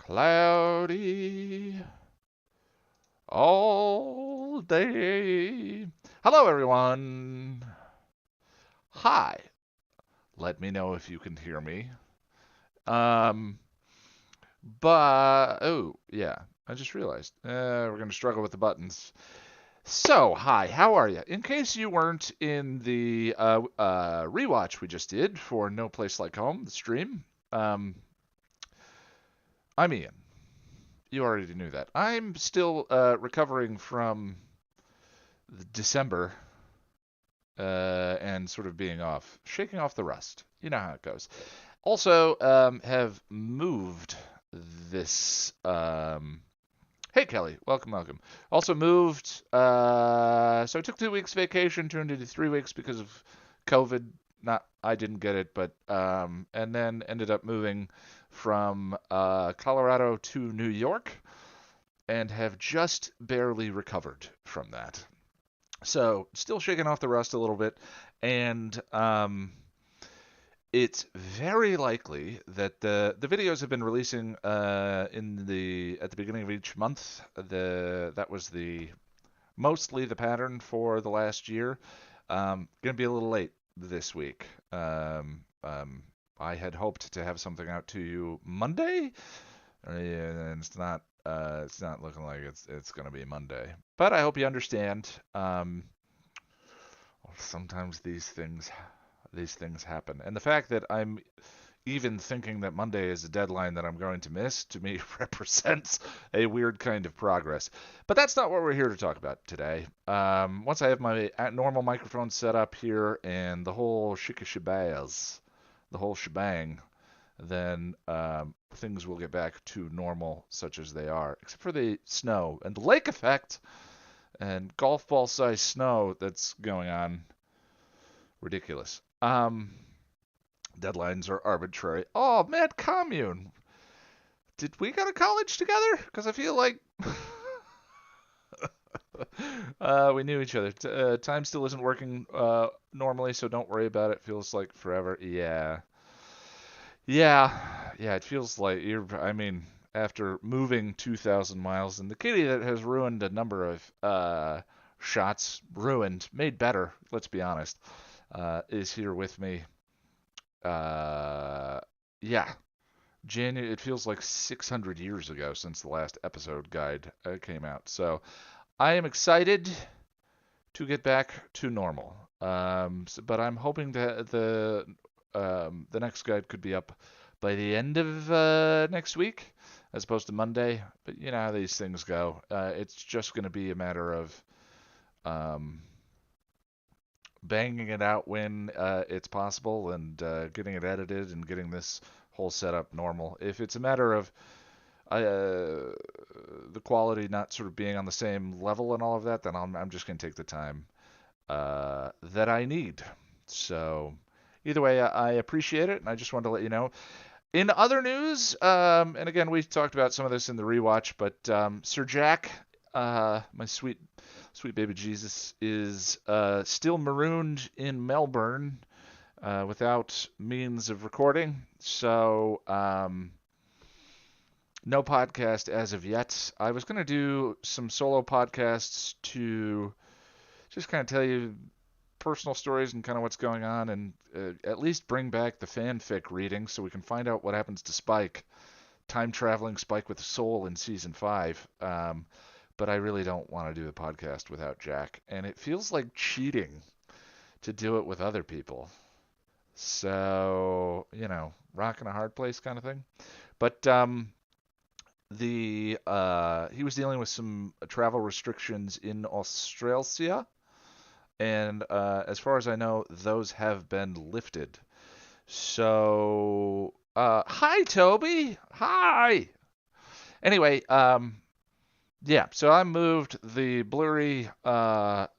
Cloudy all day. Hello, everyone. Hi. Let me know if you can hear me. Um, oh, yeah. I just realized we're going to struggle with the buttons. So, hi, how are you? In case you weren't in the rewatch we just did for No Place Like Home, the stream, um, I'm Ian. You already knew that. I'm still recovering from December and sort of being off, shaking off the rust. You know how it goes. Also, have moved this. Hey, Kelly, welcome, welcome. Also moved. So I took 2 weeks vacation, turned into 3 weeks because of COVID. Not, I didn't get it, but and then ended up moving from Colorado to New York, and have just barely recovered from that. So still shaking off the rust a little bit, and it's very likely that the videos have been releasing in the at the beginning of each month. That was the mostly the pattern for the last year. Going to be a little late this week. I had hoped to have something out to you Monday, and it's not looking like it's going to be Monday. But I hope you understand. Sometimes these things happen, and the fact that I'm even thinking that Monday is a deadline that I'm going to miss, to me, represents a weird kind of progress. But that's not what we're here to talk about today. Once I have my normal microphone set up here and the whole shikashabaz, the whole shebang, then things will get back to normal, such as they are, except for the snow and the lake effect and golf ball size snow that's going on. Ridiculous. Deadlines are arbitrary. Oh, mad commune. Did we go to college together? Because I feel like we knew each other. Time still isn't working normally, so don't worry about it. Feels like forever. Yeah. Yeah. Yeah, it feels like I mean, after moving 2,000 miles, and the kitty that has ruined a number of ruined, made better, let's be honest, is here with me. Uh, yeah, January. It feels like 600 years ago since the last episode guide came out. So I am excited to get back to normal. But I'm hoping that the next guide could be up by the end of next week, as opposed to Monday. But you know how these things go. It's just going to be a matter of um, banging it out when it's possible, and getting it edited and getting this whole setup normal. If it's a matter of the quality not sort of being on the same level and all of that, then I'm just going to take the time that I need. So either way, I appreciate it, and I just wanted to let you know. In other news, and again, we talked about some of this in the rewatch, but Sir Jack, my sweet baby Jesus, is still marooned in Melbourne without means of recording. So no podcast as of yet. I was going to do some solo podcasts to just kind of tell you personal stories and kind of what's going on, and at least bring back the fanfic reading so we can find out what happens to Spike, time traveling Spike with a soul in season 5. But I really don't want to do the podcast without Jack, and it feels like cheating to do it with other people. So, rock in a hard place kind of thing. But the he was dealing with some travel restrictions in Australia, and as far as I know, those have been lifted. So, hi Toby, hi. Anyway, yeah. So I moved. The blurry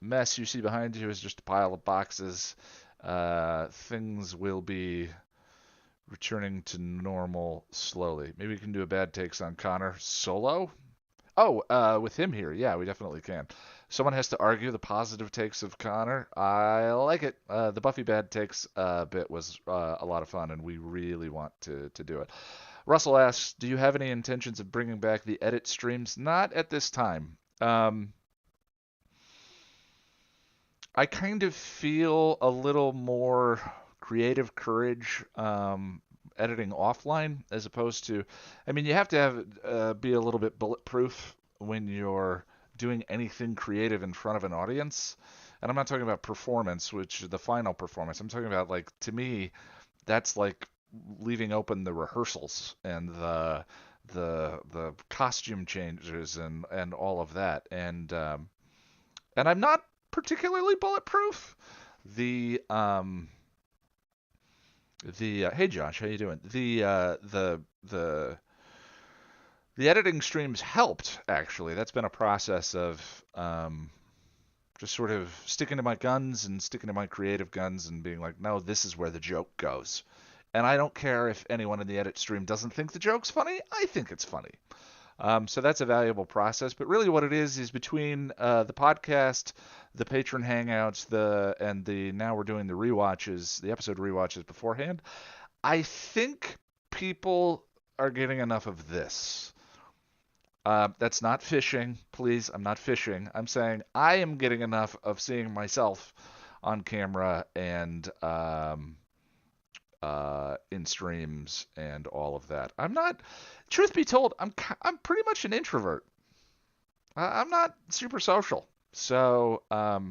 mess you see behind you is just a pile of boxes. Things will be returning to normal slowly. Maybe we can do a bad takes on Connor solo. Oh, with him here, yeah, we definitely can. Someone has to argue the positive takes of Connor. I like it. The Buffy bad takes bit was a lot of fun, and we really want to do it. Russell asks, do you have any intentions of bringing back the edit streams? Not at this time. I kind of feel a little more creative courage editing offline as opposed to, I mean, you have to have be a little bit bulletproof when you're doing anything creative in front of an audience. And I'm not talking about performance, which the final performance. I'm talking about, like, to me, that's like leaving open the rehearsals and the costume changes and all of that. And I'm not particularly bulletproof. The hey Josh, how you doing? The editing streams helped, actually. That's been a process of just sort of sticking to my guns and sticking to my creative guns and being like, no, this is where the joke goes. And I don't care if anyone in the edit stream doesn't think the joke's funny. I think it's funny. So that's a valuable process. But really what it is between the podcast, the Patron Hangouts, now we're doing the rewatches, the episode rewatches beforehand. I think people are getting enough of this. That's not fishing. Please, I'm not fishing. I'm saying I am getting enough of seeing myself on camera and in streams and all of that. I'm not, truth be told, I'm pretty much an introvert. I'm not super social. So, part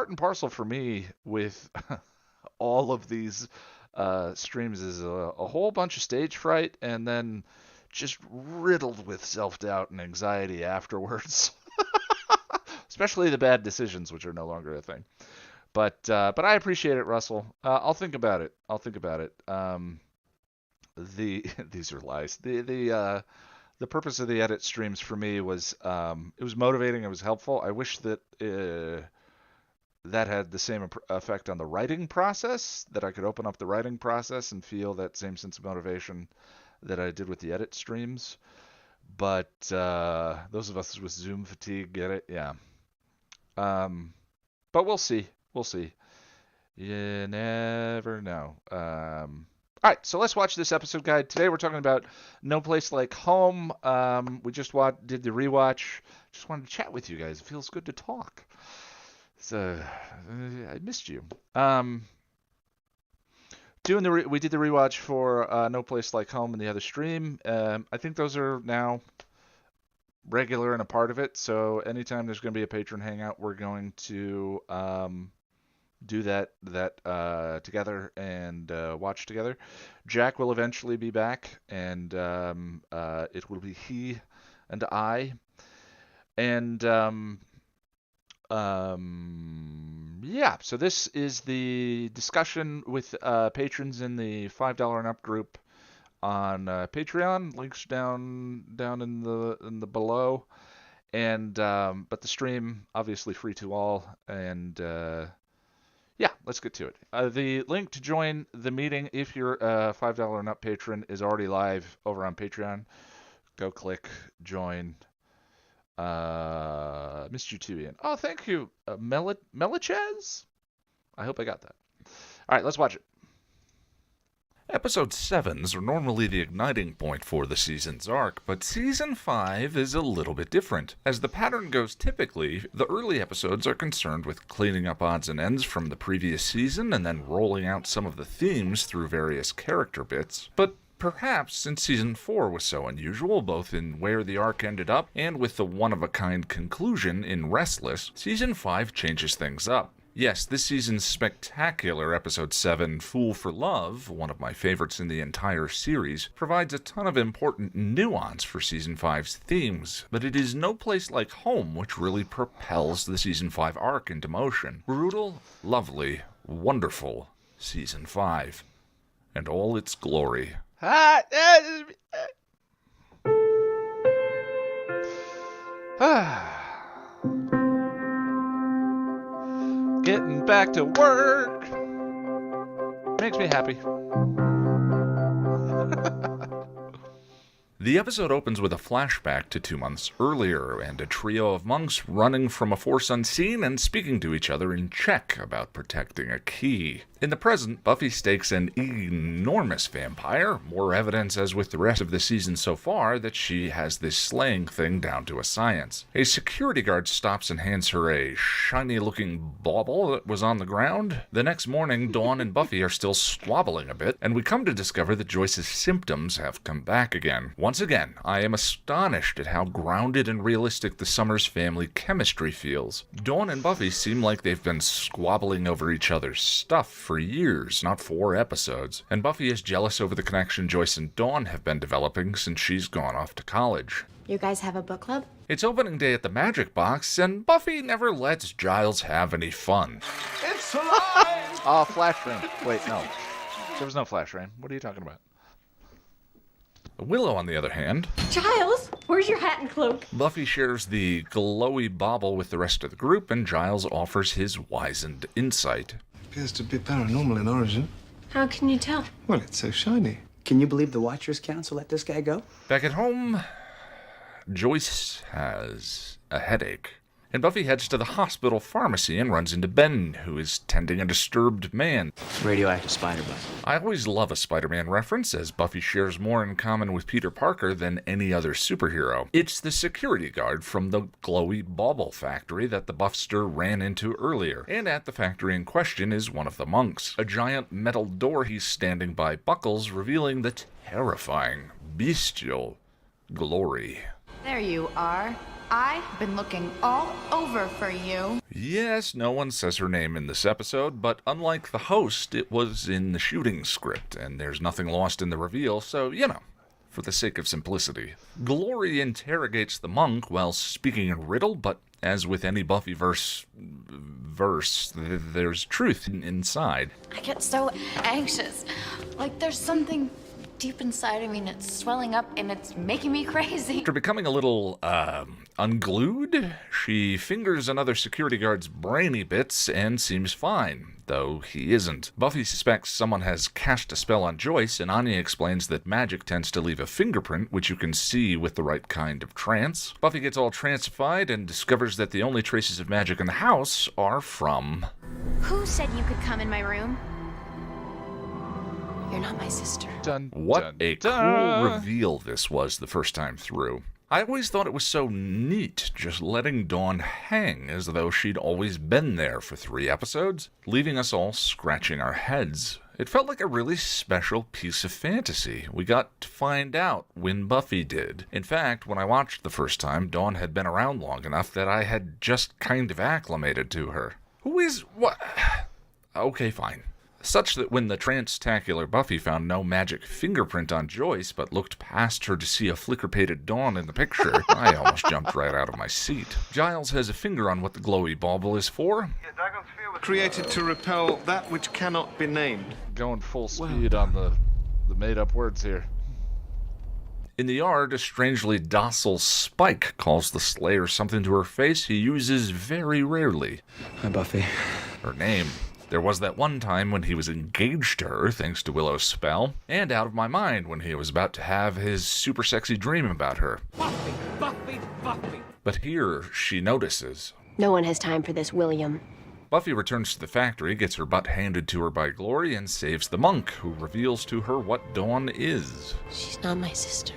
and parcel for me with all of these streams is a whole bunch of stage fright and then just riddled with self-doubt and anxiety afterwards. Especially the bad decisions, which are no longer a thing. But I appreciate it, Russell. I'll think about it. These are lies. The purpose of the edit streams for me was it was motivating. It was helpful. I wish that that had the same effect on the writing process. That I could open up the writing process and feel that same sense of motivation that I did with the edit streams. But those of us with Zoom fatigue get it. Yeah. But we'll see. We'll see. You never know. All right, so let's watch this episode guide. Today we're talking about No Place Like Home. We just did the rewatch. Just wanted to chat with you guys. It feels good to talk. So I missed you. We did the rewatch for No Place Like Home in the other stream. I think those are now regular and a part of it. So anytime there's going to be a patron hangout, we're going to do that together and watch together. Jack will eventually be back, and it will be he and I. And yeah, so this is the discussion with patrons in the $5 and up group on Patreon. Links down in the below. And but the stream obviously free to all, and yeah, let's get to it. The link to join the meeting, if you're a $5 and up patron, is already live over on Patreon. Go click join. Missed you too, Ian. Oh, thank you, Melichez. I hope I got that. All right, let's watch it. Episode 7s are normally the igniting point for the season's arc, but Season 5 is a little bit different. As the pattern goes typically, the early episodes are concerned with cleaning up odds and ends from the previous season and then rolling out some of the themes through various character bits. But perhaps since Season 4 was so unusual, both in where the arc ended up and with the one-of-a-kind conclusion in Restless, Season 5 changes things up. Yes, this season's spectacular Episode 7, Fool for Love, one of my favorites in the entire series, provides a ton of important nuance for Season 5's themes, but it is No Place Like Home which really propels the Season 5 arc into motion. Brutal, lovely, wonderful Season 5. And all its glory. Getting back to work makes me happy. The episode opens with a flashback to 2 months earlier, and a trio of monks running from a force unseen and speaking to each other in Czech about protecting a key. In the present, Buffy stakes an enormous vampire, more evidence, as with the rest of the season so far, that she has this slaying thing down to a science. A security guard stops and hands her a shiny-looking bauble that was on the ground. The next morning, Dawn and Buffy are still squabbling a bit, and we come to discover that Joyce's symptoms have come back again. Once again, I am astonished at how grounded and realistic the Summers family chemistry feels. Dawn and Buffy seem like they've been squabbling over each other's stuff for years, not 4 episodes, and Buffy is jealous over the connection Joyce and Dawn have been developing since she's gone off to college. You guys have a book club? It's opening day at the Magic Box, and Buffy never lets Giles have any fun. It's alive! Flash frame. Wait, no. There was no flash frame. What are you talking about? Willow, on the other hand, Giles, where's your hat and cloak? Buffy shares the glowy bauble with the rest of the group, and Giles offers his wizened insight. Appears to be paranormal in origin. How can you tell? Well, it's so shiny. Can you believe the Watchers Council let this guy go? Back at home, Joyce has a headache, and Buffy heads to the hospital pharmacy and runs into Ben, who is tending a disturbed man. Radioactive spider bite. I always love a Spider-Man reference, as Buffy shares more in common with Peter Parker than any other superhero. It's the security guard from the glowy bauble factory that the Buffster ran into earlier, and at the factory in question is one of the monks. A giant metal door he's standing by buckles, revealing the terrifying, bestial Glory. There you are. I've been looking all over for you. Yes, no one says her name in this episode, but unlike the host, it was in the shooting script, and there's nothing lost in the reveal, so, for the sake of simplicity. Glory interrogates the monk while speaking in riddle, but as with any Buffy verse, there's truth inside. I get so anxious. Like there's something deep inside of me and it's swelling up and it's making me crazy. After becoming a little, unglued, she fingers another security guard's brainy bits and seems fine, though he isn't. Buffy suspects someone has cast a spell on Joyce, and Anya explains that magic tends to leave a fingerprint, which you can see with the right kind of trance. Buffy gets all trancified and discovers that the only traces of magic in the house are from... Who said you could come in my room? You're not my sister. Dun, What dun, a dun. cool reveal this was the first time through. I always thought it was so neat just letting Dawn hang as though she'd always been there for 3 episodes, leaving us all scratching our heads. It felt like a really special piece of fantasy. We got to find out when Buffy did. In fact, when I watched the first time, Dawn had been around long enough that I had just kind of acclimated to her. Who is... what? Okay, fine. Such that when the trance-tacular Buffy found no magic fingerprint on Joyce but looked past her to see a flicker-pated Dawn in the picture, I almost jumped right out of my seat. Giles has a finger on what the glowy bauble is for. Created to repel that which cannot be named. Going full speed on the made-up words here. In the yard, a strangely docile Spike calls the Slayer something to her face he uses very rarely. Hi, Buffy. Her name. There was that one time when he was engaged to her, thanks to Willow's spell, and out of my mind when he was about to have his super sexy dream about her. Buffy, Buffy, Buffy. But here, she notices. No one has time for this, William. Buffy returns to the factory, gets her butt handed to her by Glory, and saves the monk, who reveals to her what Dawn is. She's not my sister.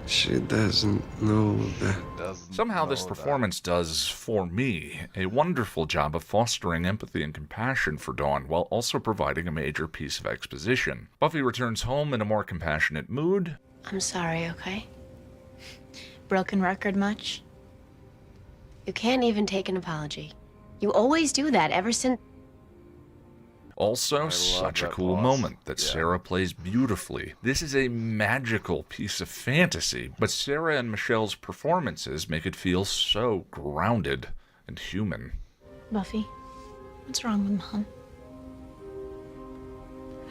She doesn't know that. Somehow this performance does, for me, a wonderful job of fostering empathy and compassion for Dawn while also providing a major piece of exposition. Buffy returns home in a more compassionate mood. I'm sorry, okay? Broken record much? You can't even take an apology. You always do that ever since... Also, love such a that cool boss. moment that Yeah. Sarah plays beautifully. This is a magical piece of fantasy, but Sarah and Michelle's performances make it feel so grounded and human. Buffy, what's wrong with Mom?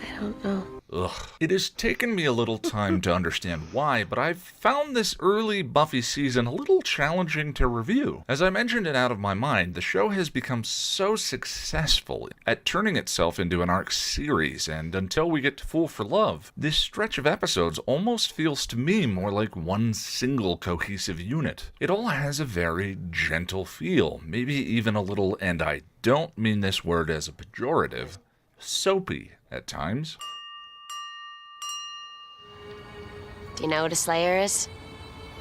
I don't know. Ugh. It has taken me a little time to understand why, but I've found this early Buffy season a little challenging to review. As I mentioned in Out of My Mind, the show has become so successful at turning itself into an arc series, and until we get to Fool for Love, this stretch of episodes almost feels to me more like one single cohesive unit. It all has a very gentle feel, maybe even a little, and I don't mean this word as a pejorative, soapy at times. Do you know what a slayer is?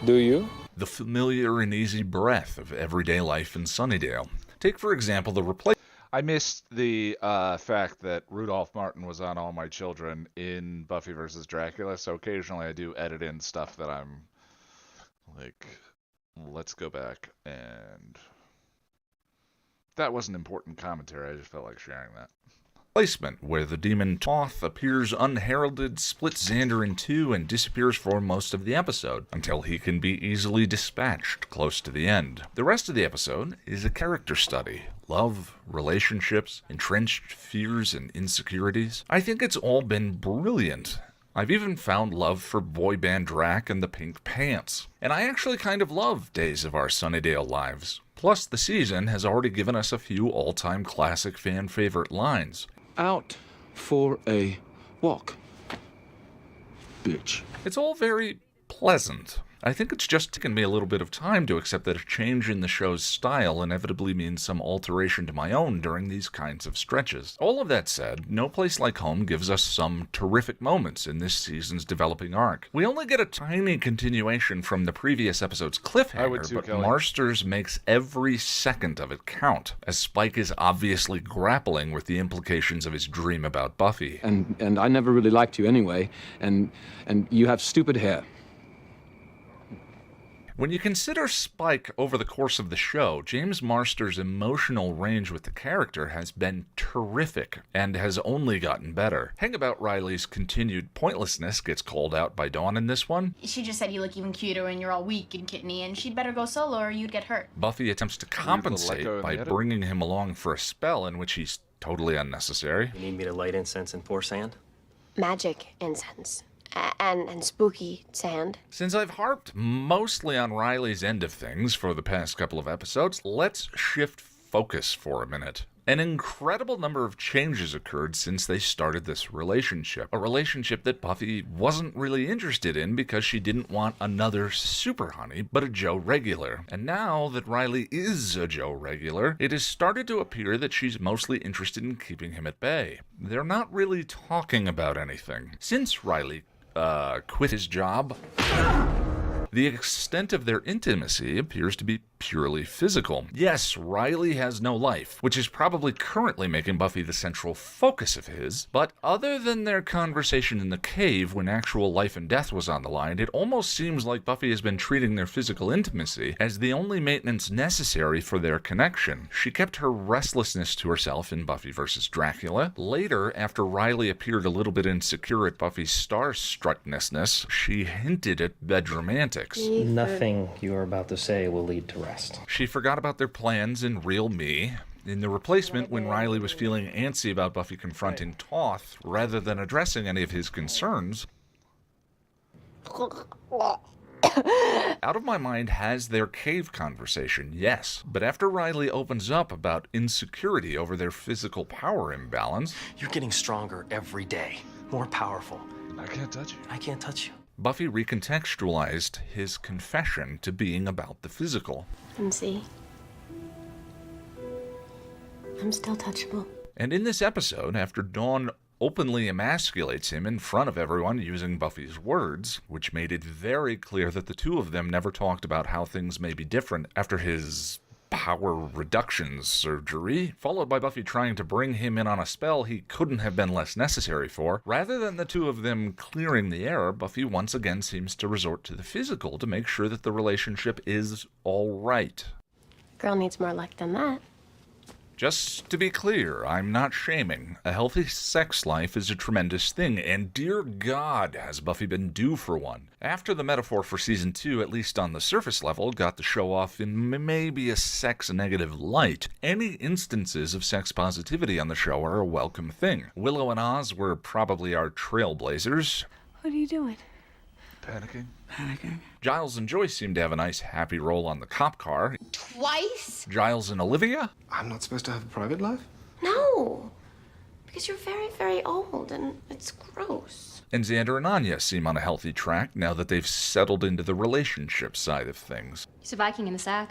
Do you? The familiar and easy breath of everyday life in Sunnydale. Take, for example, the replacement. I missed the fact that Rudolph Martin was on All My Children in Buffy vs. Dracula, so occasionally I do edit in stuff that I'm like, let's go back, and that was an important commentary. I just felt like sharing that. Replacement, where the demon Toth appears unheralded, splits Xander in two, and disappears for most of the episode, until he can be easily dispatched close to the end. The rest of the episode is a character study. Love, relationships, entrenched fears and insecurities. I think it's all been brilliant. I've even found love for boy band Drac and the Pink Pants. And I actually kind of love Days of Our Sunnydale Lives. Plus, the season has already given us a few all-time classic fan-favorite lines. Out for a walk, bitch. It's all very pleasant. I think it's just taken me a little bit of time to accept that a change in the show's style inevitably means some alteration to my own during these kinds of stretches. All of that said, No Place Like Home gives us some terrific moments in this season's developing arc. We only get a tiny continuation from the previous episode's cliffhanger, but Kelly. Marsters makes every second of it count, as Spike is obviously grappling with the implications of his dream about Buffy. And I never really liked you anyway, and you have stupid hair. When you consider Spike over the course of the show, James Marsters' emotional range with the character has been terrific and has only gotten better. Hangabout Riley's continued pointlessness gets called out by Dawn in this one. She just said you look even cuter and you're all weak and kitteny, and she'd better go solo or you'd get hurt. Buffy attempts to compensate by bringing him along for a spell in which he's totally unnecessary. You need me to light incense and pour sand? Magic incense. And spooky sand. Since I've harped mostly on Riley's end of things for the past couple of episodes, let's shift focus for a minute. An incredible number of changes occurred since they started this relationship. A relationship that Buffy wasn't really interested in because she didn't want another super honey, but a Joe regular. And now that Riley is a Joe regular, it has started to appear that she's mostly interested in keeping him at bay. They're not really talking about anything. Since Riley quit his job, the extent of their intimacy appears to be purely physical. Yes, Riley has no life, which is probably currently making Buffy the central focus of his, but other than their conversation in the cave when actual life and death was on the line, it almost seems like Buffy has been treating their physical intimacy as the only maintenance necessary for their connection. She kept her restlessness to herself in Buffy vs. Dracula. Later, after Riley appeared a little bit insecure at Buffy's starstruckness, she hinted at bedroom antics. Nothing you are about to say will lead to rest. She forgot about their plans in Real Me. In The Replacement, when Riley was feeling antsy about Buffy confronting Toth, rather than addressing any of his concerns, Out of My Mind has their cave conversation, yes, but after Riley opens up about insecurity over their physical power imbalance... You're getting stronger every day, more powerful. I can't touch you. I can't touch you. Buffy recontextualized his confession to being about the physical. And see? I'm still touchable. And in this episode, after Dawn openly emasculates him in front of everyone using Buffy's words, which made it very clear that the two of them never talked about how things may be different after his power reduction surgery, followed by Buffy trying to bring him in on a spell he couldn't have been less necessary for. Rather than the two of them clearing the air, Buffy once again seems to resort to the physical to make sure that the relationship is all right. Girl needs more luck than that. Just to be clear, I'm not shaming. A healthy sex life is a tremendous thing, and dear God, has Buffy been due for one. After the metaphor for Season 2, at least on the surface level, got the show off in maybe a sex-negative light, any instances of sex positivity on the show are a welcome thing. Willow and Oz were probably our trailblazers. What are you doing? Panicking. Giles and Joyce seem to have a nice happy role on the cop car. Twice? Giles and Olivia? I'm not supposed to have a private life? No. Because you're very, very old and it's gross. And Xander and Anya seem on a healthy track now that they've settled into the relationship side of things. He's a Viking in the sack.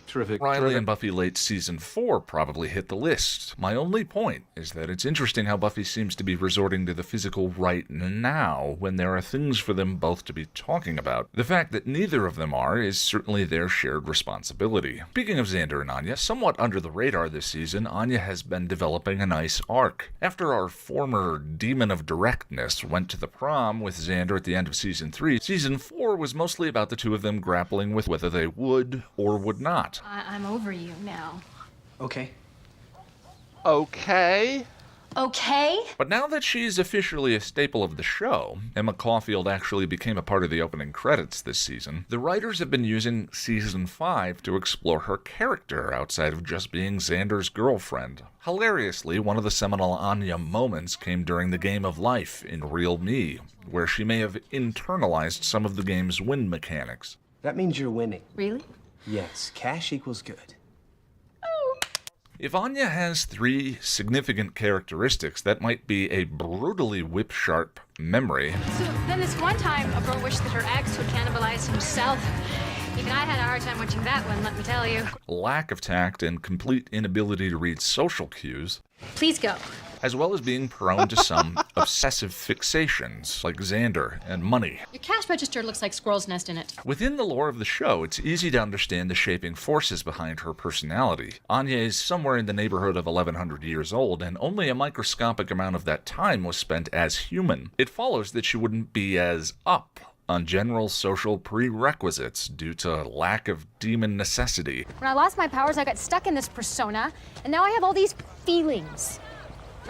Terrific. Riley and Buffy late season 4 probably hit the list. My only point is that it's interesting how Buffy seems to be resorting to the physical right now when there are things for them both to be talking about. The fact that neither of them are is certainly their shared responsibility. Speaking of Xander and Anya, somewhat under the radar this season, Anya has been developing a nice arc. After our former demon of directness went to the prom with Xander at the end of season 3, season 4 was mostly about the two of them grappling with whether they would or would not. I'm over you now. Okay. Okay. Okay? But now that she's officially a staple of the show, Emma Caulfield actually became a part of the opening credits this season, the writers have been using season 5 to explore her character outside of just being Xander's girlfriend. Hilariously, one of the seminal Anya moments came during the game of life in Real Me, where she may have internalized some of the game's win mechanics. That means you're winning. Really? Yes, cash equals good. If Anya has 3 significant characteristics, that might be a brutally whip-sharp memory, So then this one time, a girl wished that her ex would cannibalize himself. Even I had a hard time watching that one, let me tell you. lack of tact, and complete inability to read social cues, Please go. as well as being prone to some obsessive fixations, like Xander and money. Your cash register looks like squirrel's nest in it. Within the lore of the show, it's easy to understand the shaping forces behind her personality. Anya is somewhere in the neighborhood of 1100 years old, and only a microscopic amount of that time was spent as human. It follows that she wouldn't be as up on general social prerequisites due to lack of demon necessity. When I lost my powers, I got stuck in this persona, and now I have all these feelings.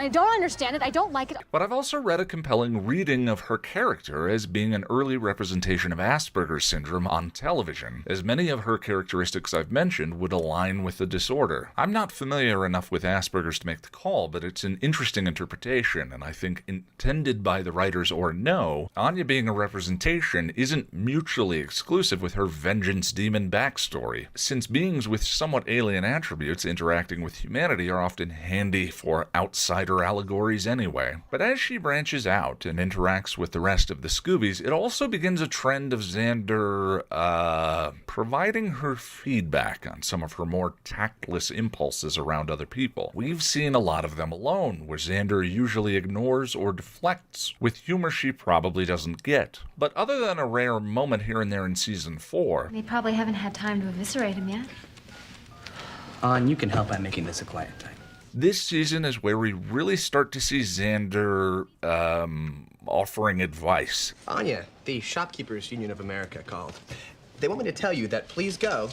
I don't understand it. I don't like it. But I've also read a compelling reading of her character as being an early representation of Asperger's syndrome on television, as many of her characteristics I've mentioned would align with the disorder. I'm not familiar enough with Asperger's to make the call, but it's an interesting interpretation, and I think intended by the writers or no, Anya being a representation isn't mutually exclusive with her vengeance demon backstory, since beings with somewhat alien attributes interacting with humanity are often handy for outside allegories anyway. But as she branches out and interacts with the rest of the Scoobies, it also begins a trend of Xander, providing her feedback on some of her more tactless impulses around other people. We've seen a lot of them alone, where Xander usually ignores or deflects, with humor she probably doesn't get. But other than a rare moment here and there in season 4, They probably haven't had time to eviscerate him yet. You can help by making this a quiet time. this season is where we really start to see Xander offering advice. Anya, the Shopkeepers Union of America called. They want me to tell you that please go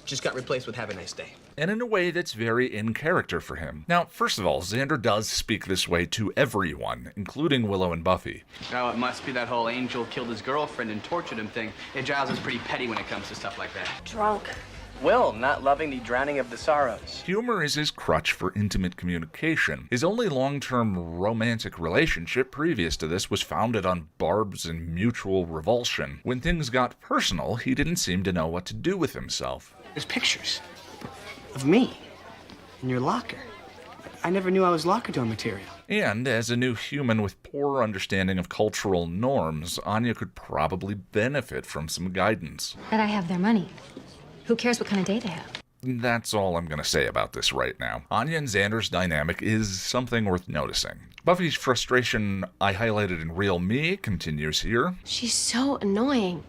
just got replaced with have a nice day. And in a way that's very in character for him. Now, first of all, Xander does speak this way to everyone, including Willow and Buffy. Oh, it must be that whole Angel killed his girlfriend and tortured him thing. Yeah, Giles is pretty petty when it comes to stuff like that. Drunk. Will, not loving the drowning of the sorrows. Humor is his crutch for intimate communication. His only long-term romantic relationship previous to this was founded on barbs and mutual revulsion. When things got personal, he didn't seem to know what to do with himself. There's pictures of me in your locker. I never knew I was locker door material. And as a new human with poor understanding of cultural norms, Anya could probably benefit from some guidance. But I have their money. Who cares what kind of day they have? That's all I'm going to say about this right now. Anya and Xander's dynamic is something worth noticing. Buffy's frustration I highlighted in Real Me continues here. She's so annoying.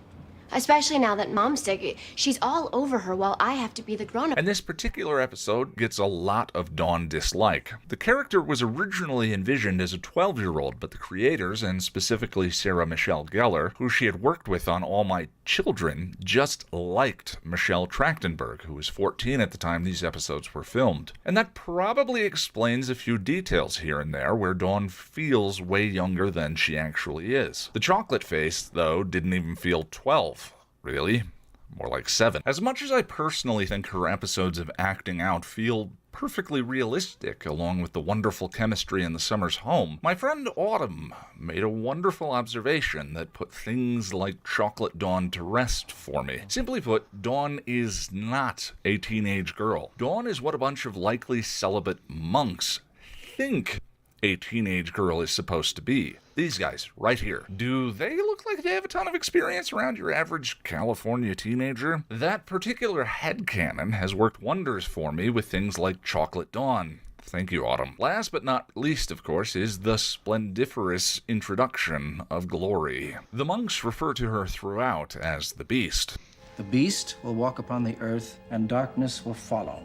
Especially now that Mom's sick. She's all over her while I have to be the grown-up. And this particular episode gets a lot of Dawn dislike. The character was originally envisioned as a 12-year-old, but the creators, and specifically Sarah Michelle Gellar, who she had worked with on All My Children, just liked Michelle Trachtenberg, who was 14 at the time these episodes were filmed. And that probably explains a few details here and there where Dawn feels way younger than she actually is. The chocolate face, though, didn't even feel 12. Really? More like 7. As much as I personally think her episodes of acting out feel perfectly realistic, along with the wonderful chemistry in the summer's home, my friend Autumn made a wonderful observation that put things like Chocolate Dawn to rest for me. Simply put, Dawn is not a teenage girl. Dawn is what a bunch of likely celibate monks think a teenage girl is supposed to be. These guys, right here. Do they look like they have a ton of experience around your average California teenager? That particular headcanon has worked wonders for me with things like Chocolate Dawn. Thank you, Autumn. Last but not least, of course, is the splendiferous introduction of Glory. The monks refer to her throughout as the Beast. The beast will walk upon the earth, and darkness will follow.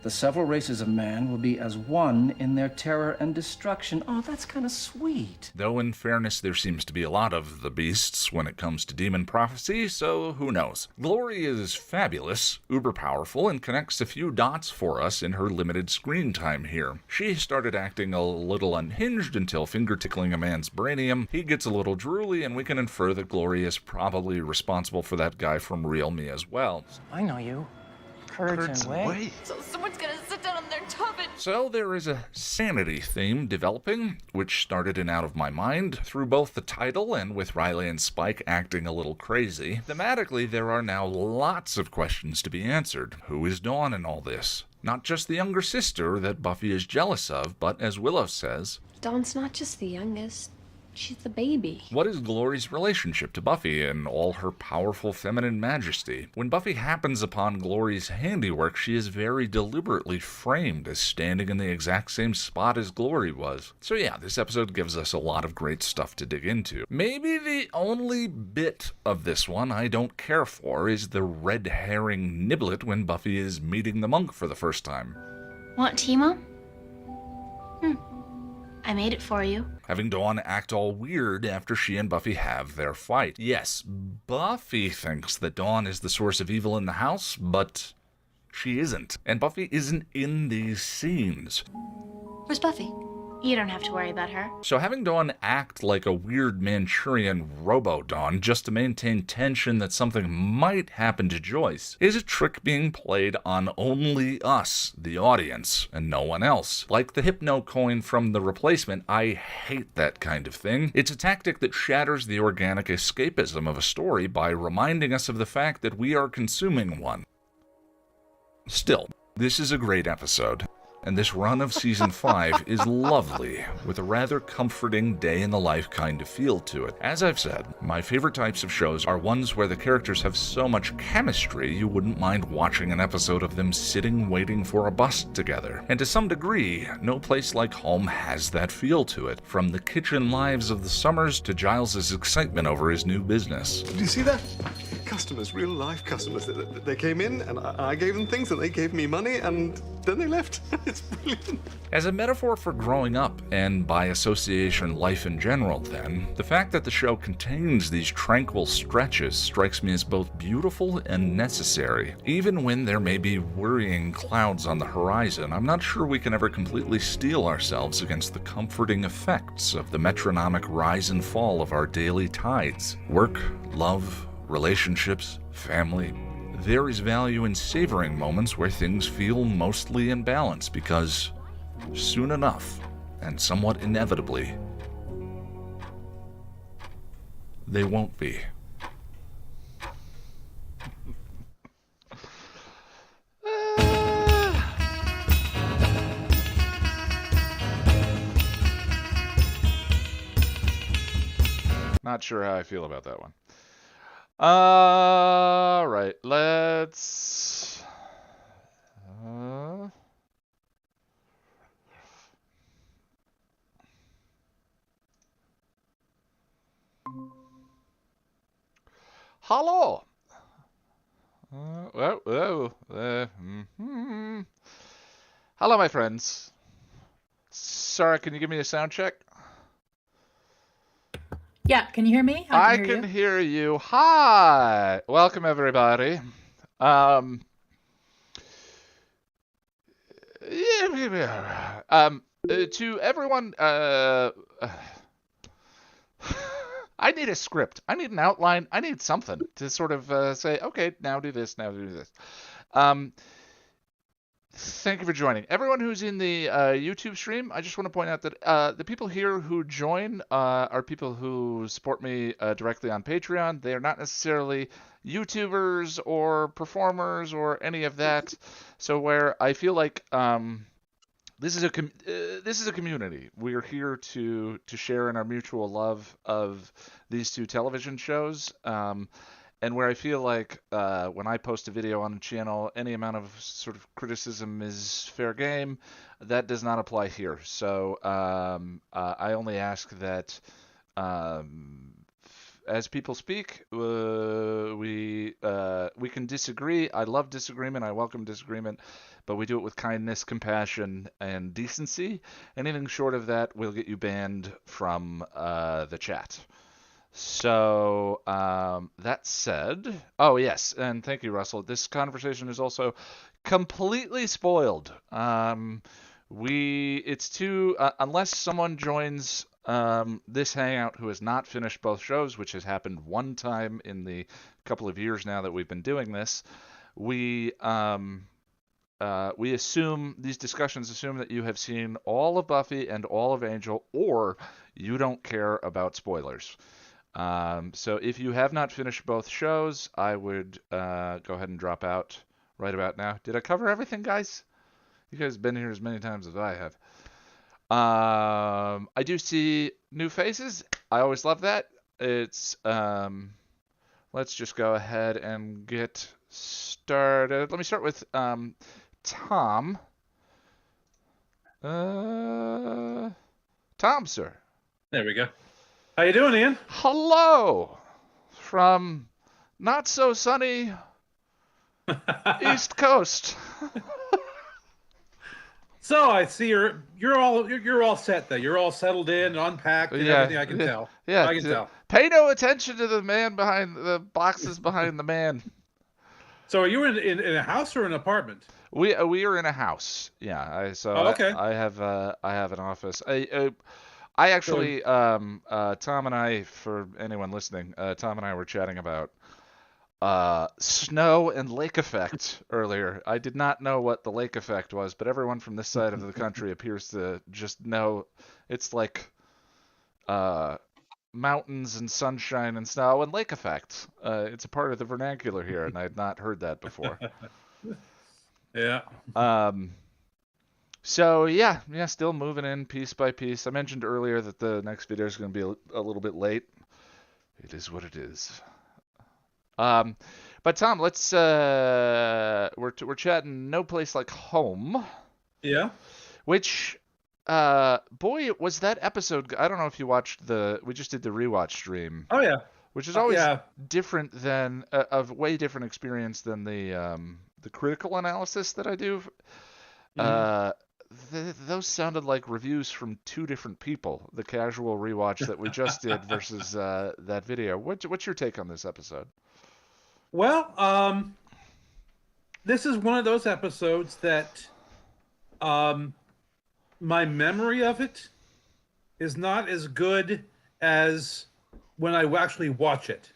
The several races of man will be as one in their terror and destruction. Oh, that's kind of sweet. Though, in fairness, there seems to be a lot of the beasts when it comes to demon prophecy, so who knows. Glory is fabulous, uber powerful, and connects a few dots for us in her limited screen time here. She started acting a little unhinged until finger-tickling a man's brainium. He gets a little drooly, and we can infer that Glory is probably responsible for that guy from Real Me as well. I know you. Courage and Way. So someone's gonna sit down on their tub and... So there is a sanity theme developing, which started in Out of My Mind, through both the title and with Riley and Spike acting a little crazy. Thematically, there are now lots of questions to be answered. Who is Dawn in all this? Not just the younger sister that Buffy is jealous of, but as Willow says, Dawn's not just the youngest. She's the baby. what is Glory's relationship to Buffy in all her powerful feminine majesty? When Buffy happens upon Glory's handiwork, she is very deliberately framed as standing in the exact same spot as Glory was. So yeah, this episode gives us a lot of great stuff to dig into. Maybe the only bit of this one I don't care for is the red herring niblet when Buffy is meeting the monk for the first time. Want tea, Mom? I made it for you. Having Dawn act all weird after she and Buffy have their fight. Yes, Buffy thinks that Dawn is the source of evil in the house, but she isn't. And Buffy isn't in these scenes. Where's Buffy? You don't have to worry about her. So having Dawn act like a weird Manchurian robo-Dawn just to maintain tension that something might happen to Joyce is a trick being played on only us, the audience, and no one else. Like the Hypno coin from The Replacement, I hate that kind of thing. It's a tactic that shatters the organic escapism of a story by reminding us of the fact that we are consuming one. Still, this is a great episode. And this run of Season 5 is lovely, with a rather comforting day-in-the-life kind of feel to it. As I've said, my favorite types of shows are ones where the characters have so much chemistry you wouldn't mind watching an episode of them sitting waiting for a bus together. And to some degree, No Place Like Home has that feel to it, from the kitchen lives of the Summers to Giles' excitement over his new business. Did you see that? Customers, real life customers. They came in and I gave them things and they gave me money and then they left. It's brilliant. As a metaphor for growing up, and by association life in general then, the fact that the show contains these tranquil stretches strikes me as both beautiful and necessary. Even when there may be worrying clouds on the horizon, I'm not sure we can ever completely steel ourselves against the comforting effects of the metronomic rise and fall of our daily tides. Work, love, relationships, family. There is value in savoring moments where things feel mostly in balance because soon enough, and somewhat inevitably, they won't be. Not sure how I feel about that one. All right, let's... Hello. Hello, my friends. Sarah, can you give me a sound check? Yeah, can you hear me? I can hear you. Hi. Welcome, everybody. To everyone, I need a script. I need an outline. I need something to sort of say, okay, now do this, now do this. Thank you for joining. Everyone who's in the YouTube stream, I just want to point out that the people here who join are people who support me directly on Patreon. They are not necessarily YouTubers or performers or any of that. So where I feel like this is a community. We're here to share in our mutual love of these two television shows. And where I feel like when I post a video on the channel, any amount of sort of criticism is fair game. That does not apply here. So I only ask that as people speak, we can disagree. I love disagreement. I welcome disagreement, but we do it with kindness, compassion, and decency. Anything short of that will get you banned from the chat. So that said, oh yes, and thank you, Russell. This conversation is also completely spoiled. It's too unless someone joins this hangout who has not finished both shows, which has happened one time in the couple of years now that we've been doing this. We assume these discussions assume that you have seen all of Buffy and all of Angel, or you don't care about spoilers. So if you have not finished both shows, I would go ahead and drop out right about now. Did I cover everything, guys? You guys have been here as many times as I have. I do see new faces. I always love that. It's let's just go ahead and get started. Let me start with Tom. Tom, sir. There we go. How you doing, Ian? Hello from not so sunny East Coast. So I see you're all set though. You're all settled in, unpacked, and everything. I can tell. Yeah, I can tell. Pay no attention to the man behind the boxes behind the man. So are you in a house or an apartment? We are in a house. Yeah. Okay. I have an office. I actually Tom and I, for anyone listening, Tom and I were chatting about snow and lake effect earlier. I did not know what the lake effect was, but everyone from this side of the country appears to just know it's like mountains and sunshine and snow and lake effect. It's a part of the vernacular here, and I had not heard that before. Yeah. So yeah, still moving in piece by piece. I mentioned earlier that the next video is going to be a little bit late. It is what it is. But Tom, let's we're chatting No Place Like Home. Yeah. Which boy, was that episode. I don't know if you watched we just did the rewatch stream. Oh yeah. Which is always different than a way different experience than the critical analysis that I do. Those sounded like reviews from two different people. The casual rewatch that we just did versus that video. What's your take on this episode? Well, this is one of those episodes that my memory of it is not as good as when I actually watch it.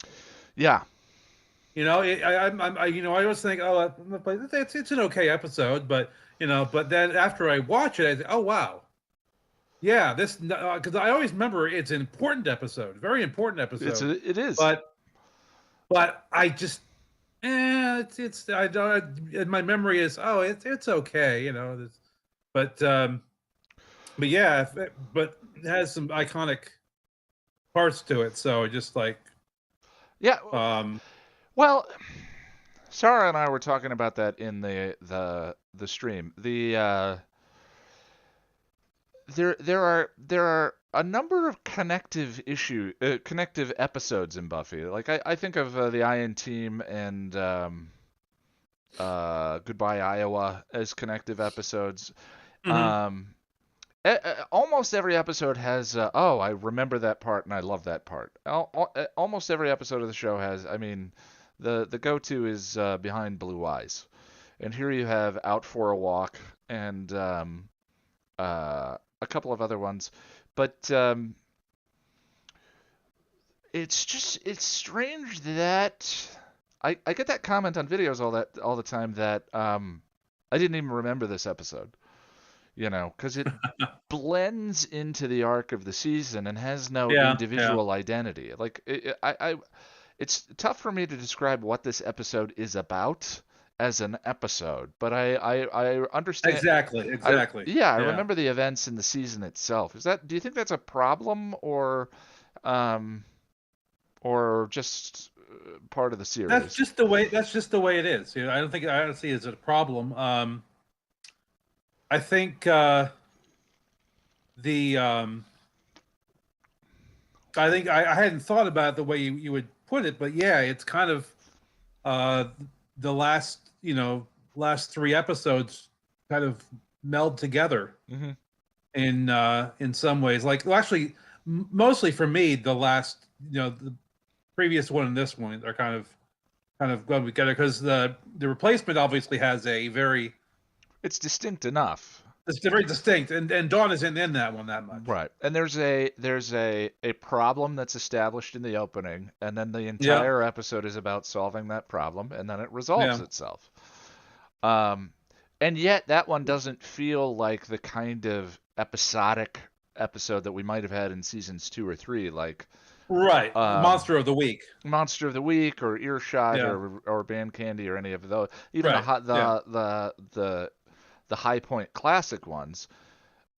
Yeah. You know, I always think, oh, it's an okay episode, but but then after I watch it, I think, oh wow, yeah, this because I always remember it's an important episode, very important episode. It is. But I just, I don't. My memory is, oh, it's okay, but yeah, but it has some iconic parts to it, so just like, yeah. Well, Sarah and I were talking about that in the stream. There are a number of connective episodes in Buffy. Like I think of the Iron Team and Goodbye Iowa as connective episodes. Mm-hmm. Almost every episode has oh, I remember that part and I love that part. Almost every episode of the show has. I mean, the go-to is Behind Blue Eyes, and here you have Out for a Walk and a couple of other ones, but it's strange that I get that comment on videos all the time that I didn't even remember this episode, because it blends into the arc of the season and has no individual identity. Like it's tough for me to describe what this episode is about as an episode, but I understand. Exactly. I Yeah. remember the events in the season itself. Do you think that's a problem, um, or just part of the series? That's just the way. That's just the way it is. You know, I don't see it as a problem. I think the I think I hadn't thought about it the way you would put it, but yeah, it's kind of the last last 3 episodes kind of meld together in some ways. Like, well, actually, mostly for me, the last the previous one and this one are kind of going together because the replacement obviously has a very it's distinct enough. It's very distinct, and Dawn isn't in that one that much. Right, and there's a problem that's established in the opening, and then the entire episode is about solving that problem, and then it resolves itself. And yet that one doesn't feel like the kind of episodic episode that we might have had in seasons 2 or 3, like Monster of the Week, or Earshot, or Band Candy, or any of those. Even the High Point Classic ones.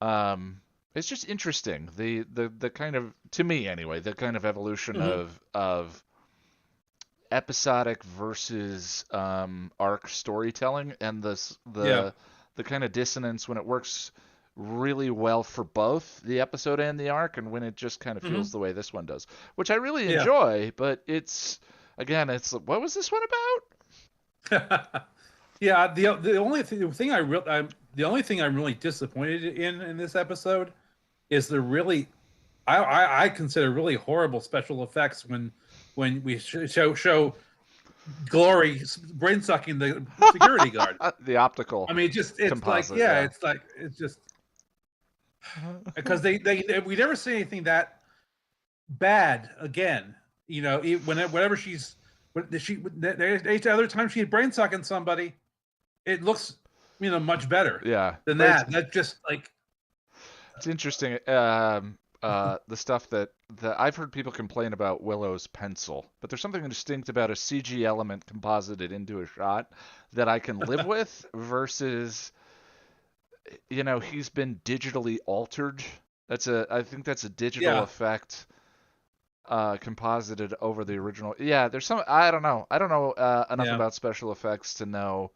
It's just interesting, the kind of, to me anyway, the kind of evolution of episodic versus arc storytelling, and the kind of dissonance when it works really well for both the episode and the arc, and when it just kind of feels the way this one does, which I really enjoy. But it's what was this one about? Yeah, the only thing I'm really disappointed in this episode is the really I consider really horrible special effects when we show Glory brain sucking the security guard. The optical. I mean, it's composite, like it's just because we never see anything that bad again. You know, whenever she's the other time she had brain sucking somebody, it looks much better. Than that. That's just like, it's interesting. The stuff that I've heard people complain about Willow's pencil, but there's something distinct about a CG element composited into a shot that I can live with versus, he's been digitally altered. I think that's a digital effect composited over the original. Yeah, there's some, I don't know enough about special effects to know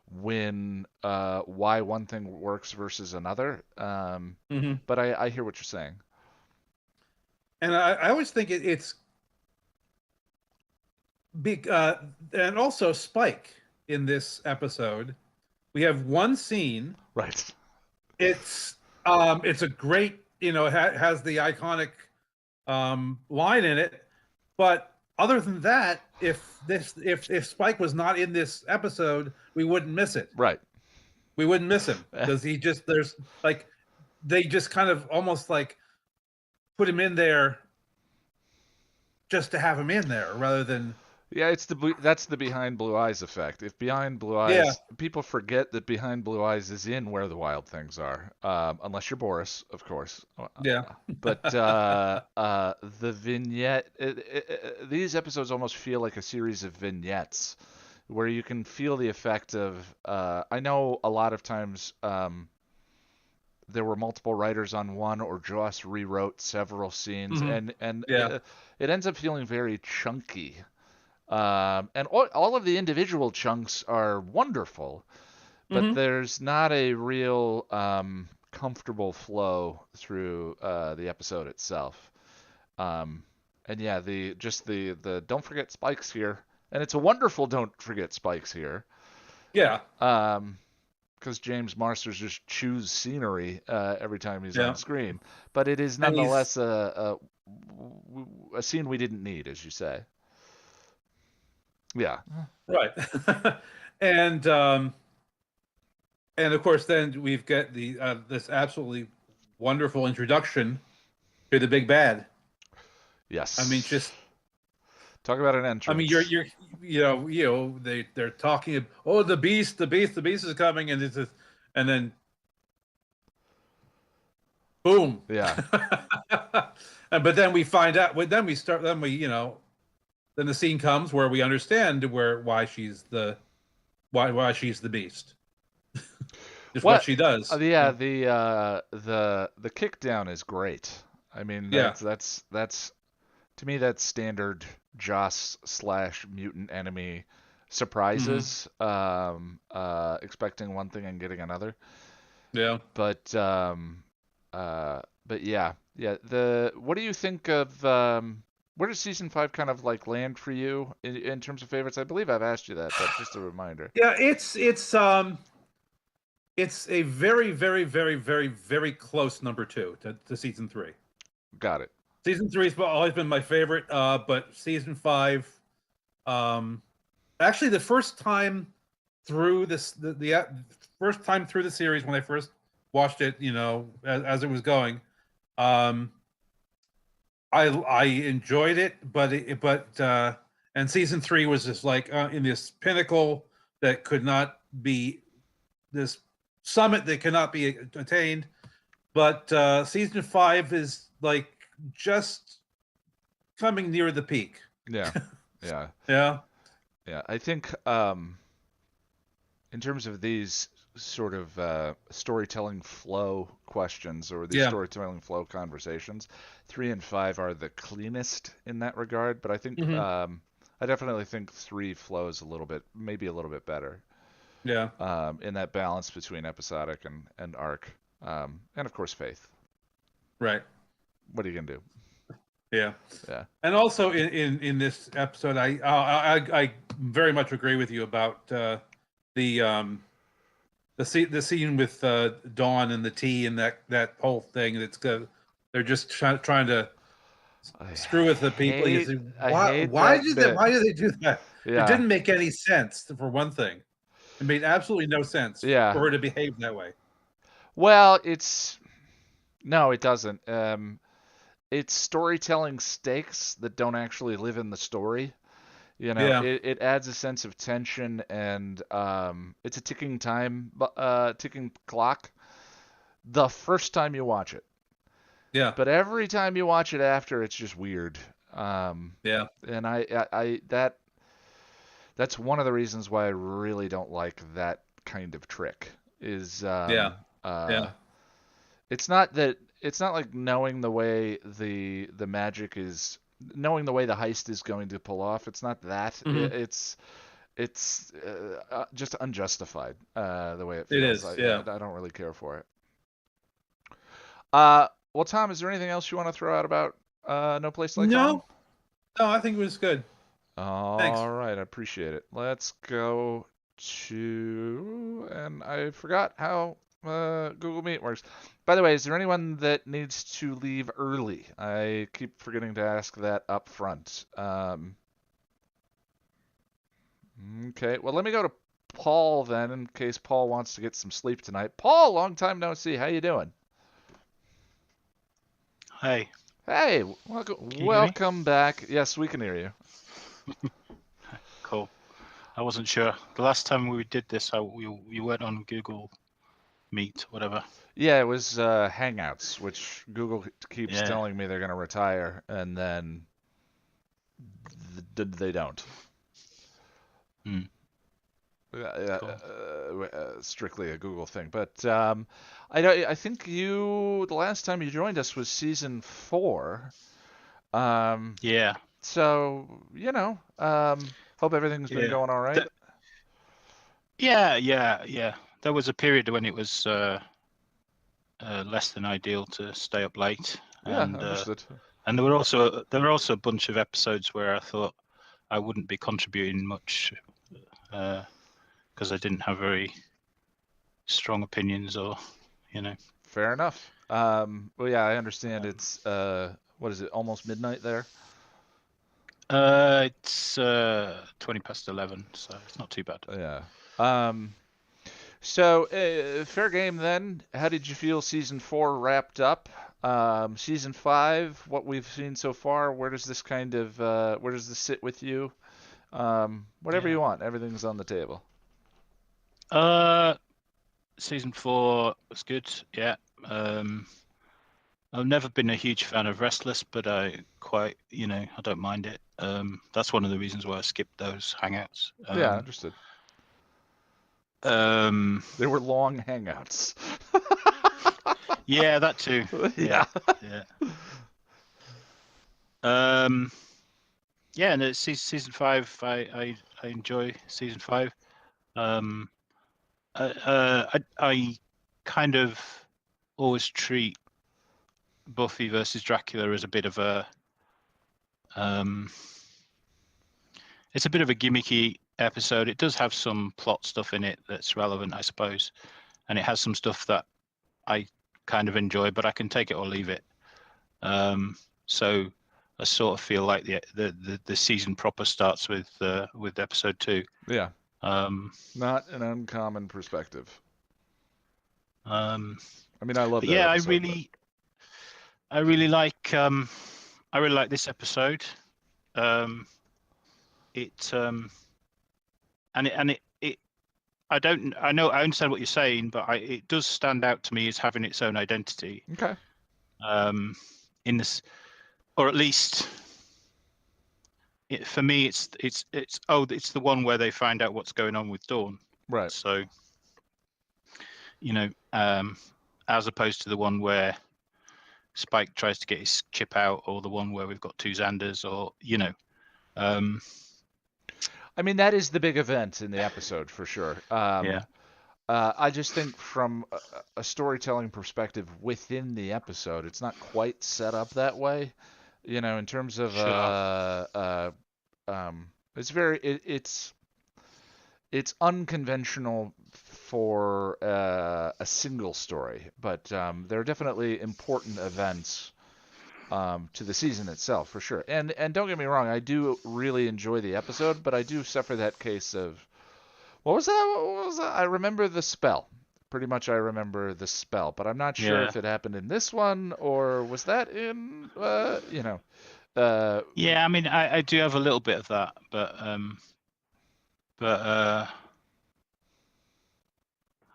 why one thing works versus another. But I hear what you're saying. And I always think it's big, and also Spike in this episode. We have one scene. Right. It's a great, it has the iconic line in it, but other than that, if Spike was not in this episode, we wouldn't miss it. Right. We wouldn't miss him because they just kind of almost like put him in there just to have him in there rather than. Yeah, that's the Behind Blue Eyes effect. If Behind Blue Eyes, people forget that Behind Blue Eyes is in Where the Wild Things Are, unless you're Boris, of course. Yeah. But the vignette, these episodes almost feel like a series of vignettes, where you can feel the effect of. I know a lot of times there were multiple writers on one, or Joss rewrote several scenes, and it ends up feeling very chunky. And all of the individual chunks are wonderful, but there's not a real comfortable flow through the episode itself. And yeah, the don't forget Spike's here, and it's a wonderful don't forget Spike's here. Yeah. Because James Marsters just chews scenery every time he's on screen, but it is nonetheless a scene we didn't need, as you say. Yeah. Right. And of course, then we've got the this absolutely wonderful introduction to the big bad. Yes. I mean, just talk about an entrance. I mean, they're talking. Oh, the beast is coming, and it's and then boom. Yeah. But then we find out. Then the scene comes where we understand why she's the why she's the Beast. Just what she does. The kick down is great. I mean, Yeah. that's to me that's standard Joss / mutant enemy surprises. Expecting one thing and getting another. Yeah. But yeah. What do you think of where does season 5 kind of like land for you in terms of favorites? I believe I've asked you that, but just a reminder. Yeah, it's a very, very, very, very, very close number 2 to season 3. Got it. Season 3 has always been my favorite, but season 5, actually the first time through the first time through the series when I first watched it, as it was going, I enjoyed it, but and season 3 was just like in this pinnacle that could not be, this summit that cannot be attained. But season 5 is like just coming near the peak. Yeah. Yeah. Yeah. Yeah. I think in terms of these sort of storytelling flow questions or these storytelling flow conversations, 3 and 5 are the cleanest in that regard. But I think I definitely think 3 flows maybe a little bit better. Yeah. In that balance between episodic and arc, and of course faith. Right. What are you gonna do? Yeah. Yeah. And also in this episode, I very much agree with you about the scene with Dawn and the tea and that whole thing. That's good. They're just trying to screw with the people. You say, why do they do that? Yeah. It didn't make any sense, for one thing. It made absolutely no sense for her to behave that way. Well, no, it doesn't. It's storytelling stakes that don't actually live in the story. It adds a sense of tension, and it's a ticking clock the first time you watch it. Yeah. But every time you watch it after, it's just weird. Yeah. And that's one of the reasons why I really don't like that kind of trick. It's not like knowing the way the magic is, knowing the way the heist is going to pull off. It's not that. It's just unjustified the way it feels. It is. I don't really care for it. Well, Tom, is there anything else you want to throw out about No Place Like Home? No, I think it was good. Thanks. All right, I appreciate it. Let's go to, and I forgot how Google Meet works. By the way, is there anyone that needs to leave early? I keep forgetting to ask that up front. Okay, well, let me go to Paul then, in case Paul wants to get some sleep tonight. Paul, long time no see. How you doing? Hey. Hey, welcome back. Yes, we can hear you. Cool. I wasn't sure. The last time we did this, we went on Google Meet, whatever. Yeah, it was Hangouts, which Google keeps telling me they're going to retire, and then they don't. Strictly a Google thing, but I think the last time you joined us was season 4. Yeah. So hope everything's been going all right. Yeah. There was a period when it was less than ideal to stay up late. Yeah, understood. And there were also a bunch of episodes where I thought I wouldn't be contributing much because I didn't have very strong opinions, or Fair enough. Well, yeah, I understand. It's what is it? Almost midnight there. It's 11:20, so it's not too bad. Yeah. So fair game then. How did you feel season 4 wrapped up? Season 5, what we've seen so far, where does this sit with you? Whatever you want, everything's on the table. Season 4 was good. Yeah. I've never been a huge fan of Restless, but I don't mind it. That's one of the reasons why I skipped those Hangouts. Yeah, understood. They were long hangouts. Yeah, that too. Yeah. Yeah. Yeah, and it's season 5. I enjoy season 5. I kind of always treat Buffy versus Dracula as a bit of a it's a bit of a gimmicky episode. It does have some plot stuff in it that's relevant, I suppose, and it has some stuff that I kind of enjoy, but I can take it or leave it. So I sort of feel like the season proper starts with episode 2. Yeah. Not an uncommon perspective. I mean, I love that yeah, episode, I really like this episode. I understand what you're saying, but it does stand out to me as having its own identity. Okay. In this, or at least for me, it's the one where they find out what's going on with Dawn. Right. So, as opposed to the one where Spike tries to get his chip out, or the one where we've got 2 Xanders, or I mean, that is the big event in the episode for sure. Yeah. I just think from a storytelling perspective within the episode, it's not quite set up that way. In terms of it's unconventional for a single story, but there are definitely important events to the season itself for sure. And don't get me wrong, I do really enjoy the episode, but I do suffer that case of what was that? I remember the spell. Pretty much I remember the spell, but I'm not sure if it happened in this one or was that in yeah, I mean, I do have a little bit of that, but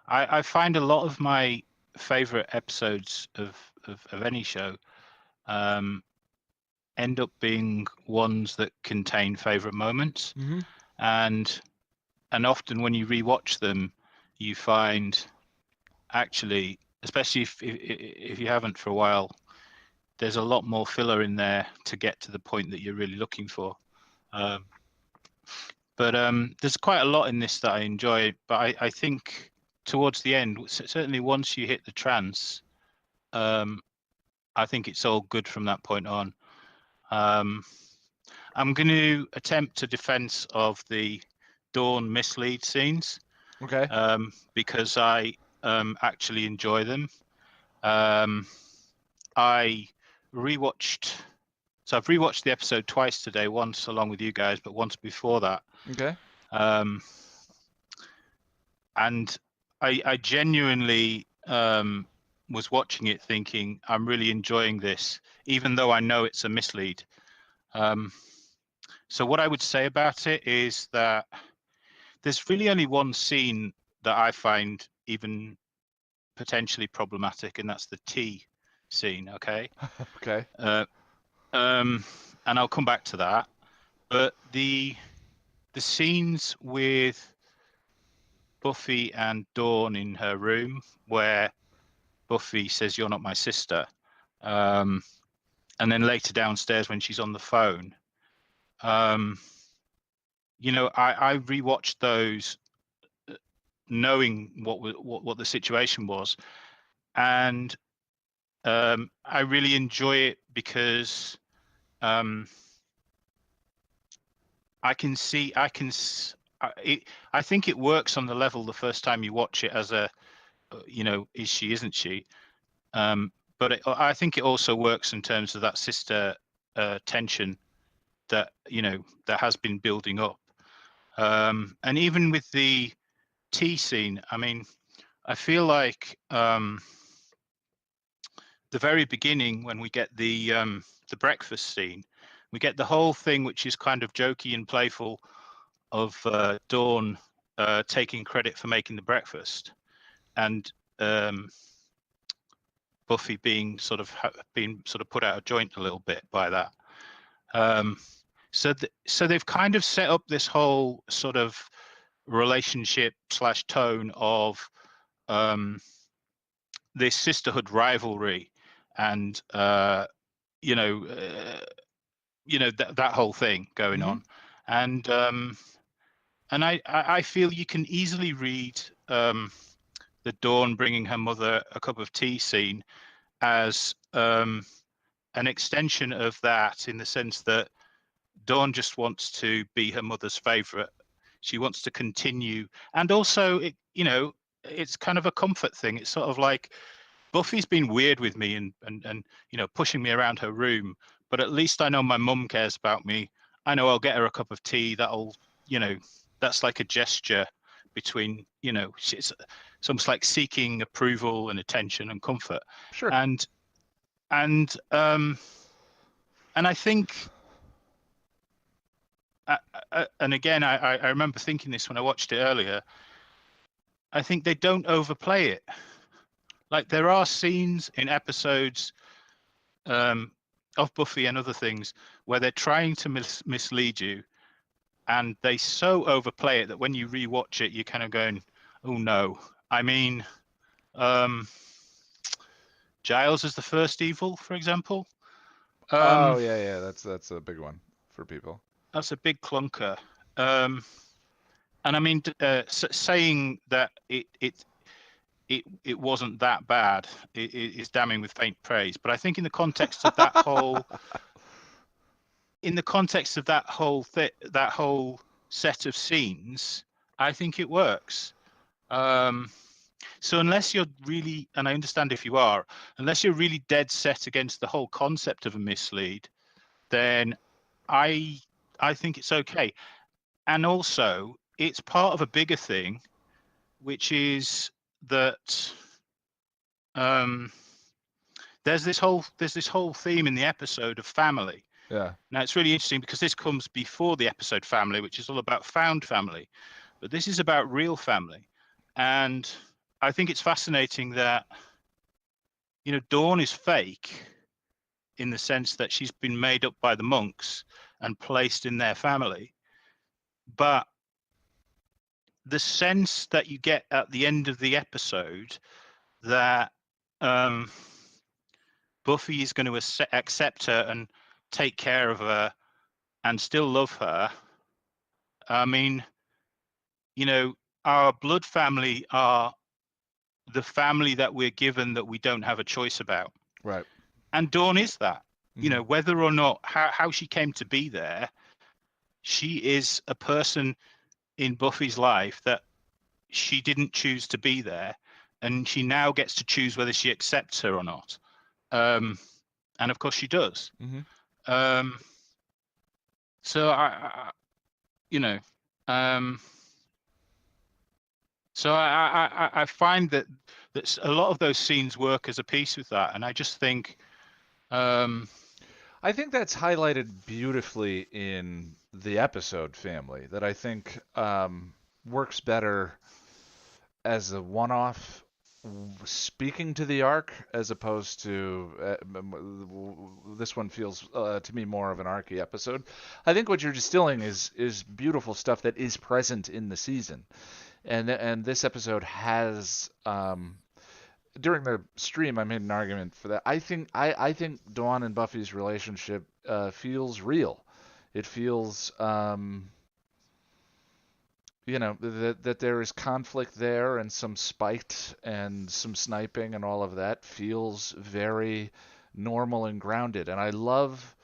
I find a lot of my favorite episodes of any show end up being ones that contain favorite moments. Mm-hmm. And often when you rewatch them, you find actually, especially if you haven't for a while, there's a lot more filler in there to get to the point that you're really looking for. But there's quite a lot in this that I enjoy. But I think towards the end, certainly once you hit the trance, I think it's all good from that point on. I'm going to attempt a defense of the Dawn mislead scenes. Okay. Because I actually enjoy them. I've rewatched the episode twice today, once along with you guys, but once before that. Okay. And I genuinely was watching it thinking, I'm really enjoying this, even though I know it's a mislead. So what I would say about it is that there's really only one scene that I find even potentially problematic, and that's the tea scene. Okay. Okay. And I'll come back to that. But the scenes with Buffy and Dawn in her room, where Buffy says, "You're not my sister," and then later downstairs when she's on the phone. I rewatched those knowing what the situation was, and I really enjoy it because I think it works on the level the first time you watch it as a is she, isn't she, but I think it also works in terms of that sister tension that that has been building up. And even with the tea scene, I mean, I feel like the very beginning when we get the breakfast scene, we get the whole thing which is kind of jokey and playful of Dawn taking credit for making the breakfast, and Buffy being sort of put out of joint a little bit by that. So they've kind of set up this whole sort of relationship slash tone of this sisterhood rivalry, and that whole thing going on, and I feel you can easily read the Dawn bringing her mother a cup of tea scene as an extension of that, in the sense that Dawn just wants to be her mother's favorite. She wants to continue, and also it's kind of a comfort thing. It's sort of like, Buffy's been weird with me and pushing me around her room, but at least I know my mum cares about me. I know I'll get her a cup of tea. That's like a gesture between, it's almost like seeking approval and attention and comfort. Sure. And I think, and again, I remember thinking this when I watched it earlier. I think they don't overplay it. Like, there are scenes in episodes of Buffy and other things where they're trying to mislead you, and they so overplay it that when you rewatch it, you're kind of going, oh no. I mean, Giles is the first evil, for example. Yeah, that's a big one for people. That's a big clunker. And I mean, saying that it wasn't that bad is damning with faint praise. But I think in the context of that whole that whole set of scenes, I think it works. So unless you're really, and I understand if you are, unless you're really dead set against the whole concept of a mislead, then I think it's okay. And also, it's part of a bigger thing, which is that there's this whole theme in the episode of family. Yeah. Now, it's really interesting because this comes before the episode Family, which is all about found family, but this is about real family. And I think it's fascinating that Dawn is fake, in the sense that she's been made up by the monks and placed in their family. But the sense that you get at the end of the episode that Buffy is going to accept her and take care of her and still love her. I mean, our blood family are the family that we're given, that we don't have a choice about. Right. And Dawn is that. Whether or not how she came to be there, she is a person in Buffy's life that she didn't choose to be there, and she now gets to choose whether she accepts her or not. And of course she does. So I find that a lot of those scenes work as a piece with that, and I just think I think that's highlighted beautifully in the episode Family, that I think works better as a one-off, speaking to the arc, as opposed to this one feels to me more of an arcy episode. I think what you're distilling is beautiful stuff that is present in the season, and this episode has. During the stream, I made an argument for that. I think Dawn and Buffy's relationship feels real. It feels that there is conflict there, and some spite and some sniping and all of that feels very normal and grounded. And I love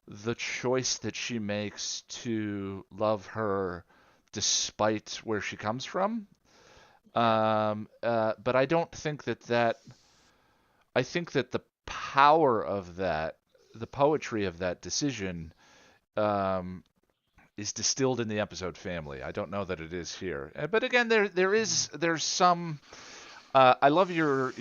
the choice that she makes to love her despite where she comes from. But I don't think that I think that the power of that, the poetry of that decision, is distilled in the episode Family. I don't know that it is here. But again, there's some. I love your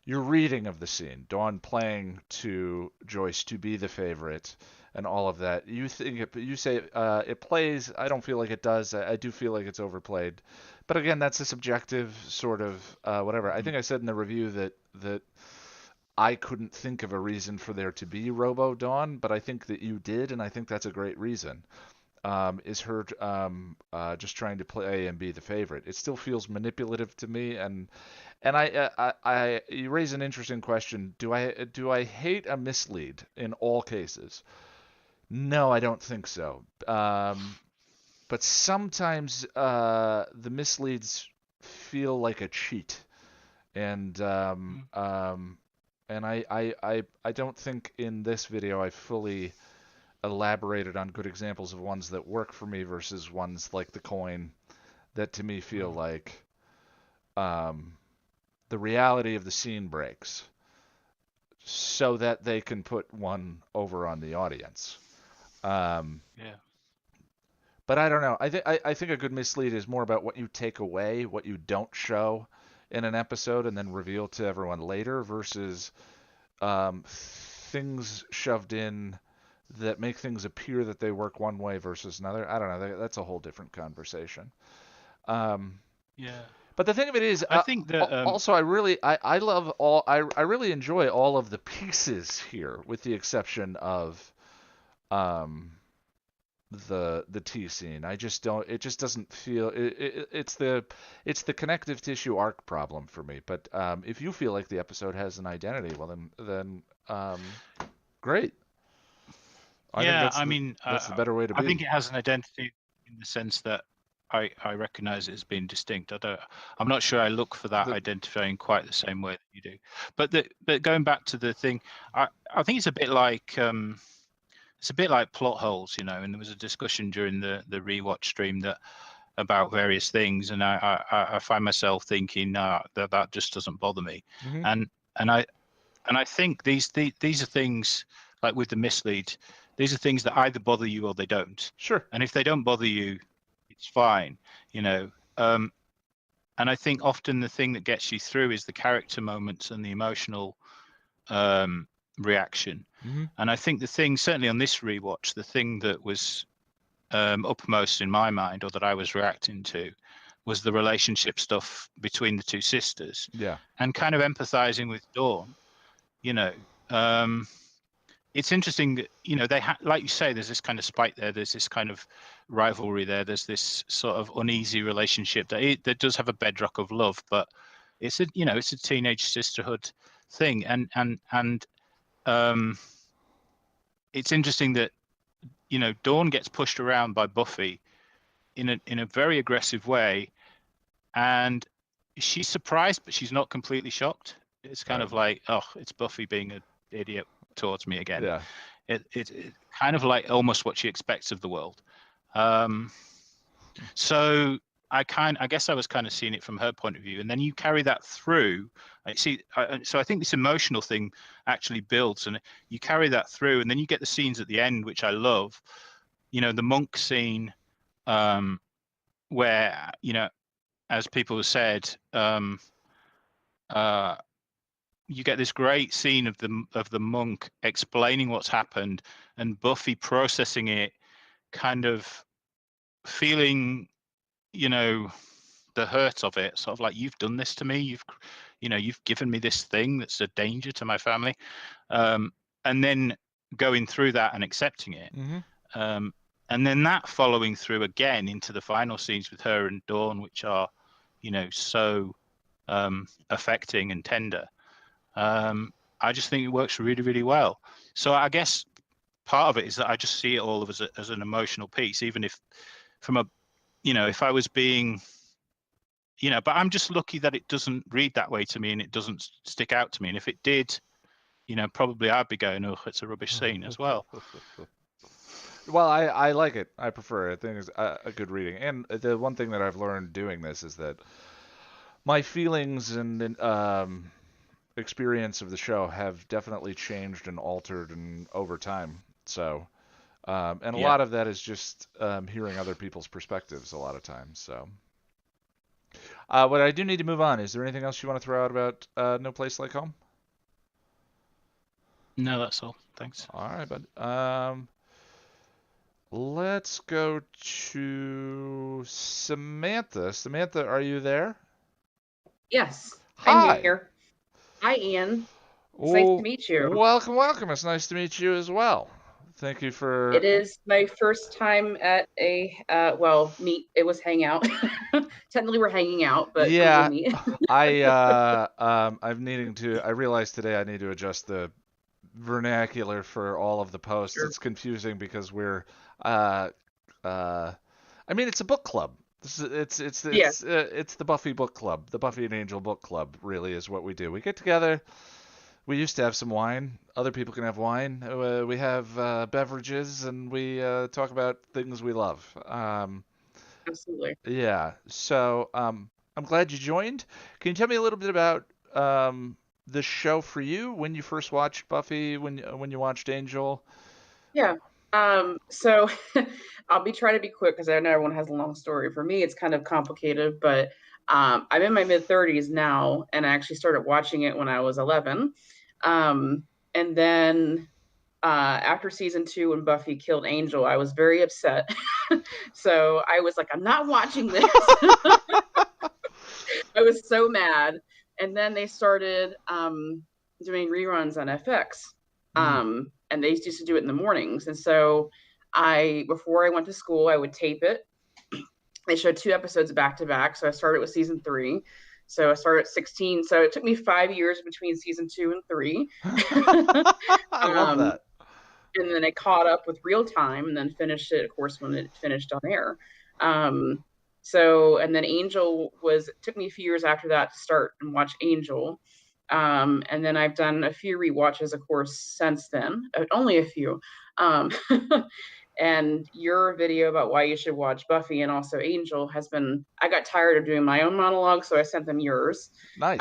reading of the scene. Dawn playing to Joyce to be the favorite and all of that. You say it plays. I don't feel like it does. I do feel like it's overplayed. But again, that's a subjective sort of whatever. I think I said in the review that I couldn't think of a reason for there to be Robo Dawn, but I think that you did, and I think that's a great reason. is her just trying to play and be the favorite. It still feels manipulative to me, and you raise an interesting question. Do I hate a mislead in all cases? No, I don't think so. But sometimes the misleads feel like a cheat, and I don't think in this video I fully elaborated on good examples of ones that work for me versus ones like the coin that to me feel like the reality of the scene breaks so that they can put one over on the audience. Yeah. But I don't know. I think a good mislead is more about what you take away, what you don't show in an episode and then reveal to everyone later versus things shoved in that make things appear that they work one way versus another. I don't know. That's a whole different conversation. Yeah. But the thing of it is, I think that also I love all I really enjoy all of the pieces here, with the exception of the tea scene. I just don't. It just doesn't feel. It's the connective tissue arc problem for me. But if you feel like the episode has an identity, well then great. I think that's the better way to be. I think it has an identity in the sense that I recognize it as being distinct. I'm not sure I look for that identifying quite the same way that you do. But going back to the thing, I think it's a bit like plot holes, you know. And there was a discussion during the rewatch stream about various things, and I find myself thinking that just doesn't bother me, Mm-hmm. and I think these are things like with the mislead. These are things that either bother you or they don't. Sure. And if they don't bother you, it's fine, you know. And I think often the thing that gets you through is the character moments and the emotional reaction. Mm-hmm. And I think the thing, certainly on this rewatch, the thing that was uppermost in my mind, or that I was reacting to, was the relationship stuff between the two sisters. Yeah. And kind of empathizing with Dawn, you know. It's interesting that, you know, like you say, there's this kind of spite there. There's this kind of rivalry there. There's this sort of uneasy relationship that does have a bedrock of love, but it's a teenage sisterhood thing. And it's interesting that, you know, Dawn gets pushed around by Buffy in a very aggressive way, and she's surprised, but she's not completely shocked. It's kind of like, oh, it's Buffy being an idiot towards me again. Yeah. It kind of like almost what she expects of the world. So I guess I was kind of seeing it from her point of view, and then you carry that through. So I think this emotional thing actually builds, and you carry that through, and then you get the scenes at the end, which I love. You know, the monk scene, where, you know, as people have said, you get this great scene of the monk explaining what's happened, and Buffy processing it, kind of feeling, you know, the hurt of it, sort of like, you've done this to me, you've given me this thing that's a danger to my family, and then going through that and accepting it. Mm-hmm. And then that following through again into the final scenes with her and Dawn, which are, you know, so affecting and tender. I just think it works really, really well. So I guess part of it is that I just see it all as an emotional piece, even if if I was being, you know, but I'm just lucky that it doesn't read that way to me and it doesn't stick out to me. And if it did, you know, probably I'd be going, oh, it's a rubbish scene as well. Well, I like it. I prefer it. I think it's a good reading. And the one thing that I've learned doing this is that my feelings and experience of the show have definitely changed and altered and over time. So, and a lot of that is just hearing other people's perspectives a lot of times. So, what I do need to move on. Is there anything else you want to throw out about No Place Like Home? No, that's all. Thanks. All right, bud. Let's go to Samantha. Samantha, are you there? Yes, Hi. I'm here. Hi, Ian. It's nice to meet you. Welcome. It's nice to meet you as well. Thank you for. It is my first time at a it was hangout. Technically we're hanging out, but Google Yeah, Meet. I'm needing to. I realized today I need to adjust the vernacular for all of the posts. Sure. It's confusing because we're, uh, uh, I mean, it's a book club. Yeah. It's the Buffy book club. The Buffy and Angel book club really is what we do. We get together. We used to have some wine. Other people can have wine. We have beverages, and we talk about things we love. Absolutely. Yeah. So I'm glad you joined. Can you tell me a little bit about the show for you when you first watched Buffy, when you watched Angel? Yeah. So I'll be trying to be quick because I know everyone has a long story. For me, it's kind of complicated, but I'm in my mid 30s now, and I actually started watching it when I was 11. And then after season 2, when Buffy killed Angel, I was very upset. So I was like, I'm not watching this. I was so mad. And then they started doing reruns on FX. And they used to do it in the mornings. And so before I went to school, I would tape it. They showed 2 episodes back to back. So I started with season 3. So I started at 16. So it took me 5 years between season 2 and 3. I love that. And then I caught up with real time and then finished it, of course, when it finished on air. And then Angel took me a few years after that to start and watch Angel. And then I've done a few rewatches, of course, since then, only a few. And your video about why you should watch Buffy and also Angel I got tired of doing my own monologue, so I sent them yours. Nice.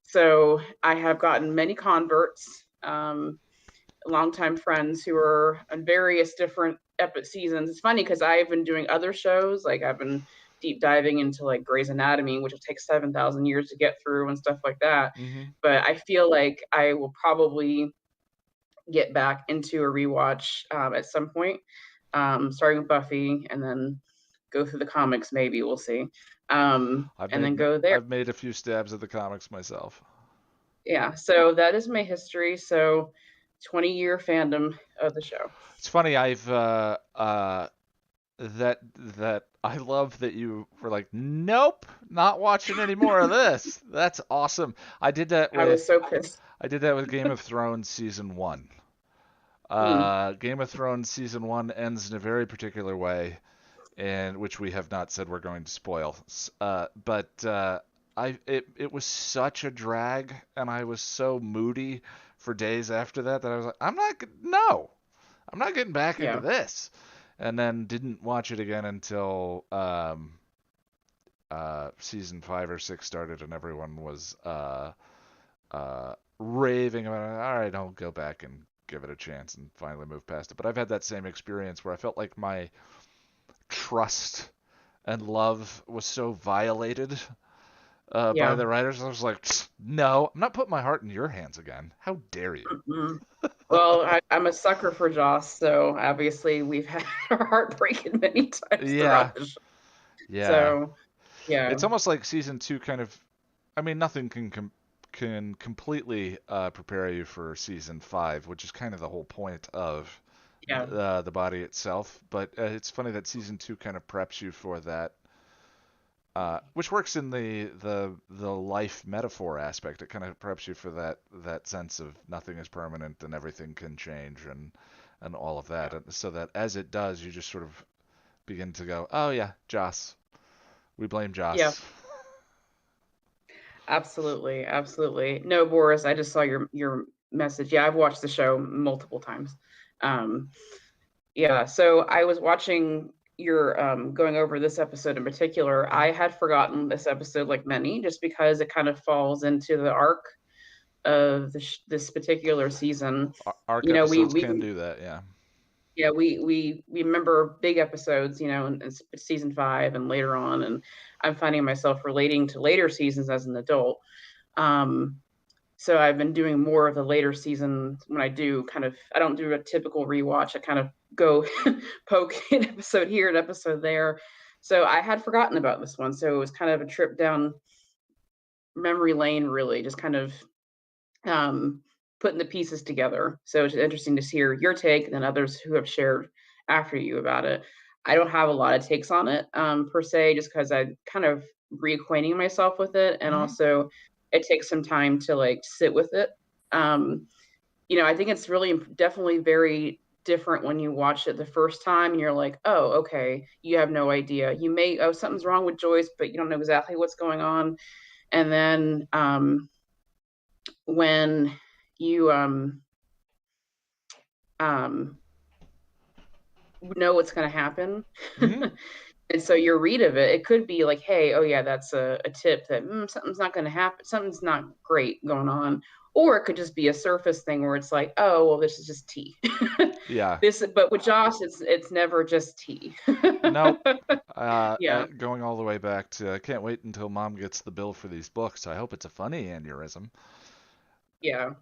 So I have gotten many converts, longtime friends who are on various different seasons. It's funny because I've been doing other shows, like I've been deep diving into like Grey's Anatomy, which will take 7,000 years to get through and stuff like that. But I feel like I will probably get back into a rewatch at some point, starting with Buffy and then go through the comics. Maybe we'll see, and then go there. I've made a few stabs at the comics myself. Yeah, so that is my history. So 20-year fandom of the show. It's funny. I've that I love that you were like, nope, not watching any more of this. That's awesome. I did that with. I was so pissed. I did that with Game of Thrones season 1. Game of Thrones season 1 ends in a very particular way, and which we have not said we're going to spoil. It was such a drag, and I was so moody for days after that I was like, I'm not getting back into this. And then didn't watch it again until season 5 or 6 started, and everyone was raving about it. All right, I'll go back and give it a chance and finally move past it. But I've had that same experience where I felt like my trust and love was so violated by the writers. I was like, no, I'm not putting my heart in your hands again. How dare you? Well, I'm a sucker for Joss, so obviously we've had our heart breaking many times throughout the show. Yeah. So, yeah. It's almost like season 2 kind of, I mean, nothing can completely prepare you for season 5, which is kind of the whole point of the body itself. But it's funny that season 2 kind of preps you for that, which works in the life metaphor aspect. It kind of preps you for that sense of nothing is permanent and everything can change and all of that. And so that as it does, you just sort of begin to go, oh yeah, Joss. We blame Joss. Yeah. Absolutely, absolutely. No, Boris, I just saw your message. Yeah, I've watched the show multiple times. Yeah, so I was watching your going over this episode in particular. I had forgotten this episode, like many, just because it kind of falls into the arc of this particular season. Arc episodes can do that, yeah. Yeah, we remember big episodes, in season 5 and later on, and I'm finding myself relating to later seasons as an adult. So I've been doing more of the later seasons when I don't do a typical rewatch. I kind of go poke an episode here, an episode there. So I had forgotten about this one. So it was kind of a trip down memory lane, really, just kind of putting the pieces together. So it's interesting to hear your take and then others who have shared after you about it. I don't have a lot of takes on it per se, just because I'm kind of reacquainting myself with it, and also it takes some time to like sit with it. I think it's really definitely very different when you watch it the first time and you're like, oh, okay, you have no idea. You may, oh, something's wrong with Joyce, but you don't know exactly what's going on. And then when you know what's going to happen. And so your read of it, it could be like, hey, oh yeah, that's a tip that something's not going to happen. Something's not great going on. Or it could just be a surface thing where it's like, oh, well, this is just tea. Yeah. But with Josh, it's never just tea. Nope. Yeah. Going all the way back to, I can't wait until Mom gets the bill for these books. I hope it's a funny aneurysm. Yeah.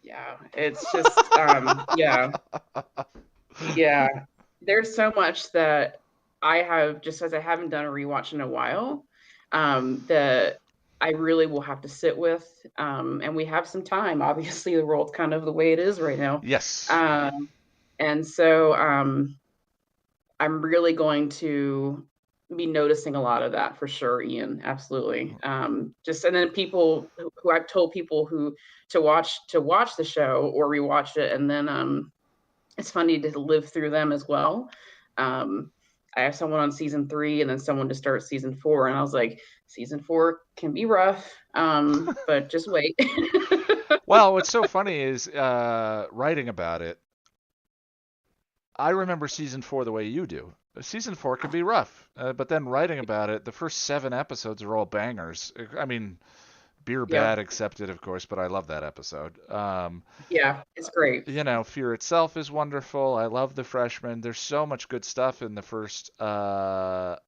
Yeah. It's just, yeah. Yeah. There's so much that I have, just as I haven't done a rewatch in a while, that I really will have to sit with. And we have some time. Obviously, the world's kind of the way it is right now. Yes. And so I'm really going to be noticing a lot of that for sure, Ian. Absolutely. And then people who I've told people who to watch the show or rewatch it, and then it's funny to live through them as well. I have someone on season 3 and then someone to start season 4, and I was like, season 4 can be rough, but just wait. Well, what's so funny is writing about it. I remember season 4 the way you do. Season 4 can be rough, but then writing about it, the first 7 episodes are all bangers. I mean, beer bad accepted, of course, but I love that episode. Yeah, it's great. Fear itself is wonderful. I love the freshmen. There's so much good stuff in the first 7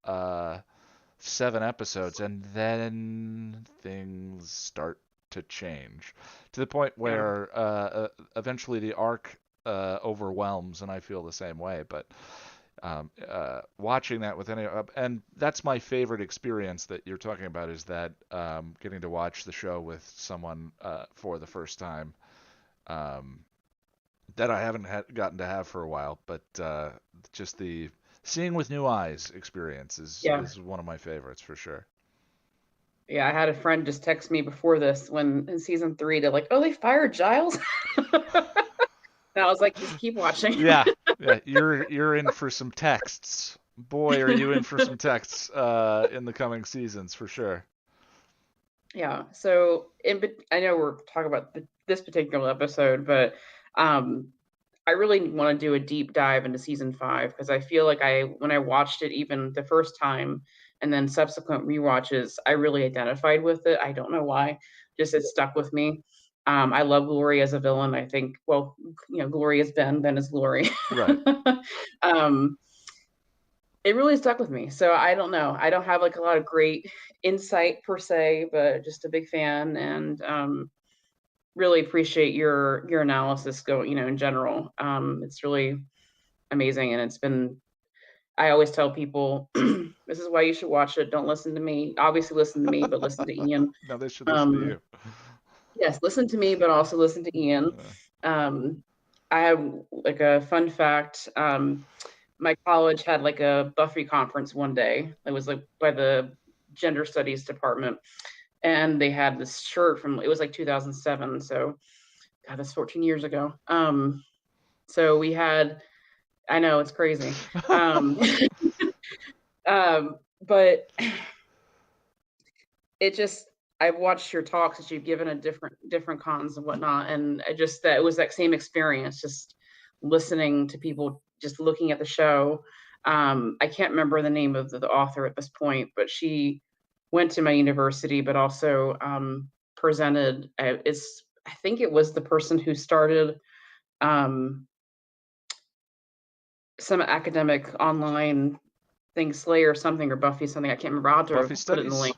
episodes, and then things start to change to the point where eventually the arc overwhelms, and I feel the same way. But watching that with and that's my favorite experience that you're talking about, is that getting to watch the show with someone for the first time, that I haven't gotten to have for a while. But just the seeing with new eyes experience is one of my favorites for sure. Yeah, I had a friend just text me before this when in season 3, they're like, oh, they fired Giles? And I was like, just keep watching. Yeah, you're in for some texts. Boy, are you in for some texts in the coming seasons for sure. Yeah. So I know we're talking about this particular episode, but I really want to do a deep dive into season 5, because I feel like when I watched it even the first time and then subsequent rewatches, I really identified with it. I don't know why. Just it stuck with me. I love Glory as a villain. I think, well, Glory is Ben is Glory. Right. It really stuck with me. So I don't know. I don't have like a lot of great insight per se, but just a big fan, and really appreciate your analysis in general. It's really amazing, and it's been, I always tell people, this is why you should watch it. Don't listen to me. Obviously listen to me, but listen to Ian. No, they should listen to you. Yes, listen to me, but also listen to Ian. I have like a fun fact. My college had like a Buffy conference one day. It was like by the gender studies department. And they had this shirt it was like 2007. So, God, that's 14 years ago. So we had, I know it's crazy. But it just, I've watched your talks that you've given at different cons and whatnot, and that it was that same experience, just listening to people, just looking at the show. I can't remember the name of the author at this point, but she went to my university, but also presented. I think it was the person who started some academic online thing, Slayer or something, or Buffy something. I can't remember. I'll have to Buffy put Studies? it in the link.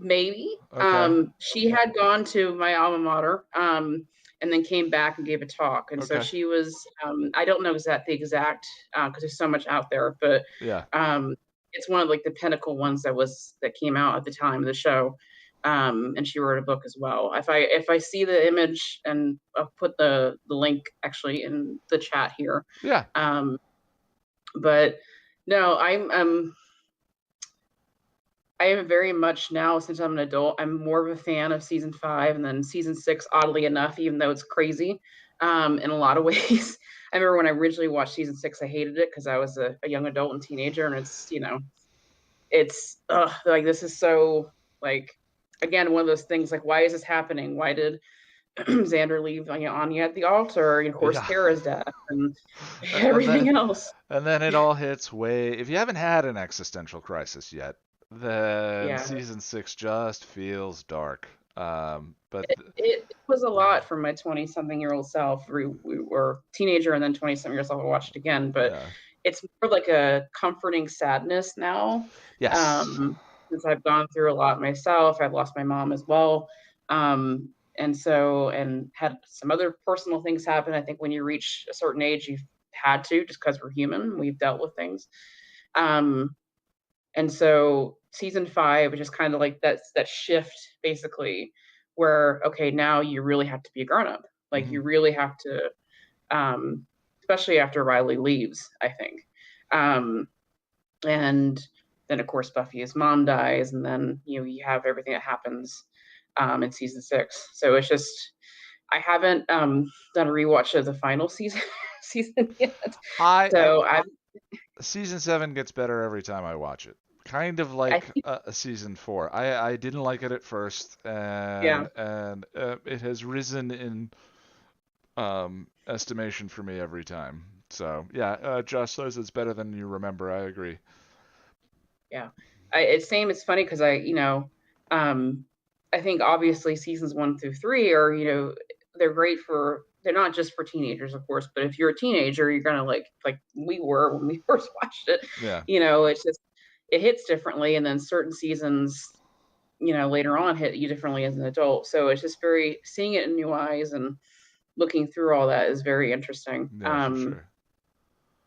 Maybe. Okay. She had gone to my alma mater, and then came back and gave a talk. And so she was, I don't know the exact, because there's so much out there, but yeah. It's one of like the pinnacle ones that came out at the time of the show. And she wrote a book as well. If I see the image, and I'll put the link actually in the chat here. Yeah. But no, I am very much now, since I'm an adult, I'm more of a fan of season 5, and then season 6, oddly enough, even though it's crazy in a lot of ways. I remember when I originally watched season 6, I hated it because I was a young adult and teenager, and it's like, this is so, like, again, one of those things, like, why is this happening? Why did Xander leave Anya at the altar? And of course, Yeah. Tara's death and And everything then, else. and then it all hits way. If you haven't had an existential crisis yet, then Yeah. season 6 just feels dark. But It was a lot for my 20-something-year-old self. We were teenager, and then 20-something-year-old self. I watched it again, but it's more like a comforting sadness now. Yes. Since I've gone through a lot myself, I've lost my mom as well, and had some other personal things happen. I think when you reach a certain age, you've had to, just because we're human. We've dealt with things. And so season 5 was just kind of like that shift, basically, where, okay, now you really have to be a grown-up. Like, you really have to, especially after Riley leaves, I think. And then, of course, Buffy's mom dies, and then, you have everything that happens in season 6. So it's just, I haven't done a rewatch of the final season yet. Season 7 gets better every time I watch it. Kind of like a season 4. I didn't like it at first, and it has risen in estimation for me every time. So yeah, Josh says it's better than you remember. I agree. Yeah, it's funny because I think obviously seasons 1 through 3 are, they're great they're not just for teenagers, of course, but if you're a teenager, you're gonna like we were when we first watched it. Yeah. It's just, it hits differently, and then certain seasons, later on hit you differently as an adult. So it's just seeing it in new eyes and looking through all that is very interesting. Yeah, for sure.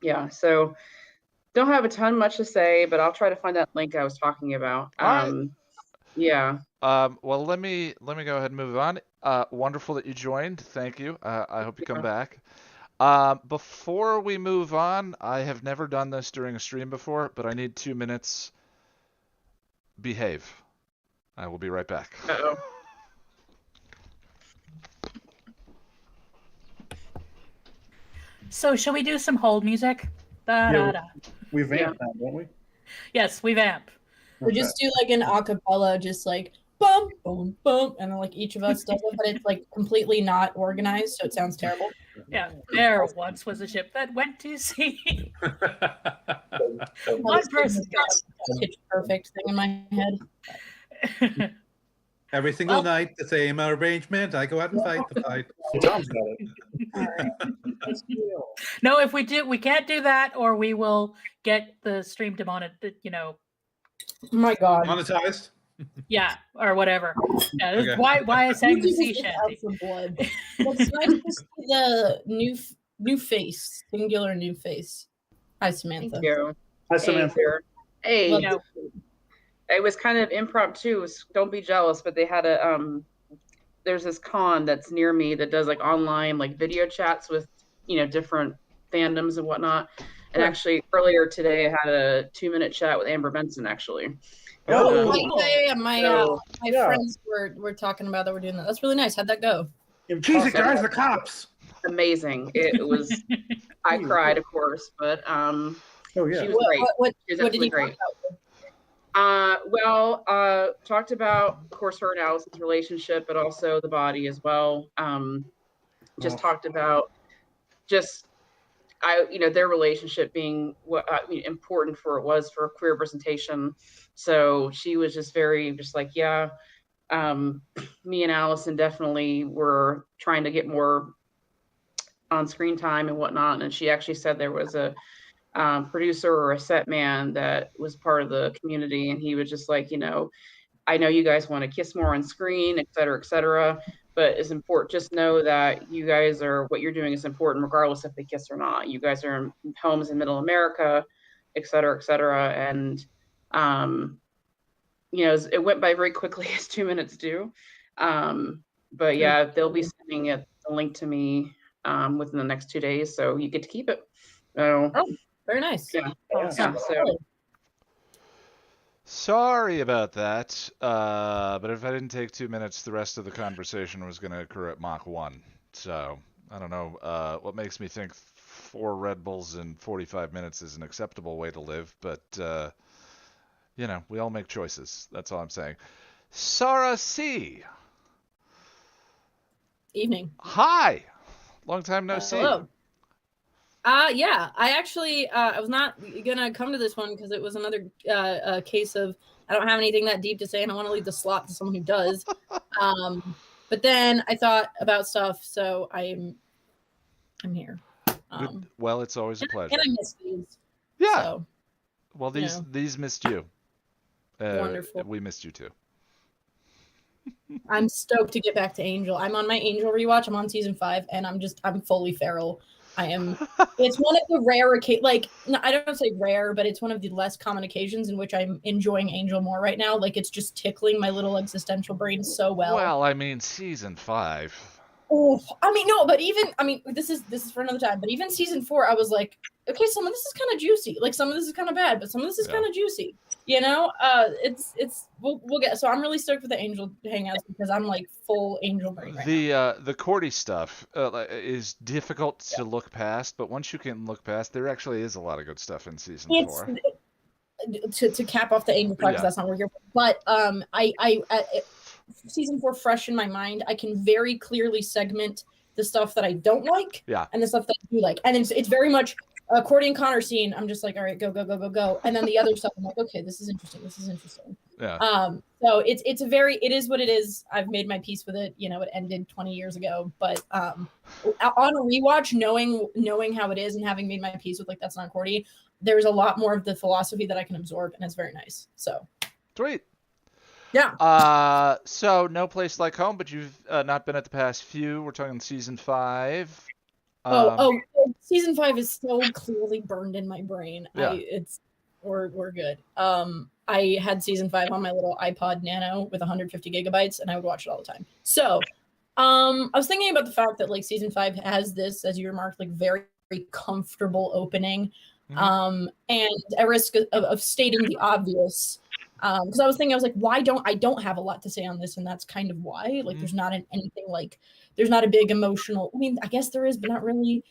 Yeah, so don't have a ton much to say, but I'll try to find that link I was talking about. All right. Yeah. Well, let me go ahead and move on. Wonderful that you joined. Thank you. I hope you come back. Before we move on, I have never done this during a stream before, but I need 2 minutes. Behave. I will be right back. Uh-oh. So, shall we do some hold music? We vamp now, don't we? Yes, we vamp. We just do like an acapella, just like bum, boom, boom, and then like each of us does it, but it's like completely not organized, so it sounds terrible. Yeah, there once was a ship that went to sea. One person got pitch perfect thing in my head. Every single night, the same arrangement. I go out and fight the fight. Tom's got it. No, if we do, we can't do that, or we will get the stream demonetized. Oh my God. Monetized. Yeah, or whatever. Yeah, this Okay. is why I sang the sea Just out shanty. for blood. It's nice to see the new face, singular new face. Hi, Samantha. Thank you. Hi, Samantha. Hey, Love it was kind of impromptu. Don't be jealous, but they had there's this con that's near me that does like online like video chats with different fandoms and whatnot. And actually earlier today I had a 2-minute chat with Amber Benson actually. Yeah. My friends were talking about that. We're doing that. That's really nice. How'd that go? Jesus, guys, the cops. Amazing. It was. I cried, of course, but oh yeah, she was great. What She was did absolutely you great. Talked about, of course, her and Allison's relationship, but also the body as well. Talked about their relationship being what important for queer representation. So she was just very like, yeah, me and Allison definitely were trying to get more on screen time and whatnot. And she actually said there was a producer or a set man that was part of the community, and he was just like, I know you guys want to kiss more on screen, et cetera, but it's important. Just know that you guys what you're doing is important, regardless if they kiss or not. You guys are in homes in Middle America, et cetera, et cetera. And you know, it went by very quickly as 2 minutes do. But yeah, they'll be sending a link to me within the next 2 days, so you get to keep it. So, Oh, very nice. yeah, Awesome. so Sorry about that, but if I didn't take 2 minutes, the rest of the conversation was going to occur at Mach 1. So, I don't know what makes me think 4 Red Bulls in 45 minutes is an acceptable way to live, but, you know, we all make choices. That's all I'm saying. Sarah C. Evening. Hi. Long time no see. Hello. Yeah, I actually I was not gonna come to this one because it was another case of I don't have anything that deep to say and I want to leave the slot to someone who does. But then I thought about stuff, so I'm here. Well, it's always a pleasure. And I missed these. Yeah. So, well, these missed you. Wonderful. We missed you too. I'm stoked to get back to Angel. I'm on my Angel rewatch. I'm on season 5, and I'm fully feral. I am. It's one of the rare like no, I don't say rare, but it's one of the less common occasions in which I'm enjoying Angel more right now. Like it's just tickling my little existential brain so well. Well, I mean, season 5. Oh, I mean, no, but this is for another time. But even season 4, I was like, okay, some of this is kind of juicy. Like some of this is kind of bad, but some of this is kind of juicy. You know, we'll get. So I'm really stoked for the Angel hangouts because I'm like full Angel brain right now. The Cordy stuff is difficult to look past, but once you can look past, there actually is a lot of good stuff in season 4. To cap off the Angel part, because that's not where you're. But season 4 fresh in my mind, I can very clearly segment the stuff that I don't like and the stuff that I do like. And it's very much a Cordy and Connor scene. I'm just like, all right, go. And then the other stuff, I'm like, okay, this is interesting. Yeah. So it is what it is. I've made my peace with it. You know, it ended 20 years ago. But on a rewatch, knowing how it is and having made my peace with like that's not Cordy, there's a lot more of the philosophy that I can absorb, and it's very nice. So sweet. Yeah. So no place like home, but you've not been at the past few. We're talking season 5. Season 5 is so clearly burned in my brain. Yeah. We're good. I had season 5 on my little iPod Nano with 150 gigabytes, and I would watch it all the time. So, I was thinking about the fact that like season 5 has this, as you remarked, like very, very comfortable opening, and at risk of stating the obvious. Because I was like, why don't I have a lot to say on this, and that's kind of why. Like, there's not anything like, there's not a big emotional. I mean, I guess there is, but not really.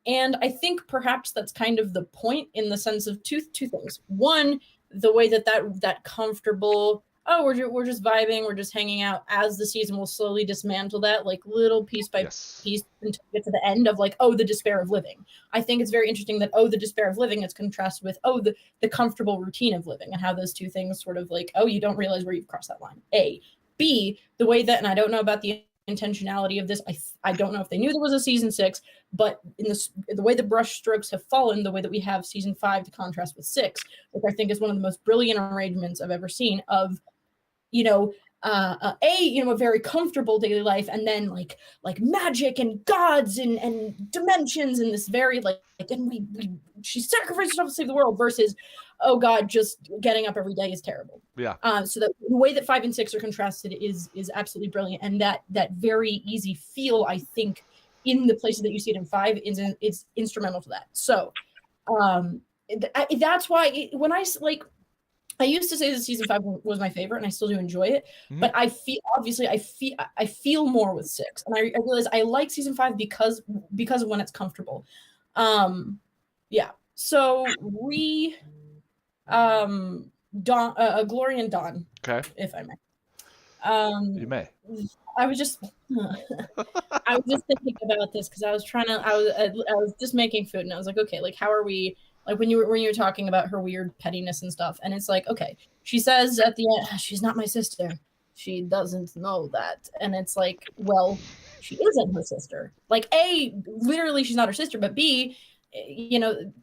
And I think perhaps that's kind of the point in the sense of two things. One, the way that comfortable. Oh, we're just vibing, we're just hanging out. As the season will slowly dismantle that, like little piece by piece until we get to the end of like, oh, the despair of living. I think it's very interesting that the despair of living is contrasted with the comfortable routine of living, and how those two things sort of like, you don't realize where you've crossed that line. A, B, the way that, and I don't know about the intentionality of this. I don't know if they knew there was a season 6, but in the way the brush strokes have fallen, the way that we have season 5 to contrast with 6, which I think is one of the most brilliant arrangements I've ever seen of, a very comfortable daily life, and then like magic and gods and dimensions and this very and she sacrificed herself to save the world versus, oh God, just getting up every day is terrible. Yeah. So the way that 5 and 6 are contrasted is absolutely brilliant, and that very easy feel, I think, in the places that you see it in 5 is instrumental to that. So that's why when I used to say that season 5 was my favorite, and I still do enjoy it. But I feel more with 6, and I realize I like season 5 because of when it's comfortable. Yeah. So Glory and Dawn. Okay. If I may. You may. I was just thinking about this because I was just making food, and I was like, okay, like how are we? Like when you were talking about her weird pettiness and stuff, and it's like, okay, she says at the end, she's not my sister. She doesn't know that. And it's like, well, she isn't her sister. Like, A, literally she's not her sister, but B,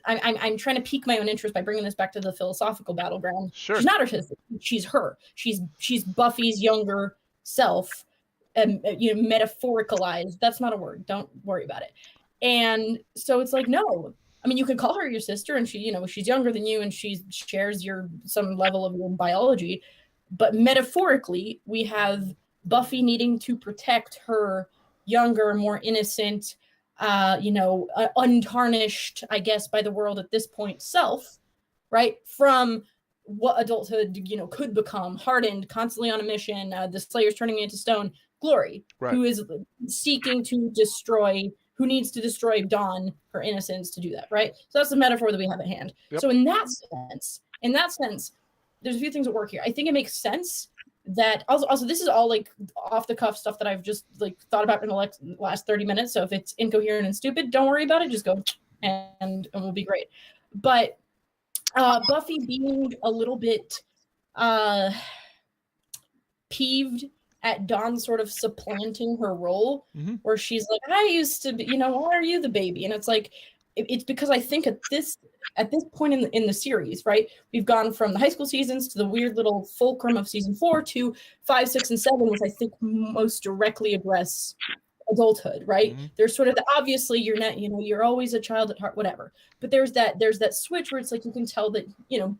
I'm trying to pique my own interest by bringing this back to the philosophical battleground. Sure. She's not her sister. She's her. She's Buffy's younger self, and metaphoricalized. That's not a word. Don't worry about it. And so it's like, no. I mean, you could call her your sister, and she, she's younger than you, and she shares some level of your biology, But metaphorically, we have Buffy needing to protect her younger, more innocent, untarnished, I guess, by the world at this point self, right? From what adulthood, could become, hardened, constantly on a mission, the Slayer's turning me into stone, Glory, Right. who is seeking to who needs to destroy Dawn, her innocence, to do that, right? So that's the metaphor that we have at hand. Yep. So in that sense, there's a few things at work here. I think it makes sense that also this is all like off the cuff stuff that I've just like thought about in the last 30 minutes. So if it's incoherent and stupid, don't worry about it. Just go and we'll be great. But Buffy being a little bit peeved at Dawn sort of supplanting her role, where she's like, I used to be, why are you the baby? And it's like, it's because I think at this point in the series, right, we've gone from the high school seasons to the weird little fulcrum of season 4 to 5, 6, and 7, which I think most directly address adulthood, right? There's sort of obviously you're not, you're always a child at heart, whatever. But there's that switch where it's like you can tell that,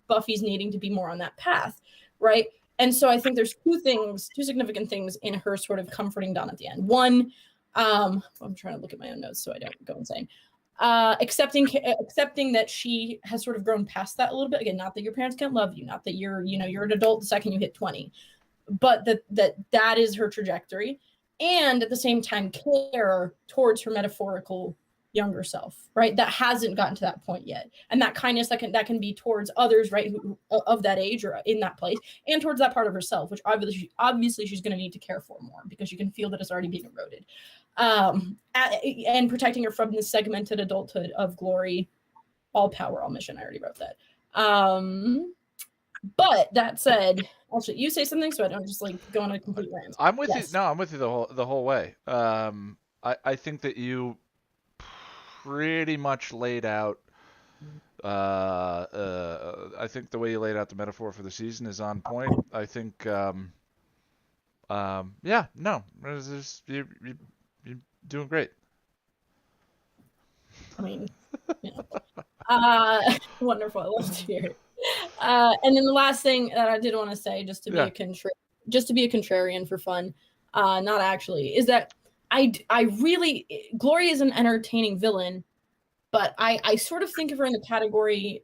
Buffy's needing to be more on that path, right? And so I think there's two significant things in her sort of comforting Dawn at the end. One, I'm trying to look at my own notes so I don't go insane. Accepting that she has sort of grown past that a little bit. Again, not that your parents can't love you, not that you're an adult the second you hit 20, but that is her trajectory. And at the same time, care towards her metaphorical younger self, right? That hasn't gotten to that point yet. And that kindness that can be towards others, right, who of that age or in that place, and towards that part of herself, which obviously she's going to need to care for more because you can feel that it's already being eroded. And protecting her from the segmented adulthood of Glory, all power, all mission. I already wrote that. But that said, actually, you say something so I don't just like go on a complete rant. I'm with you. No, I'm with you the whole way. I think that you pretty much laid out. I think the way you laid out the metaphor for the season is on point. I think. Yeah. No. You're doing great. I mean, wonderful. I love to hear it. And then the last thing that I did want to say, just to be a contrarian for fun, not actually, is that I really, Glory is an entertaining villain, but I sort of think of her in the category,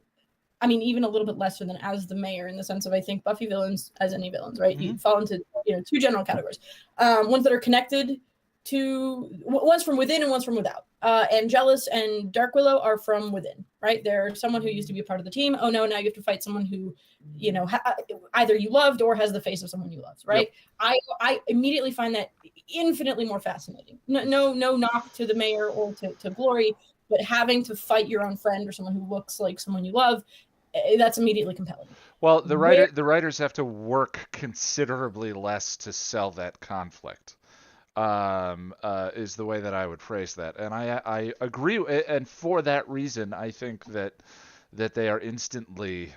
I mean, even a little bit lesser than as the mayor, in the sense of I think Buffy villains, as any villains, right, you fall into two general categories, ones that are connected to, one's from within and one's from without. Angelus and Dark Willow are from within, right? They're someone who used to be a part of the team. Oh no, now you have to fight someone who, either you loved or has the face of someone you loved, right? Yep. I immediately find that infinitely more fascinating. No knock to the mayor or to Glory, but having to fight your own friend or someone who looks like someone you love, that's immediately compelling. Well, the writers have to work considerably less to sell that conflict. Is the way that I would phrase that, and I agree, and for that reason, I think that they are instantly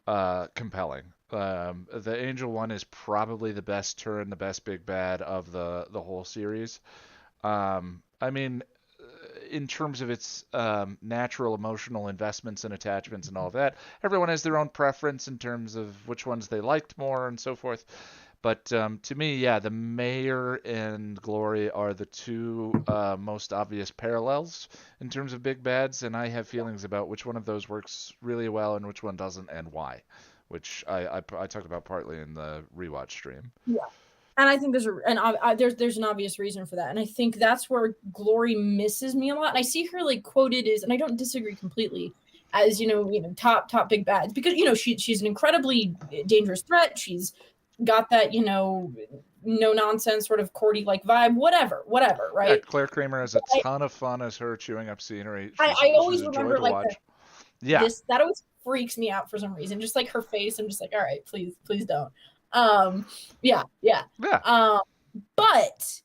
compelling. The Angel one is probably the best turn, the best big bad of the whole series. I mean, in terms of its natural emotional investments and attachments and all that, everyone has their own preference in terms of which ones they liked more and so forth. But to me, yeah, the mayor and Glory are the two most obvious parallels in terms of big bads, and I have feelings about which one of those works really well and which one doesn't, and why, which I talked about partly in the rewatch stream. Yeah, and I think there's an obvious reason for that, and I think that's where Glory misses me a lot. And I see her like quoted as, and I don't disagree completely, as top big bads, because she's an incredibly dangerous threat. She's got that, no nonsense sort of Cordy like vibe, whatever, right? Yeah, Claire Kramer has a ton of fun as her chewing up scenery. I always remember like that always freaks me out for some reason. Just like her face, I'm just like, all right, please don't. Yeah. But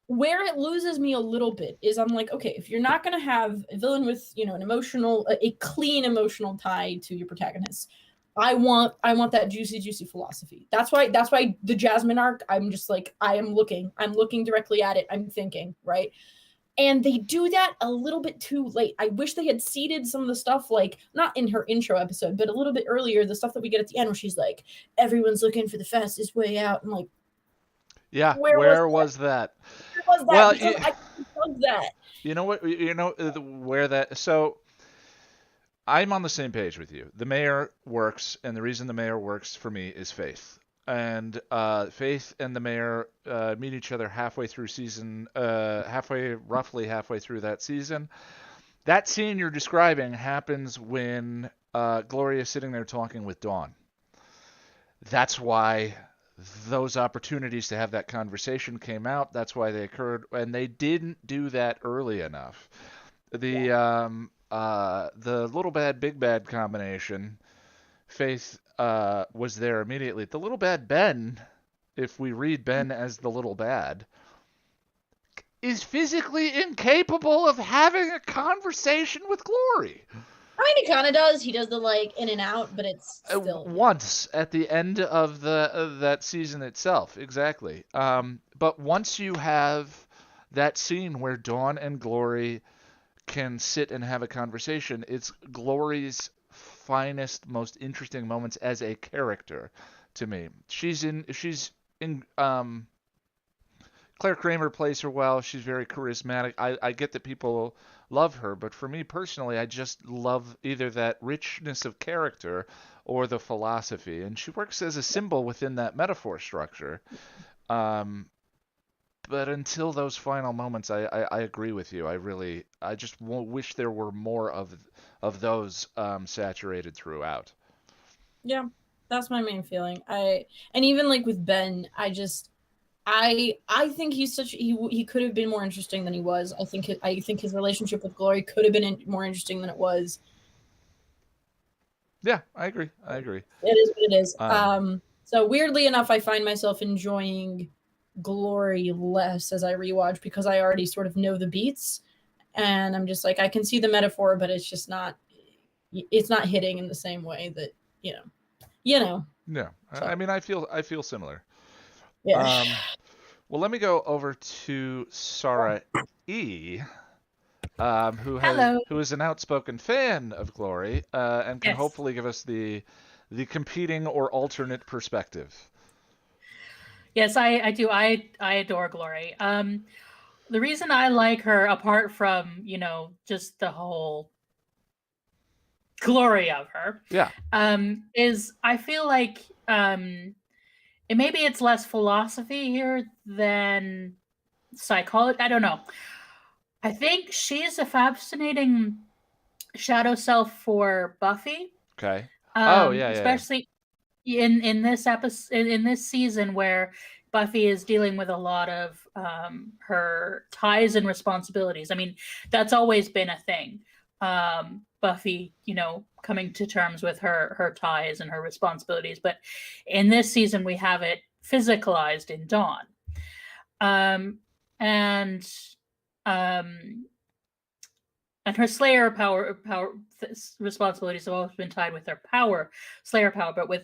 where it loses me a little bit is I'm like, okay, if you're not gonna have a villain with a clean emotional tie to your protagonist, I want that juicy philosophy. That's why the Jasmine arc, I'm just like, I'm looking directly at it. I'm thinking, right? And they do that a little bit too late. I wish they had seeded some of the stuff, like, not in her intro episode, but a little bit earlier, the stuff that we get at the end where she's like, everyone's looking for the fastest way out. I'm like, Yeah, where was that? was that? Well, Because I love that. You know what? You know where that. So I'm on the same page with you. The mayor works, and the reason the mayor works for me is Faith. And Faith and the mayor meet each other halfway through roughly halfway through that season. That scene you're describing happens when Gloria is sitting there talking with Dawn. That's why those opportunities to have that conversation came out. That's why they occurred, and they didn't do that early enough. The little bad big bad combination, Faith was there immediately. The little bad Ben, if we read Ben as the little bad, is physically incapable of having a conversation with Glory. I mean, he kind of does. He does the, like, in and out, but it's still... Once, at the end of that season itself, exactly. But once you have that scene where Dawn and Glory can sit and have a conversation, it's Glory's finest, most interesting moments as a character to me. She's in Claire Kramer plays her well. She's very charismatic. I get that people love her, but for me personally, I just love either that richness of character or the philosophy. And she works as a symbol within that metaphor structure. But until those final moments, I agree with you. I just wish there were more of those saturated throughout. Yeah, that's my main feeling. And even like with Ben, I think he could have been more interesting than he was. I think his relationship with Glory could have been more interesting than it was. Yeah, I agree. It is what it is. So weirdly enough, I find myself enjoying Glory less as I rewatch because I already sort of know the beats, and I'm just like, I can see the metaphor, but it's just not hitting in the same way that you know. Yeah, so. I mean, I feel similar. Yeah. Well, let me go over to Sarah E, who is an outspoken fan of Glory, and can hopefully give us the competing or alternate perspective. Yes, I do. I adore Glory. The reason I like her, apart from just the whole glory of her, is I feel like maybe it's less philosophy here than psychology. I don't know. I think she's a fascinating shadow self for Buffy. Okay. Especially in this episode, in this season where Buffy is dealing with a lot of her ties and responsibilities. I mean, that's always been a thing. Buffy, coming to terms with her ties and her responsibilities. But in this season, we have it physicalized in Dawn. And her Slayer power responsibilities have always been tied with her Slayer power. But with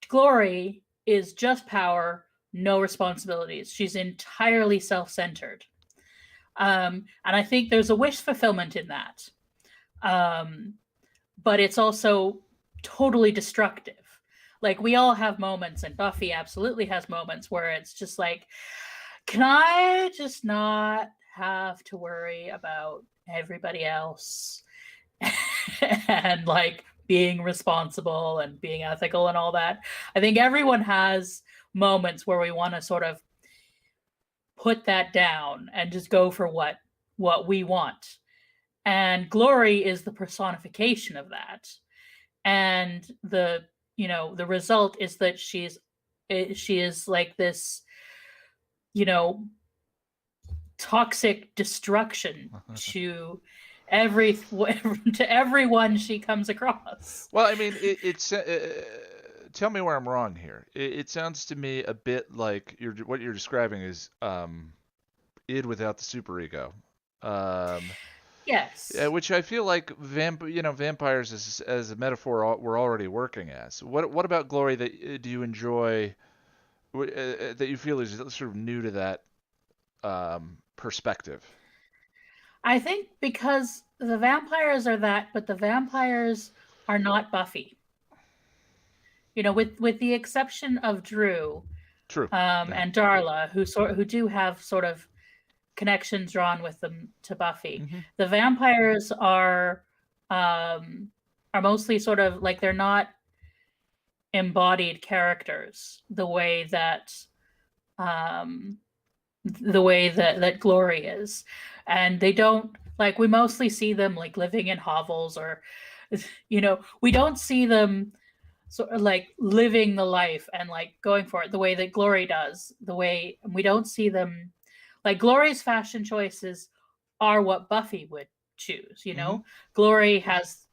Glory is just power, no responsibilities. She's entirely self-centered. And I think there's a wish fulfillment in that. But it's also totally destructive. Like, we all have moments, and Buffy absolutely has moments where it's just like, can I just not have to worry about everybody else and like being responsible and being ethical and all that? I think everyone has moments where we want to sort of put that down and just go for what we want. And Glory is the personification of that. And the result is that she is like this, toxic destruction to everyone she comes across. Well, I mean, it's tell me where I'm wrong here. It sounds to me a bit like what you're describing is id without the superego. Yes. Which I feel like vampires as a metaphor we're already working as. What about Glory that do you enjoy? That you feel is sort of new to that perspective? I think because the vampires are that, but the vampires are not Buffy. With the exception of Drew, True, and Darla, who do have sort of connections drawn with them to Buffy. The vampires are mostly sort of like they're not embodied characters the way that Glory is, and they don't we mostly see them like living in hovels or we don't see them sort of like living the life and like going for it the way that Glory does. We don't see them like Glory's fashion choices are what Buffy would choose. Glory has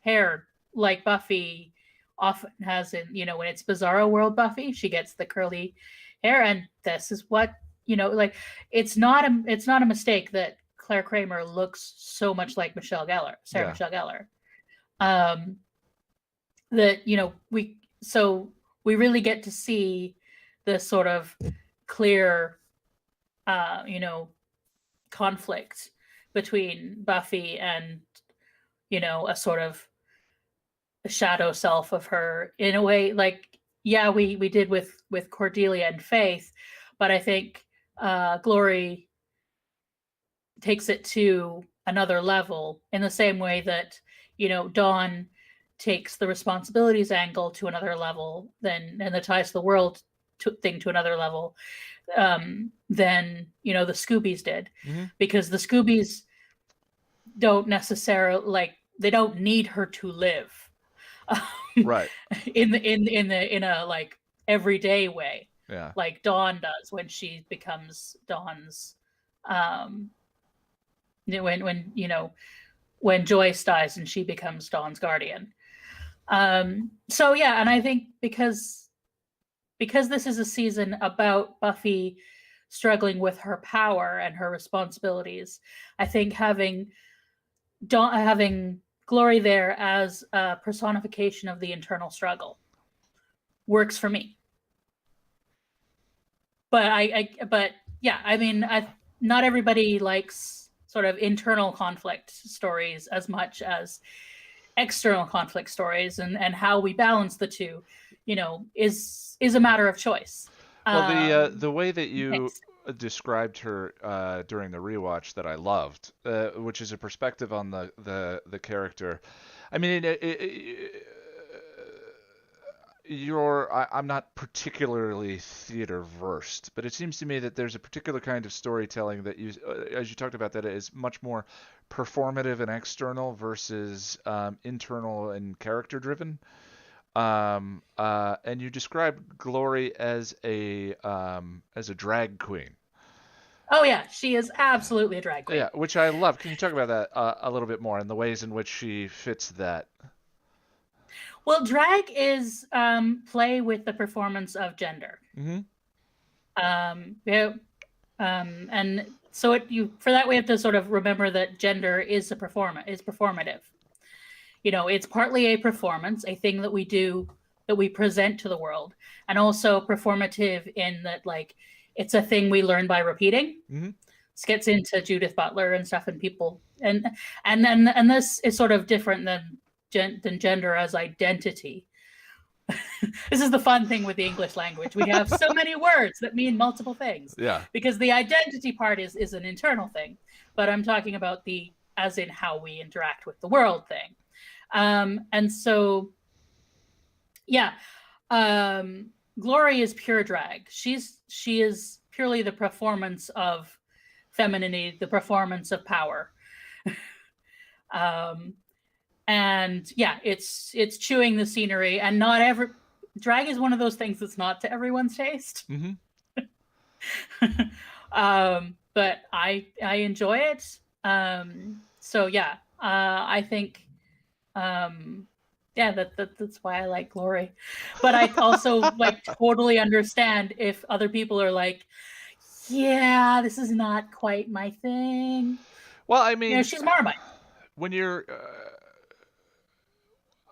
hair like Buffy often has in when it's Bizarro World Buffy, she gets the curly hair, and this is what it's not a mistake that Claire Kramer looks so much like Michelle Gellar, Sarah Michelle Gellar. That we really get to see this sort of clear conflict between Buffy and a sort of a shadow self of her in a way we did with Cordelia and Faith, but I think Glory takes it to another level in the same way that Dawn takes the responsibilities angle to another level, and the ties to the world thing to another level than the Scoobies did, because the Scoobies don't necessarily they don't need her to live right in a like everyday way, yeah, like Dawn does when she becomes Dawn's when Joyce dies and she becomes Dawn's guardian. So yeah, and I think because this is a season about Buffy struggling with her power and her responsibilities, I think having Glory there as a personification of the internal struggle works for me. But not everybody likes sort of internal conflict stories as much as external conflict stories, and how we balance the two, is a matter of choice. Well, the way that you described her during the rewatch that I loved, which is a perspective on the character. I mean, I'm not particularly theater versed, but it seems to me that there's a particular kind of storytelling that as you talked about, that is much more performative and external versus internal and character driven. And you described Glory as a drag queen. Oh yeah, she is absolutely a drag queen. Yeah, which I love. Can you talk about that a little bit more and the ways in which she fits that? Well, drag is play with the performance of gender. And so for that we have to sort of remember that gender is performative. It's partly a performance, a thing that we do, that we present to the world, and also performative in that it's a thing we learn by repeating. This gets into Judith Butler and stuff, and people, and this is sort of different than gender as identity. This is the fun thing with the English language. We have so many words that mean multiple things. Yeah. Because the identity part is an internal thing, but I'm talking about the as in how we interact with the world thing. And so, yeah, Glory is pure drag. She is purely the performance of femininity, the performance of power. And yeah, it's chewing the scenery, and drag is one of those things that's not to everyone's taste. But I enjoy it. So yeah, I think, that's why I like Glory. But I also totally understand if other people are like, yeah, this is not quite my thing. Well, I mean, she's Marmite. When you're,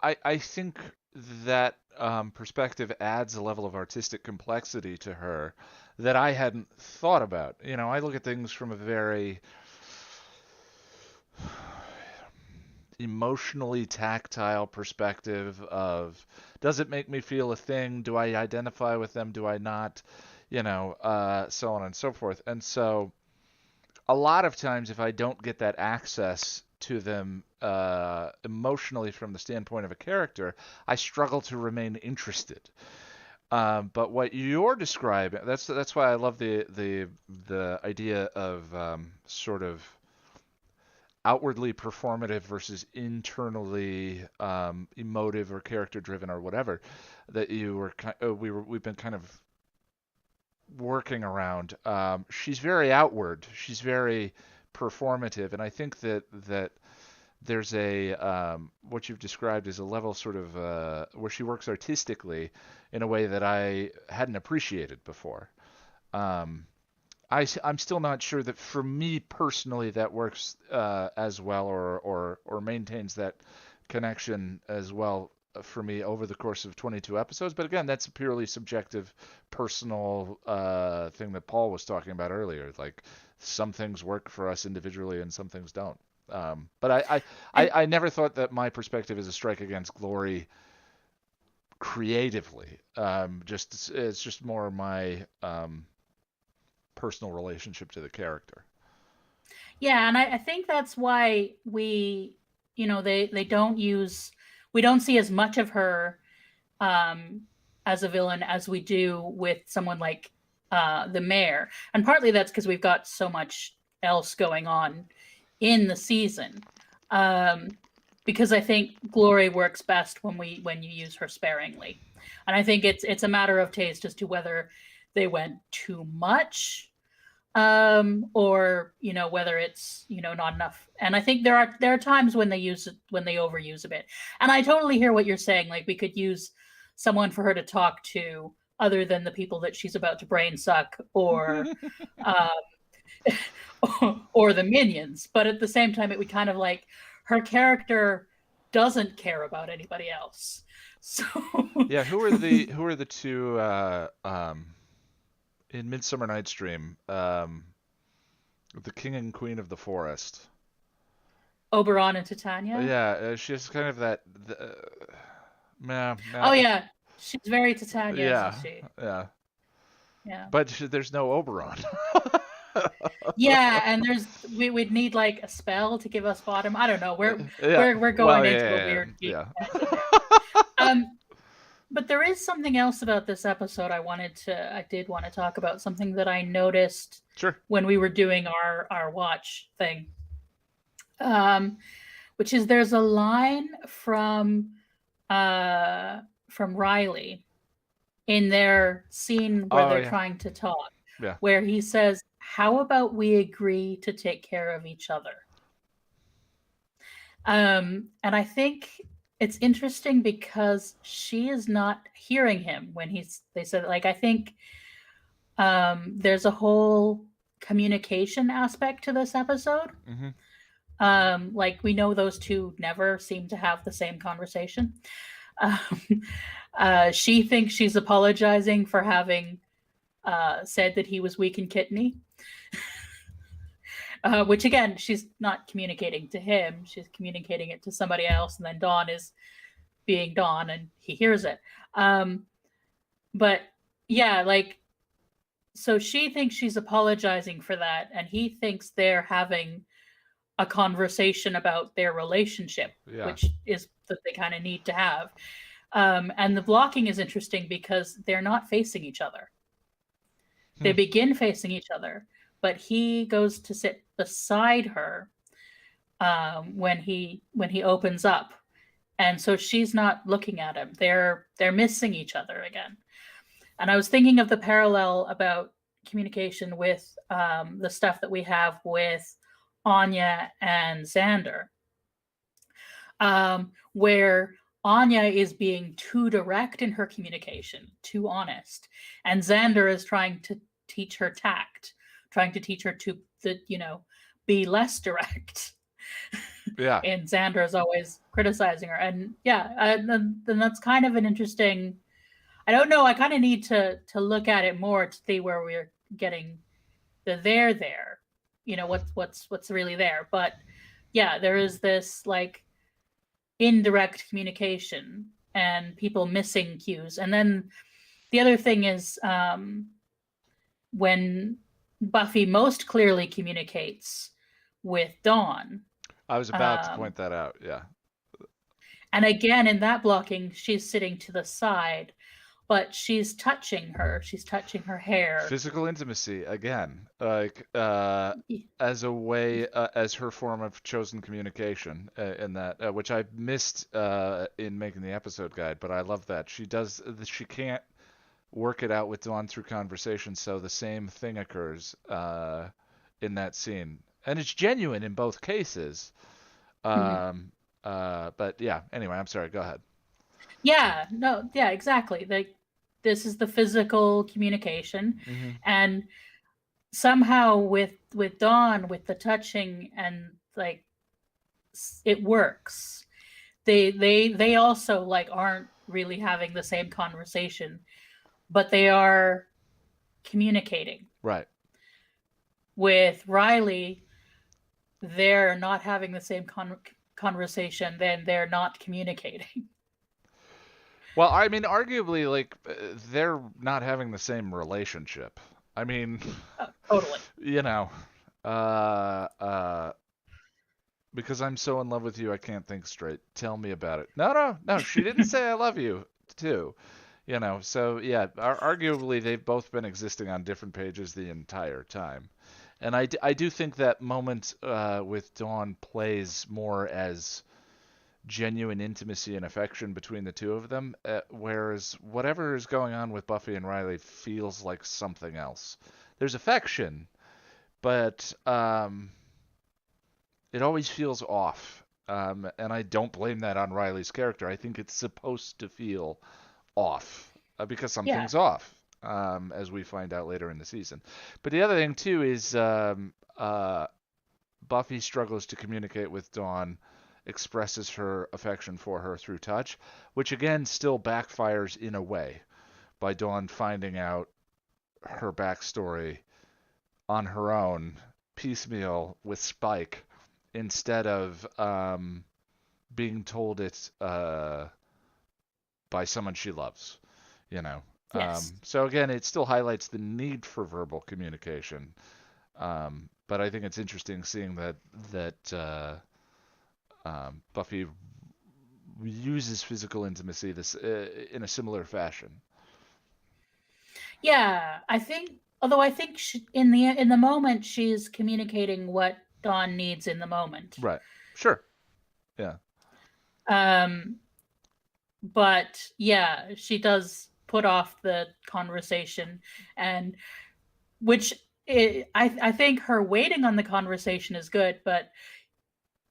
I think that perspective adds a level of artistic complexity to her that I hadn't thought about. You know, I look at things from a very emotionally tactile perspective of, does it make me feel a thing? Do I identify with them? Do I not? You know, so on and so forth. And so a lot of times, if I don't get that access to them emotionally from the standpoint of a character, I struggle to remain interested. But what you're describing, that's why I love the idea of sort of outwardly performative versus internally emotive or character driven or whatever that we've been kind of working around. She's very outward. She's very performative, and I think that there's a what you've described as a level sort of where she works artistically in a way that I hadn't appreciated before. I'm still not sure that for me personally that works as well or maintains that connection as well for me over the course of 22 episodes. But again, that's a purely subjective, personal thing that Paul was talking about earlier. Like some things work for us individually and some things don't. But I never thought that my perspective is a strike against Glory creatively. It's just more my personal relationship to the character. Yeah, and I think that's why they don't use, we don't see as much of her as a villain as we do with someone like the mayor. And partly that's because we've got so much else going on in the season. Because I think Glory works best when you use her sparingly. And I think it's a matter of taste as to whether they went too much or whether it's not enough. And I think there are times when they overuse a bit. And I totally hear what you're saying. Like we could use someone for her to talk to other than the people that she's about to brain suck or or the minions. But at the same time, it would kind of like her character doesn't care about anybody else. So yeah, who are the two in Midsummer Night's Dream, the king and queen of the forest? Oberon and Titania? Yeah, she's kind of that. Oh yeah, she's very Titania, yeah, isn't she? Yeah. Yeah. But there's no Oberon. Yeah, and we'd need like a spell to give us bottom. I don't know. We're going into a weird. Yeah. But there is something else about this episode I did want to talk about, something that I noticed when we were doing our watch thing. Which is there's a line from Riley in their scene where they're trying to talk, where he says, "How about we agree to take care of each other?" And I think it's interesting because she is not hearing him when they said, like, I think there's a whole communication aspect to this episode. Mm-hmm. Like we know those two never seem to have the same conversation. She thinks she's apologizing for having said that he was weak and kidney. Which again, she's not communicating to him. She's communicating it to somebody else, and then Dawn is being Dawn, and he hears it. But yeah, like, so she thinks she's apologizing for that, and he thinks they're having a conversation about their relationship, which is that they kind of need to have. And the blocking is interesting because they're not facing each other. They begin facing each other, but he goes to sit beside her when he opens up, and so she's not looking at him. They're missing each other again. And I was thinking of the parallel about communication with the stuff that we have with Anya and Xander, where Anya is being too direct in her communication, too honest, and Xander is trying to teach her tact, trying to teach her to be less direct. Yeah. And Xander's always criticizing her. And yeah, then that's kind of an interesting. I don't know. I kind of need to look at it more to see where we're getting the there. You know, what's really there. But yeah, there is this like indirect communication and people missing cues. And then the other thing is when Buffy most clearly communicates with Dawn. I was about to point that out. Yeah. And again, in that blocking, she's sitting to the side, but she's touching her. She's touching her hair. Physical intimacy again, like as a way, as her form of chosen communication in that, which I missed in making the episode guide, but I love that she does. She can't work it out with Dawn through conversation, so the same thing occurs in that scene, and it's genuine in both cases. But yeah. Anyway, I'm sorry. Go ahead. Yeah. No. Yeah. Exactly. This is the physical communication, and somehow with Dawn, with the touching and like it works. They also like aren't really having the same conversation, but they are communicating. Right. With Riley, they're not having the same conversation, then they're not communicating. Well, I mean, arguably, like, they're not having the same relationship. I mean, totally. You know, because I'm so in love with you, I can't think straight. Tell me about it. No, she didn't say I love you, too. You know, so yeah, arguably, they've both been existing on different pages the entire time. And I do think that moment with Dawn plays more as genuine intimacy and affection between the two of them, whereas whatever is going on with Buffy and Riley feels like something else. There's affection, but it always feels off. And I don't blame that on Riley's character. I think it's supposed to feel off because something's off, as we find out later in the season. But the other thing, too, is Buffy struggles to communicate with Dawn, expresses her affection for her through touch, which again still backfires in a way by Dawn finding out her backstory on her own, piecemeal with Spike, instead of being told it by someone she loves, you know. Yes. So again, it still highlights the need for verbal communication, but I think it's interesting seeing that Buffy uses physical intimacy in a similar fashion. Yeah, I think. Although I think in the moment she's communicating what Dawn needs in the moment. Right. Sure. Yeah. But yeah, she does put off the conversation, and which I think her waiting on the conversation is good, but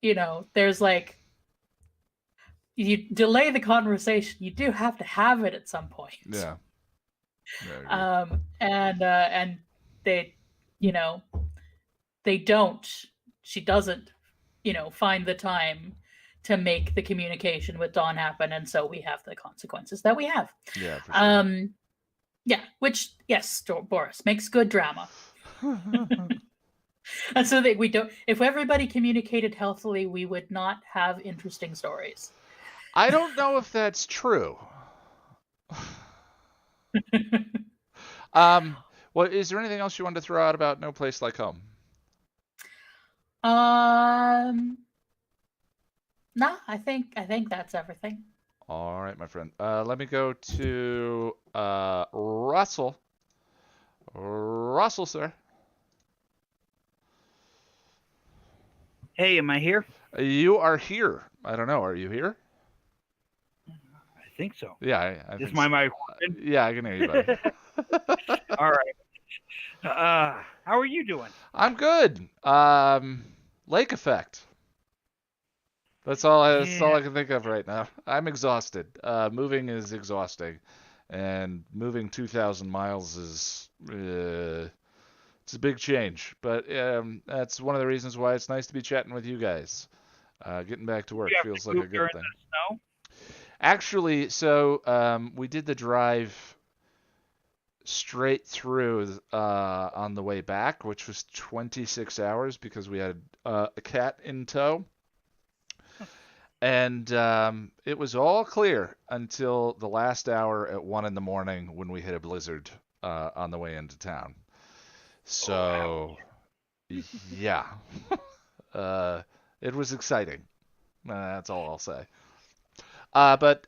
you know, there's like you delay the conversation, you do have to have it at some point. Yeah. And they, you know, they don't. She doesn't, you know, find the time to make the communication with Dawn happen, and so we have the consequences that we have. Yeah. For sure. Yeah, which yes, Boris makes good drama. And so that we don't. If everybody communicated healthily, we would not have interesting stories. I don't know if that's true. Well, is there anything else you wanted to throw out about No Place Like Home? No, I think that's everything. All right, my friend. Let me go to Russell. Russell, sir. Hey, am I here? You are here. I don't know. Are you here? I think so. Yeah, I Is think my so. mic? Yeah, I can hear you, buddy. All right. How are you doing? I'm good. Lake effect. That's all I can think of right now. I'm exhausted. Moving is exhausting, and moving 2,000 miles is it's a big change. But that's one of the reasons why it's nice to be chatting with you guys. Getting back to work You have feels to like a move good during thing. the snow? Actually, so we did the drive straight through on the way back, which was 26 hours because we had a cat in tow. And it was all clear until the last hour at 1 in the morning when we hit a blizzard on the way into town. So, yeah. It was exciting. That's all I'll say. But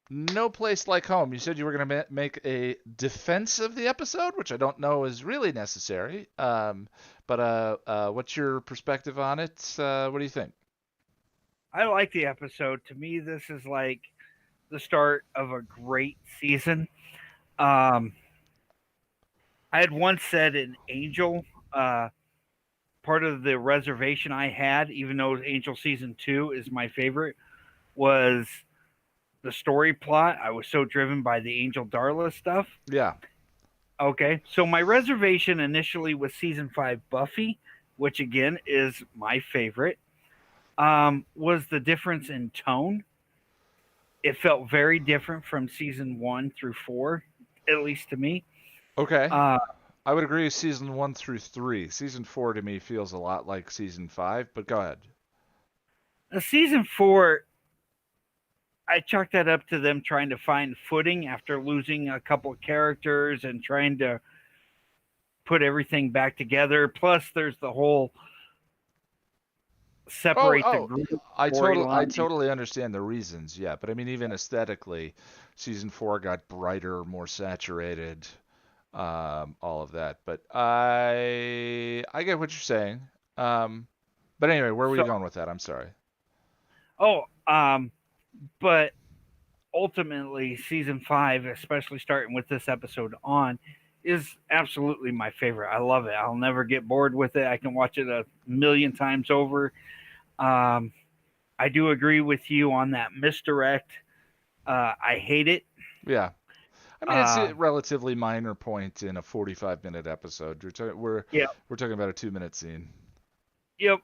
no place like home. You said you were going to make a defense of the episode, which I don't know is really necessary. But what's your perspective on it? What do you think? I like the episode. To me, this is like the start of a great season. I had once said an Angel, part of the reservation I had, even though Angel season 2 is my favorite, was the story plot. I was so driven by the Angel Darla stuff. Yeah. Okay, so my reservation initially was season 5 Buffy, which again is my favorite. Was the difference in tone. It felt very different from season 1 through 4, at least to me. Okay. I would agree with season 1 through 3. Season 4 to me feels a lot like season 5, but go ahead. Season 4, I chalk that up to them trying to find footing after losing a couple of characters and trying to put everything back together. Plus, there's the whole separate the group. I totally understand the reasons, yeah. But I mean, even aesthetically, season 4 got brighter, more saturated, all of that. But I get what you're saying. But anyway, where were you going with that? I'm sorry. But ultimately, season 5, especially starting with this episode on, is absolutely my favorite. I love it. I'll never get bored with it. I can watch it a million times over. I do agree with you on that misdirect. I hate it. Yeah. I mean, it's a relatively minor point in a 45-minute episode. We're talking about a 2-minute scene. Yep.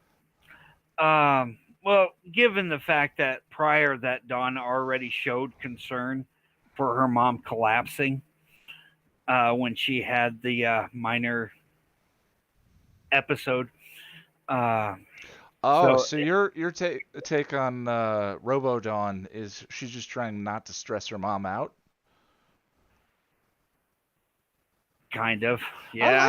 Well, given the fact that prior that Dawn already showed concern for her mom collapsing when she had the minor episode. So your take on Robo Dawn is she's just trying not to stress her mom out? Kind of, yeah.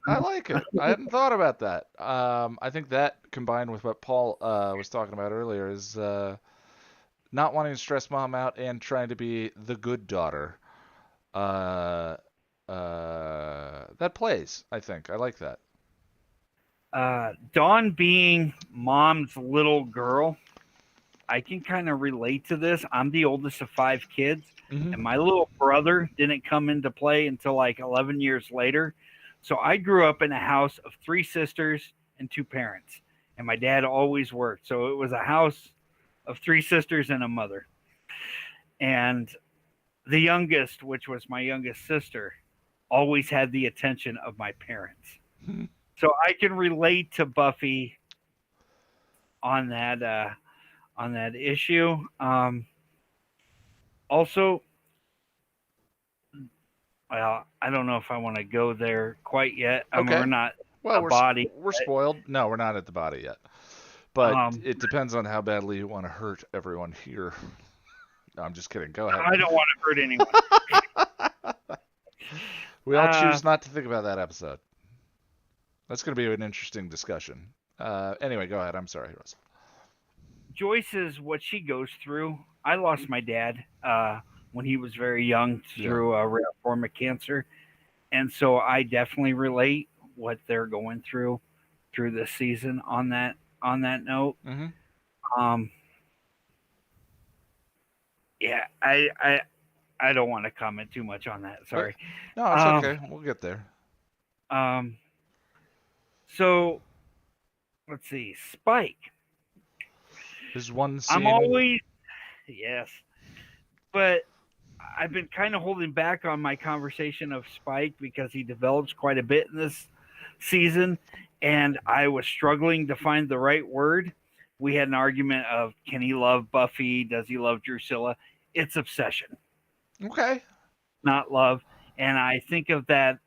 I like it. I hadn't thought about that. I think that combined with what Paul was talking about earlier is not wanting to stress mom out and trying to be the good daughter. That plays, I think. I like that. Dawn being mom's little girl, I can kind of relate to this. I'm the oldest of 5 kids, and my little brother didn't come into play until like 11 years later. So I grew up in a house of 3 sisters and 2 parents, and my dad always worked. So it was a house of 3 sisters and a mother. And the youngest, which was my youngest sister, always had the attention of my parents. So I can relate to Buffy on that issue. Also, well, I don't know if I want to go there quite yet. I mean, we're not body. We're spoiled. No, we're not at the body yet. But it depends on how badly you want to hurt everyone here. No, I'm just kidding. Go ahead. I don't want to hurt anyone. We all choose not to think about that episode. That's going to be an interesting discussion. Anyway, go ahead. I'm sorry, Russell. Joyce's what she goes through. I lost my dad when he was very young through a rare form of cancer, and so I definitely relate what they're going through this season. On that note, yeah, I don't want to comment too much on that. Sorry. No, it's okay. We'll get there. So let's see. Spike. There's one scene. I'm always yes, but I've been kind of holding back on my conversation of Spike because he develops quite a bit in this season, and I was struggling to find the right word. we had an argument of, can he love Buffy? Does he love Drusilla? It's obsession. Okay. Not love. And I think of that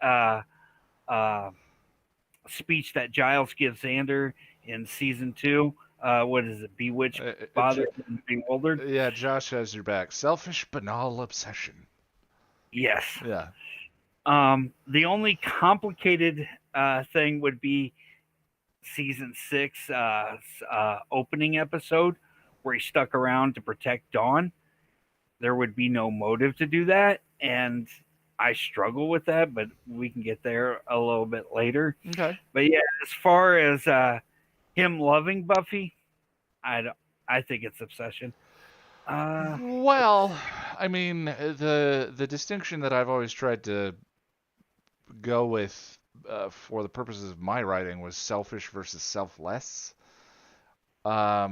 speech that Giles gives Xander in season 2. What is it? Bewitched, bothered, and bewildered. Yeah, Josh has your back. Selfish, banal obsession. Yes. Yeah. The only complicated thing would be season 6 opening episode where he stuck around to protect Dawn. There would be no motive to do that, and I struggle with that, but we can get there a little bit later. Okay. But yeah, as far as him loving Buffy, I think it's obsession. Well, I mean, the distinction that I've always tried to go with for the purposes of my writing was selfish versus selfless. Are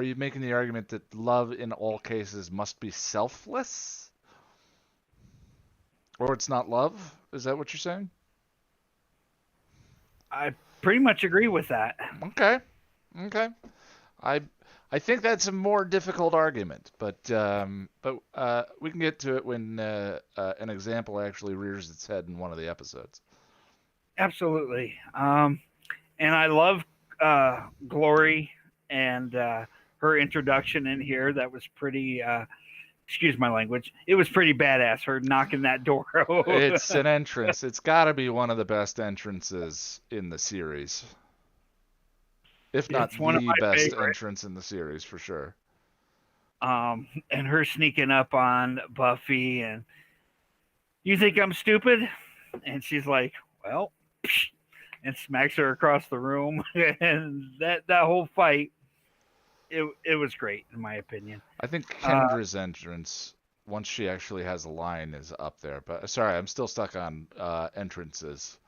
you making the argument that love in all cases must be selfless? Or it's not love? Is that what you're saying? I pretty much agree with that. Okay. I think that's a more difficult argument, but we can get to it when an example actually rears its head in one of the episodes. Absolutely. And I love Glory and her introduction in here. That was pretty, excuse my language, it was pretty badass, her knocking that door over. It's an entrance. It's got to be one of the best entrances in the series. If not It's one of the my best favorite. entrance in the series, for sure. And her sneaking up on Buffy and, you think I'm stupid? And she's like, well, and smacks her across the room. And that whole fight, it was great, in my opinion. I think Kendra's entrance, once she actually has a line, is up there. But sorry, I'm still stuck on entrances.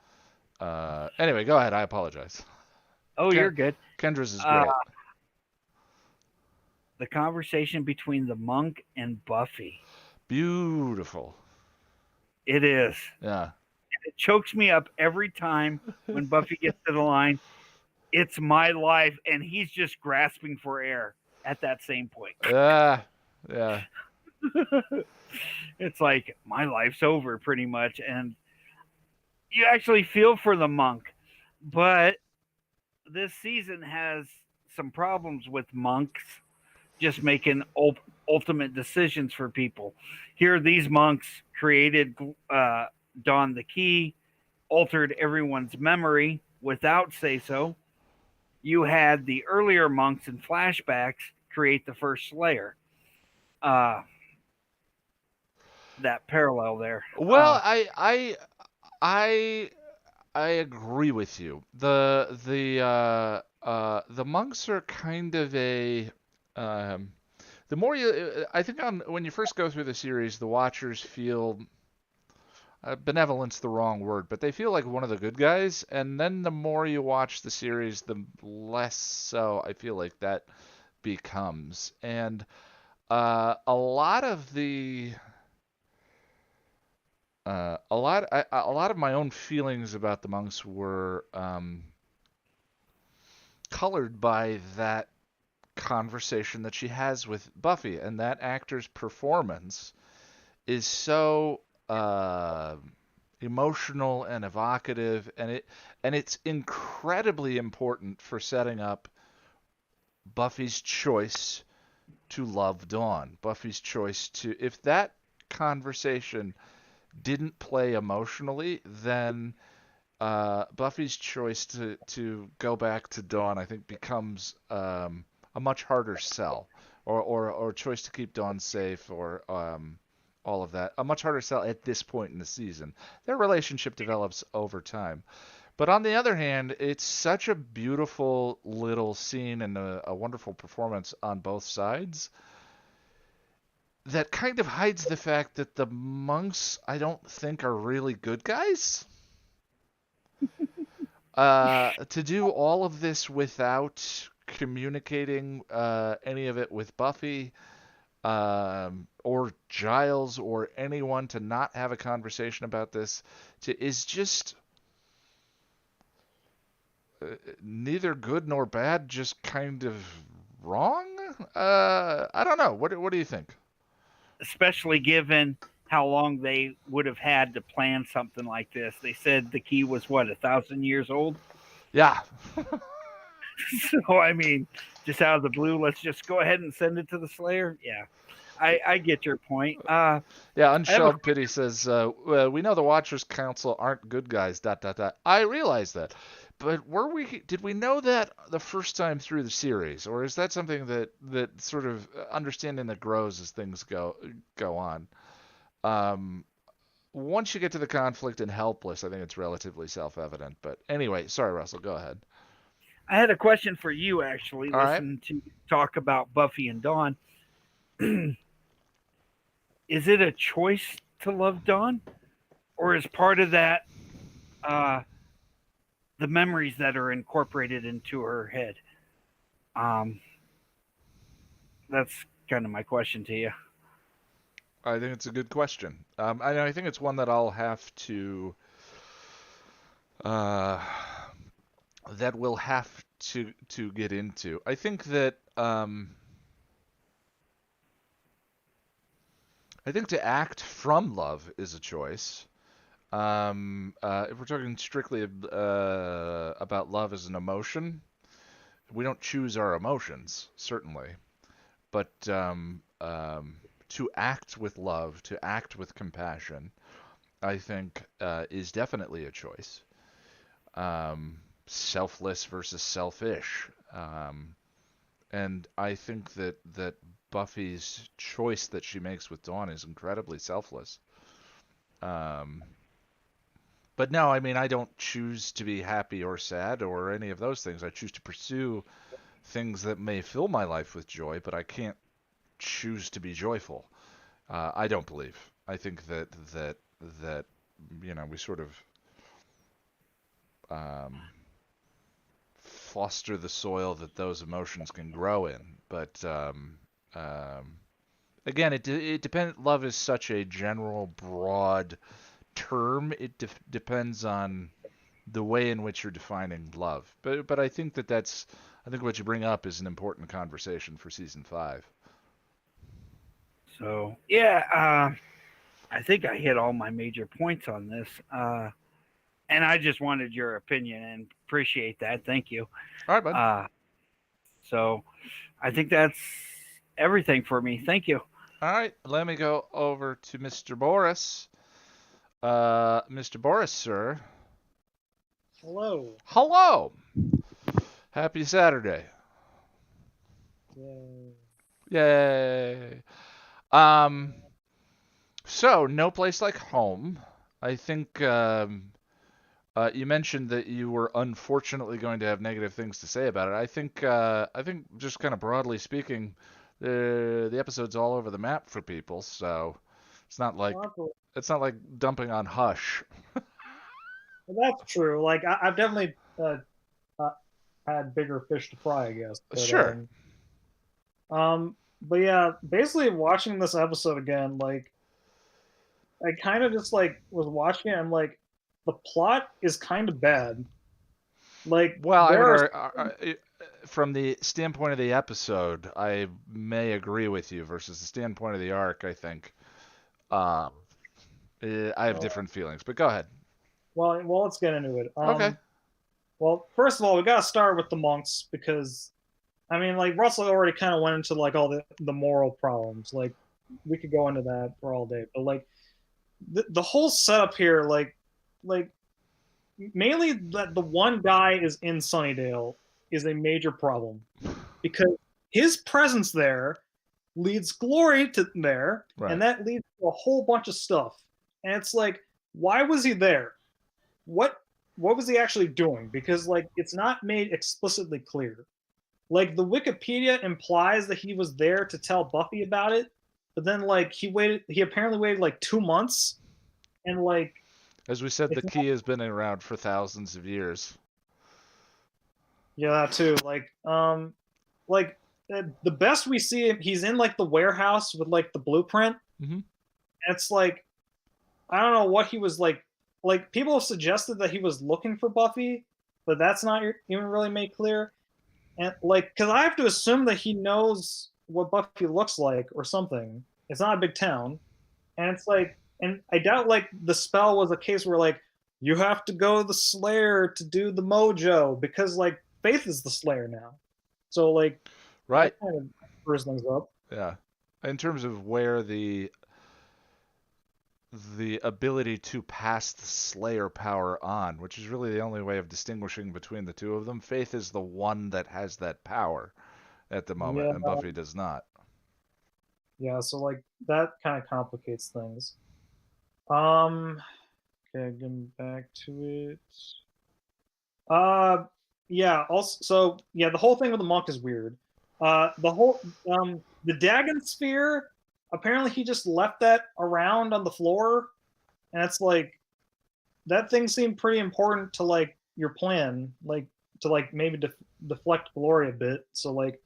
Anyway, go ahead. I apologize. Oh, you're good. Kendra's is great. The conversation between the monk and Buffy. Beautiful. It is. Yeah. It chokes me up every time when Buffy gets to the line, it's my life, and he's just grasping for air at that same point. Yeah. It's like, my life's over, pretty much. And you actually feel for the monk. But this season has some problems with monks just making ultimate decisions for people. Here, these monks created Dawn the Key, altered everyone's memory without say-so. You had the earlier monks in flashbacks create the first Slayer. That parallel there. Well, I agree with you. The monks are kind of a the more you, I think when you first go through the series, the Watchers feel benevolent's the wrong word, but they feel like one of the good guys. And then the more you watch the series, the less so I feel like that becomes. And a lot of the a lot of my own feelings about the monks were colored by that conversation that she has with Buffy, and that actor's performance is so emotional and evocative, and it's incredibly important for setting up Buffy's choice to love Dawn. Buffy's choice to, if that conversation didn't play emotionally, then Buffy's choice to go back to Dawn, I think, becomes a much harder sell, or choice to keep Dawn safe, or all of that, a much harder sell at this point in the season. Their relationship develops over time. But on the other hand, it's such a beautiful little scene and a wonderful performance on both sides that kind of hides the fact that the monks, I don't think, are really good guys. To do all of this without communicating any of it with Buffy or Giles or anyone, to not have a conversation about this is just neither good nor bad, just kind of wrong. I don't know. What do you think? Especially given how long they would have had to plan something like this. They said the key was what, 1,000 years old? Yeah. So I mean, just out of the blue, let's just go ahead and send it to the Slayer. Yeah, I get your point. Yeah, Unshelled Pity says, we know the Watchers Council aren't good guys, ... I realize that. But did we know that the first time through the series? Or is that something that sort of understanding that grows as things go on? Once you get to the conflict and Helpless, I think it's relatively self-evident. But anyway, sorry, Russell, go ahead. I had a question for you, actually. All Listen to talk about Buffy and Dawn. Is it a choice to love Dawn, or is part of that the memories that are incorporated into her head? That's kind of my question to you. I think it's a good question. I think it's one that I'll have to that we'll have to get into. I think that to act from love is a choice. If we're talking strictly about love as an emotion, we don't choose our emotions, certainly. But to act with love, to act with compassion, I think is definitely a choice. Selfless versus selfish. And I think that Buffy's choice that she makes with Dawn is incredibly selfless. But no, I mean, I don't choose to be happy or sad or any of those things. I choose to pursue things that may fill my life with joy, but I can't choose to be joyful. I don't believe. I think that we sort of foster the soil that those emotions can grow in. But again, it depends. Love is such a general, broad term. It depends on the way in which you're defining love. But I think I think what you bring up is an important conversation for season 5. So yeah, I think I hit all my major points on this. And I just wanted your opinion and appreciate that. Thank you. All right, bud. So I think that's everything for me. Thank you. All right, let me go over to Mr. Boris. Mr. Boris, sir. Hello. Hello. Happy Saturday. Yay. Yay. So, No Place Like Home. I think you mentioned that you were unfortunately going to have negative things to say about it. I think just kind of broadly speaking, the episode's all over the map for people, so it's not like dumping on Hush. Well, that's true. Like I've definitely had bigger fish to fry, I guess. But, sure. But yeah, basically watching this episode again, like I kind of just like was watching it. I'm like, the plot is kind of bad. Like, well, from the standpoint of the episode, I may agree with you. Versus the standpoint of the arc, I think I have different feelings. But go ahead. Well, let's get into it. Okay. Well, first of all, we gotta start with the monks because, I mean, like Russell already kind of went into like all the moral problems. Like, we could go into that for all day, but like the whole setup here, like mainly that the one guy is in Sunnydale is a major problem because his presence there leads Glory to there, right. And that leads to a whole bunch of stuff. And it's like, why was he there? What was he actually doing? Because like it's not made explicitly clear. Like the Wikipedia implies that he was there to tell Buffy about it, but then like he apparently waited like 2 months, and like as we said, the key has been around for thousands of years. Yeah, that too. The best we see him, he's in like the warehouse with like the blueprint. Mm-hmm. And it's like, I don't know what he was like. Like people have suggested that he was looking for Buffy, but that's not even really made clear. And like, because I have to assume that he knows what Buffy looks like or something. It's not a big town, and it's like, and I doubt like the spell was a case where like you have to go to the Slayer to do the mojo because like Faith is the Slayer now, so like Right. that kind of screws things up. Yeah. In terms of where the ability to pass the Slayer power on, which is really the only way of distinguishing between the two of them. Faith is the one that has that power at the moment, Yeah. and Buffy does not. Yeah, so like that kind of complicates things. Okay, getting back to it. Yeah, also, so yeah, the whole thing with the monk is weird. The Dagon sphere, apparently he just left that around on the floor, and it's like that thing seemed pretty important to like your plan, like to like maybe deflect Glory a bit. So like,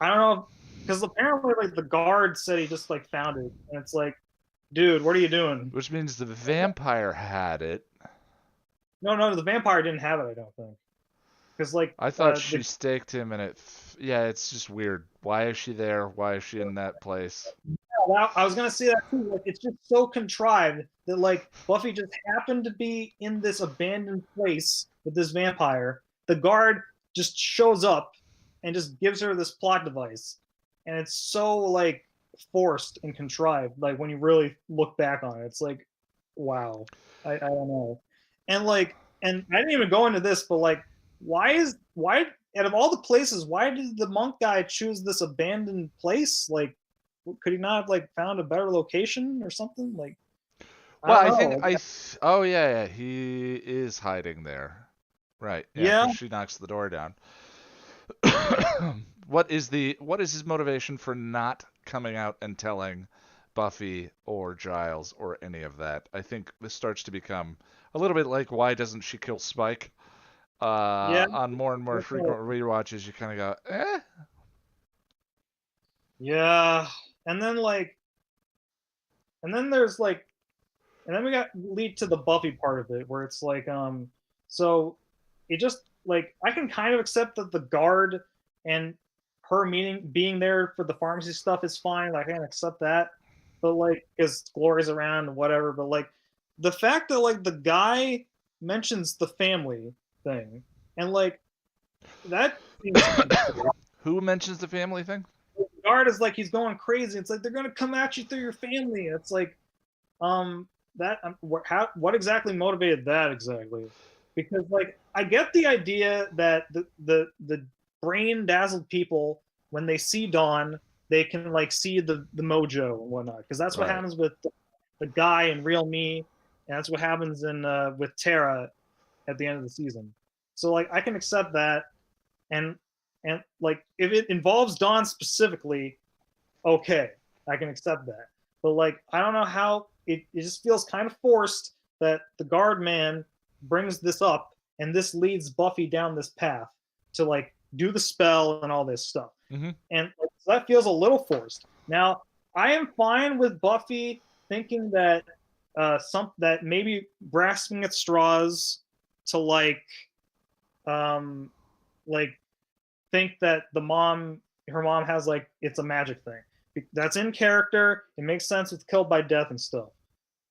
I don't know, because apparently like the guard said he just like found it, and it's like, dude, what are you doing? Which means the vampire had it. No, the vampire didn't have it. I don't think. Because like I thought she staked him, and yeah, it's just weird. Why is she there? Why is she in that place? Yeah, I was gonna say that too. Like, it's just so contrived that like Buffy just happened to be in this abandoned place with this vampire. The guard just shows up and just gives her this plot device, and it's so like forced and contrived. Like when you really look back on it, it's like, wow, I don't know. And like, and I didn't even go into this, but like, why out of all the places, why did the monk guy choose this abandoned place? Like, could he not have like found a better location or something? Like, well, I think oh yeah, he is hiding there, right? Yeah, 'cause she knocks the door down. What is his motivation for not coming out and telling Buffy or Giles or any of that? I think this starts to become a little bit like, why doesn't she kill Spike? On more and more frequent rewatches, you kind of go, eh. Yeah, and then there's like, and then we got lead to the Buffy part of it, where it's like, so it just like I can kind of accept that the guard and her being there for the pharmacy stuff is fine. Like I can accept that, but like, because Glory's around and whatever. But like, the fact that like the guy mentions the family thing, and like that seems who mentions the family thing? The guard is like, he's going crazy. It's like they're gonna come at you through your family. It's like, what exactly motivated that exactly? Because like I get the idea that the brain dazzled people, when they see Dawn, they can like see the mojo and whatnot, because that's what happens with the guy in Real Me, and that's what happens in with Tara at the end of the season. So like I can accept that, and like if it involves Dawn specifically, okay, I can accept that. But like I don't know how it just feels kind of forced that the guard man brings this up, and this leads Buffy down this path to like do the spell and all this stuff. Mm-hmm. And like, so that feels a little forced. Now I am fine with Buffy thinking that that maybe grasping at straws to like think that her mom has like it's a magic thing. That's in character. It makes sense with killed by death and stuff.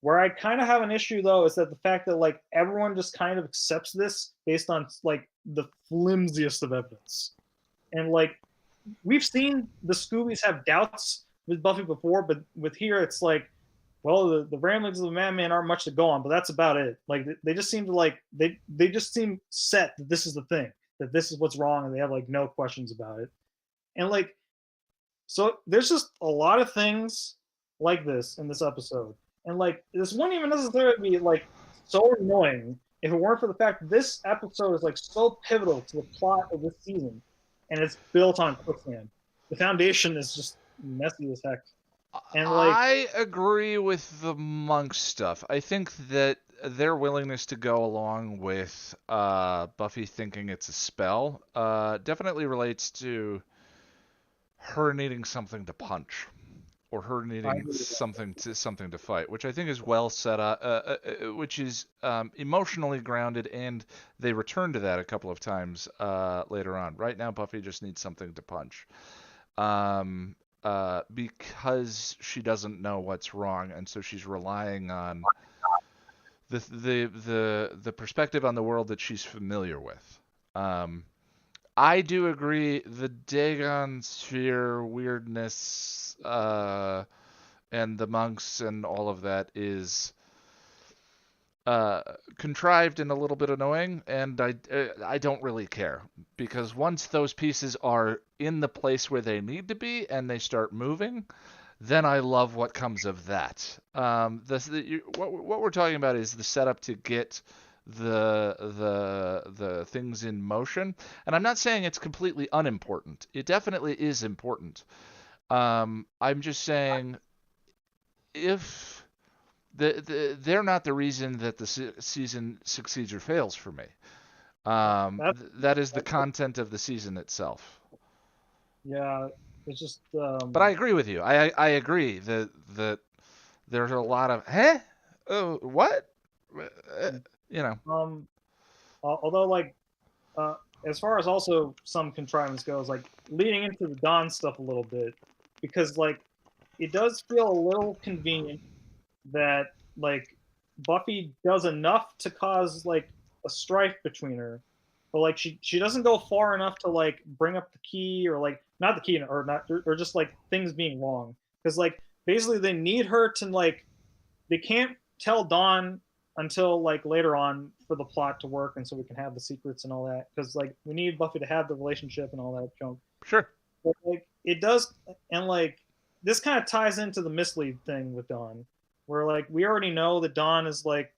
Where I kind of have an issue though is that the fact that like everyone just kind of accepts this based on like the flimsiest of evidence. And like we've seen the Scoobies have doubts with Buffy before, but with here it's like, well, the ramblings of the madman aren't much to go on, but that's about it. Like they just seem to like they just seem set that this is the thing, that this is what's wrong, and they have like no questions about it. And like, so there's just a lot of things like this in this episode, and like this wouldn't even necessarily be like so annoying if it weren't for the fact that this episode is like so pivotal to the plot of this season, and it's built on quicksand. The foundation is just messy as heck. And like, I agree with the monk stuff. I think that their willingness to go along with Buffy thinking it's a spell definitely relates to her needing something to punch. or her I needing agree with that. something to fight, which I think is well set up, which is emotionally grounded, and they return to that a couple of times later on. Right now, Buffy just needs something to punch, because she doesn't know what's wrong, and so she's relying on the perspective on the world that she's familiar with. Um, I do agree the Dagon sphere weirdness and the monks and all of that is contrived and a little bit annoying, and I don't really care because once those pieces are in the place where they need to be and they start moving, then I love what comes of that. What we're talking about is the setup to get the things in motion, and I'm not saying it's completely unimportant. It definitely is important. I'm just saying if they're not the reason that the season succeeds or fails for me. That is the content of the season itself. Yeah, it's just. But I agree with you. I agree that there's a lot of oh what you know. Although like, as far as also some contrivance goes, like leading into the Dawn stuff a little bit, because like it does feel a little convenient that like Buffy does enough to cause like a strife between her, but like she doesn't go far enough to like bring up the key or like not the key or not or just like things being wrong because like basically they need her to like they can't tell Dawn until like later on for the plot to work and so we can have the secrets and all that because like we need Buffy to have the relationship and all that junk. Sure. But like it does, and like this kind of ties into the mislead thing with Dawn, where like we already know that Dawn is like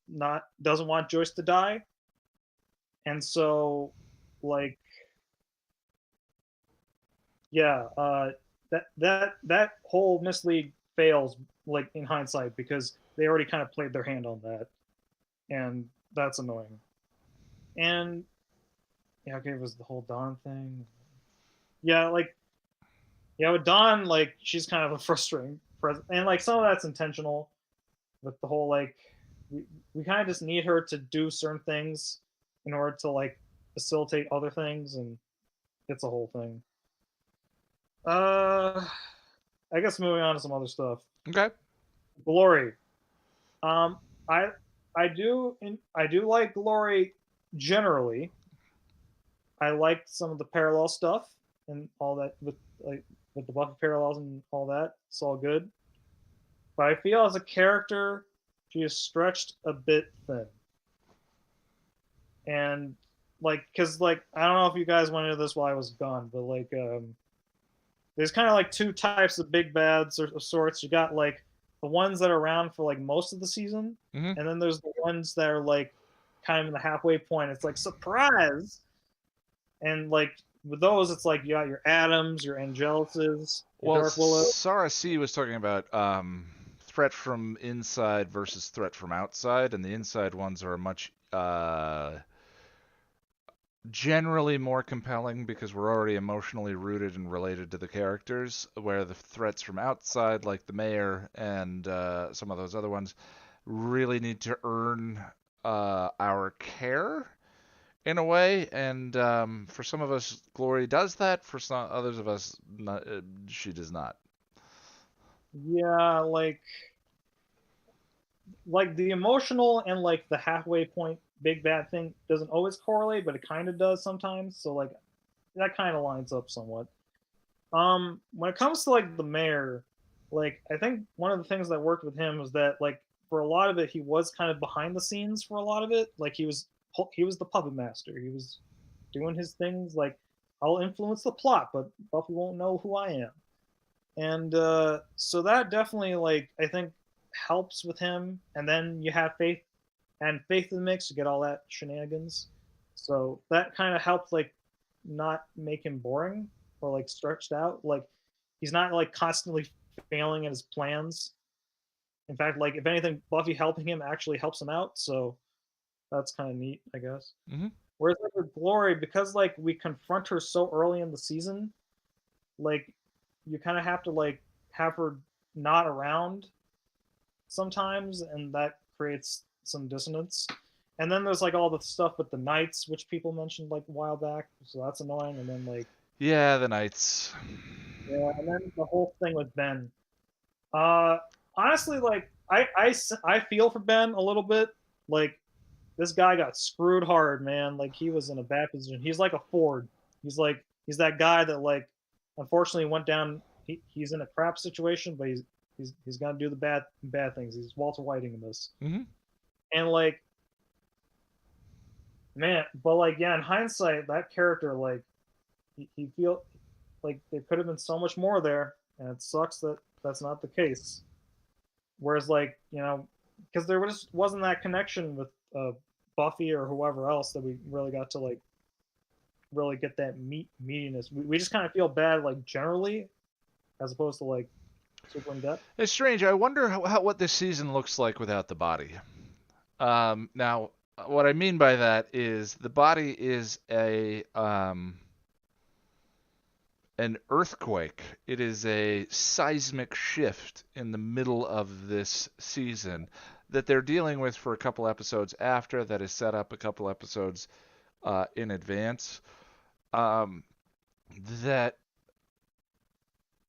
not doesn't want Joyce to die, and so like yeah, that whole mislead fails like in hindsight because they already kind of played their hand on that, and that's annoying. And yeah, okay, it was the whole Dawn thing. Yeah, like yeah, with Dawn, like she's kind of a frustrating present, and like some of that's intentional with the whole like we kind of just need her to do certain things in order to like facilitate other things, and it's a whole thing. I guess moving on to some other stuff. Okay. Glory. Um, I I do like Glory generally. I liked some of the parallel stuff and all that with the Buffy parallels and all that. It's all good. But I feel as a character, she is stretched a bit thin. And like, cause like I don't know if you guys went into this while I was gone, but like there's kind of like two types of big bads or sorts. You got like the ones that are around for like most of the season, and then there's the ones that are like kind of in the halfway point. It's like surprise, and like with those, it's like you got your Adams, your Angelises, your Well, Dark Willow. Sarah C was talking about threat from inside versus threat from outside, and the inside ones are much generally more compelling because we're already emotionally rooted and related to the characters, where the threats from outside, like the mayor and some of those other ones, really need to earn our care in a way. And for some of us, Glory does that. For some others of us, she does not. Yeah, like the emotional and like the halfway point big bad thing doesn't always correlate, but it kind of does sometimes. So like that kind of lines up somewhat. When it comes to like the mayor, like I think one of the things that worked with him was that like for a lot of it he was kind of behind the scenes for a lot of it. Like he was the puppet master. He was doing his things like I'll influence the plot, but Buffy won't know who I am. And so that definitely like I think helps with him. And then you have Faith and Faith in the mix to get all that shenanigans. So that kind of helped like not make him boring or like stretched out. Like he's not like constantly failing at his plans. In fact, like if anything, Buffy helping him actually helps him out. So that's kind of neat, I guess. Mm-hmm. Whereas like with Glory, because like we confront her so early in the season, like you kind of have to like have her not around sometimes, and that creates some dissonance. And then there's like all the stuff with the knights, which people mentioned like a while back, so that's annoying. And then like Yeah, the Knights. yeah, and then the whole thing with Ben. Honestly, like I feel for Ben a little bit. Like this guy got screwed hard, man. Like he was in a bad position. He's like a Ford. He's that guy that like unfortunately went down. He's in a crap situation, but he's gonna do the bad things. He's Walter Whiting in this. Mm-hmm. And like, man, but like, yeah, in hindsight, that character like he feel like there could have been so much more there, and it sucks that that's not the case. Whereas like because there just wasn't that connection with Buffy or whoever else that we really got to like really get that meatiness. We just kind of feel bad like generally, as opposed to like super in depth. It's strange. I wonder what this season looks like without the body. Now, what I mean by that is the body is an earthquake. It is a seismic shift in the middle of this season that they're dealing with for a couple episodes after, that is set up a couple episodes in advance, that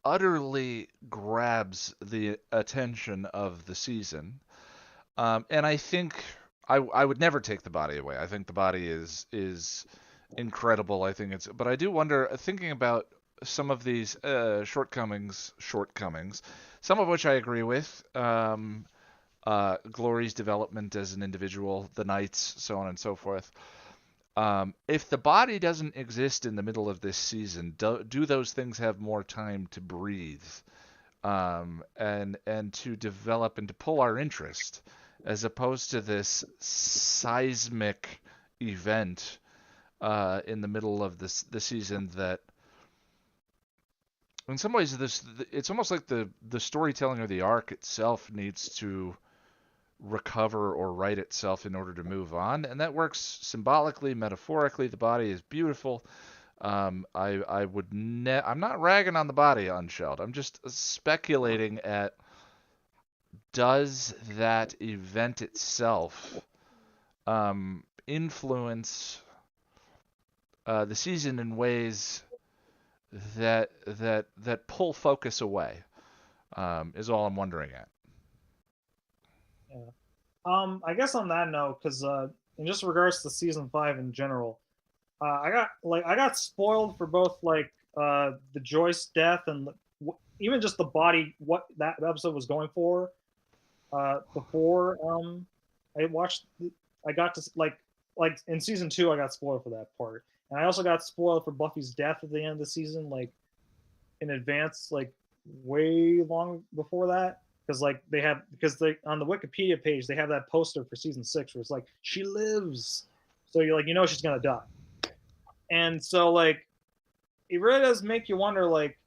utterly grabs the attention of the season. And I think I would never take the body away. I think the body is incredible. I think but I do wonder, thinking about some of these shortcomings, some of which I agree with. Glory's development as an individual, the Knights, so on and so forth. If the body doesn't exist in the middle of this season, do those things have more time to breathe, and to develop and to pull our interest, as opposed to this seismic event in the middle of the season that, in some ways, it's almost like the storytelling or the arc itself needs to recover or right itself in order to move on, and that works symbolically, metaphorically. The body is beautiful. I'm not ragging on the body on Sheld. I'm just speculating at, does that event itself influence the season in ways that pull focus away, is all I'm wondering at. Yeah. I guess on that note, because in just regards to season 5 in general, I got spoiled for both like the Joyce death and even just the body, what that episode was going for. Before I watched, I got to like in season 2, I got spoiled for that part, and I also got spoiled for Buffy's death at the end of the season, like in advance, like way long before that. Because like they on the Wikipedia page they have that poster for season 6 where it's like she lives, so you're like she's gonna die, and so like it really does make you wonder like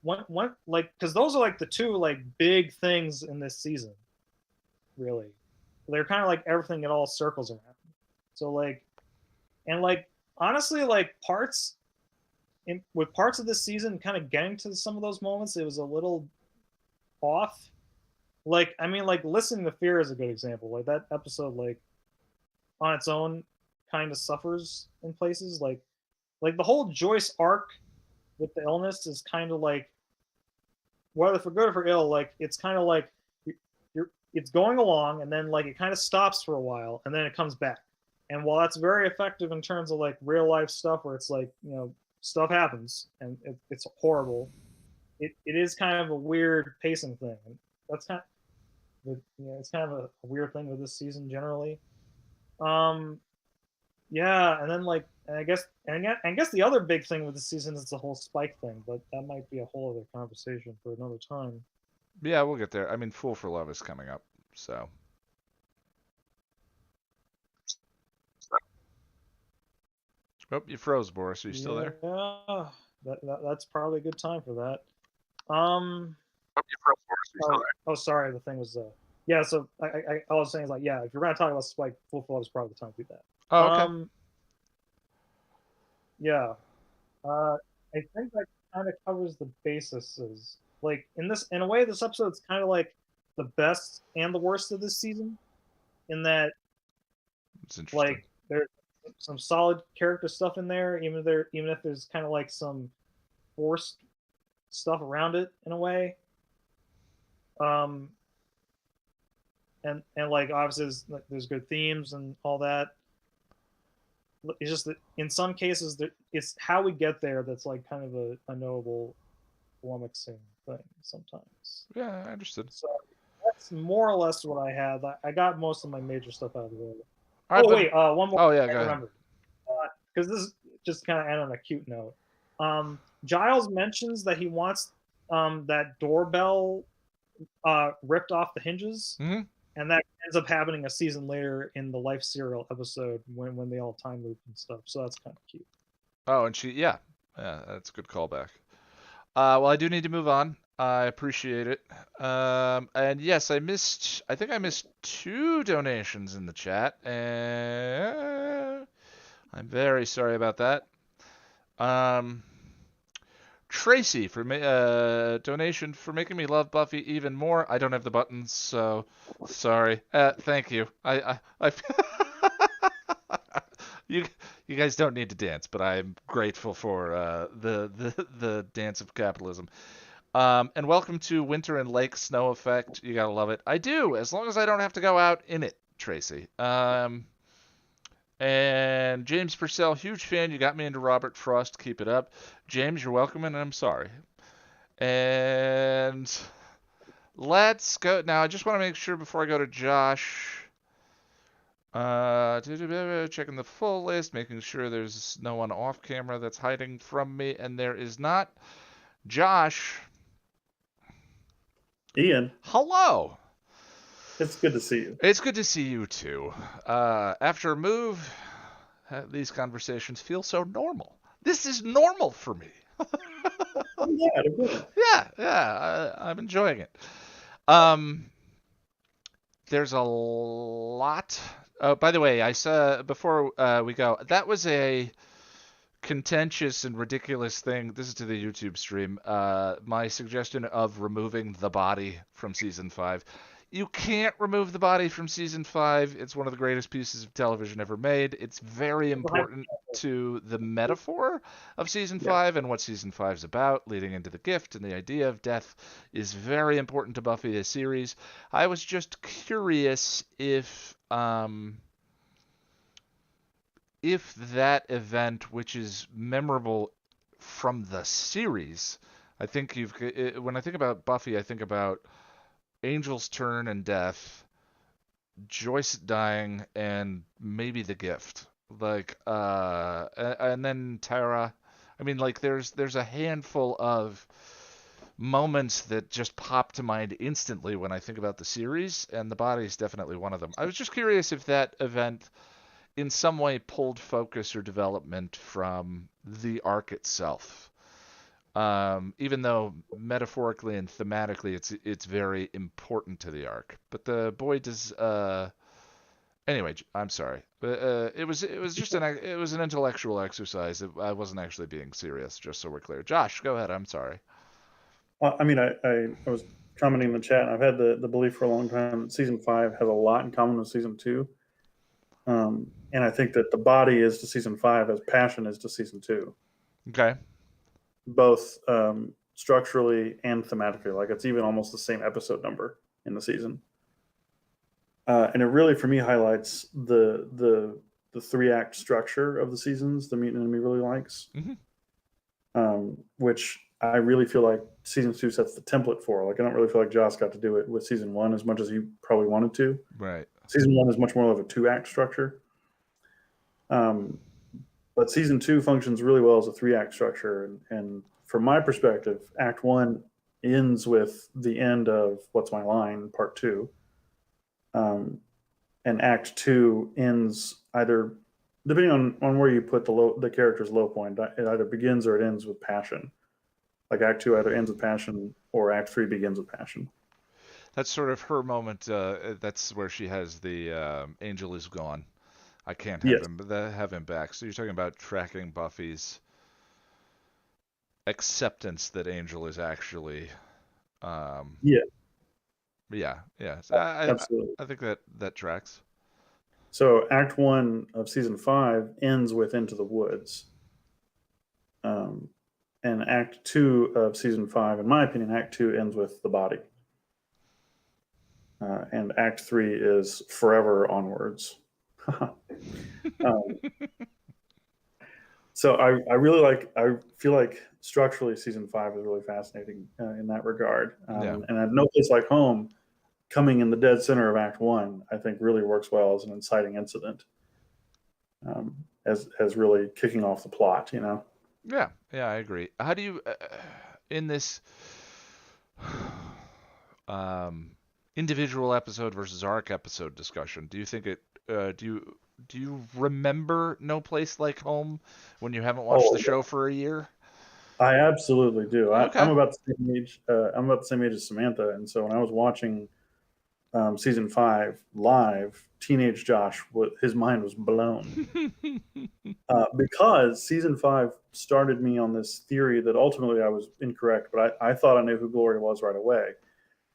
when like, because those are like the two like big things in this season, really. They're kind of like everything it all circles around. So like, and like honestly like with parts of this season kind of getting to some of those moments, it was a little off. Like, I mean, like, Listening to Fear is a good example. Like, that episode, like, on its own, kind of suffers in places. Like the whole Joyce arc with the illness is kind of like, whether for good or for ill, like, it's kind of like, it's going along, and then, like, it kind of stops for a while, and then it comes back. And while that's very effective in terms of, like, real-life stuff, where it's like, stuff happens, and it's horrible, it is kind of a weird pacing thing. And that's kind of, it's kind of a weird thing with this season generally. Yeah, and then like, and I guess the other big thing with this season is the whole Spike thing, but that might be a whole other conversation for another time. Yeah, we'll get there. I mean, Fool for Love is coming up, so. Oh, you froze, Boris. Are you still there? Yeah, that's probably a good time for that. Oh, sorry. The thing was, yeah. So I was saying is like, yeah, if you're gonna talk about Spike, Full Flood is probably the time to do that. Oh, okay. Yeah. I think that kind of covers the bases like in a way, this episode's kind of like the best and the worst of this season, in that It's interesting. like there's some solid character stuff in there, even if there's kind of like some forced stuff around it in a way. Um, and like obviously there's good themes and all that. It's just that in some cases it's how we get there that's like kind of a knowable flummoxing thing sometimes. Yeah, I understood. So that's more or less what I had. I got most of my major stuff out of the way. All right, Oh but- wait, one more. Oh, yeah, I go ahead. remembered. Because this is just kind of end on a cute note. Giles mentions that he wants that doorbell ripped off the hinges, and that ends up happening a season later in the Life Serial episode when they all time loop and stuff. So that's kind of cute. Oh, and yeah, that's a good callback. Well, I do need to move on. I appreciate it. And yes, I think I missed 2 donations in the chat, and I'm very sorry about that. Tracy for donation for making me love Buffy even more. I don't have the buttons, so sorry. Thank you. I you guys don't need to dance, but I'm grateful for the dance of capitalism. And welcome to Winter and Lake Snow Effect. You gotta love it. I do, as long as I don't have to go out in it, Tracy. And James Purcell, huge fan. You got me into Robert Frost. Keep it up. James, you're welcome, and I'm sorry. And let's go. Now, I just want to make sure before I go to Josh. Checking the full list, making sure there's no one off camera that's hiding from me, and there is not. Josh. Ian. Hello. It's good to see you. It's good to see you too. After a move, these conversations feel so normal. This is normal for me. Yeah, I'm enjoying it. There's a lot. Oh, by the way, I saw before we go, that was a contentious and ridiculous thing. This is to the YouTube stream. My suggestion of removing the body from season 5. You can't remove the body from season 5. It's one of the greatest pieces of television ever made. It's very important to the metaphor of season 5 and what season 5 is about, leading into the gift, and the idea of death is very important to Buffy the series. I was just curious if that event, which is memorable from the series, I think when I think about Buffy, I think about Angel's turn and death, Joyce dying, and maybe the gift. Like, and then Tara. I mean, like, there's a handful of moments that just pop to mind instantly when I think about the series, and the body is definitely one of them. I was just curious if that event in some way pulled focus or development from the arc itself. Even though metaphorically and thematically it's very important to the arc. But the boy does anyway, I'm sorry. But it was just an intellectual exercise. I wasn't actually being serious, just so we're clear. Josh, go ahead. I'm sorry. Well, I mean, I was commenting in the chat. I've had the belief for a long time that season 5 has a lot in common with season 2. And I think that the body is to season 5 as passion is to season 2. Okay. Both structurally and thematically. Like, it's even almost the same episode number in the season. And it really, for me, highlights the 3-act structure of the seasons the Mutant Enemy really likes. Which I really feel like season 2 sets the template for. Like, I don't really feel like Joss got to do it with season 1 as much as he probably wanted to. Right. Season 1 is much more of a 2-act structure. But season 2 functions really well as a 3-act structure. And from my perspective, Act 1 ends with the end of What's My Line, Part 2. And Act 2 ends either, depending on where you put the character's low point, it either begins or it ends with passion. Like, Act 2 either ends with passion or Act 3 begins with passion. That's sort of her moment. That's where she has the Angel is gone. I can't have him back. So you're talking about tracking Buffy's acceptance that Angel is actually Yeah. Yeah. Absolutely. I think that tracks. So Act 1 of season 5 ends with Into the Woods. And Act 2 of season 5, in my opinion, Act 2 ends with The Body. And Act 3 is Forever Onwards. So I feel like structurally season 5 is really fascinating in that regard. Yeah. And at No Place Like Home, coming in the dead center of Act 1, I think really works well as an inciting incident, as really kicking off the plot, you know? Yeah, I agree. How do you, in this individual episode versus arc episode discussion, do you think it, do you remember No Place Like Home when you haven't watched the show for a year? I absolutely do. Okay. I'm about the same age. I'm about the same age as Samantha, and so when I was watching season 5 live, teenage Josh, his mind was blown because season 5 started me on this theory that ultimately I was incorrect, but I thought I knew who Glory was right away.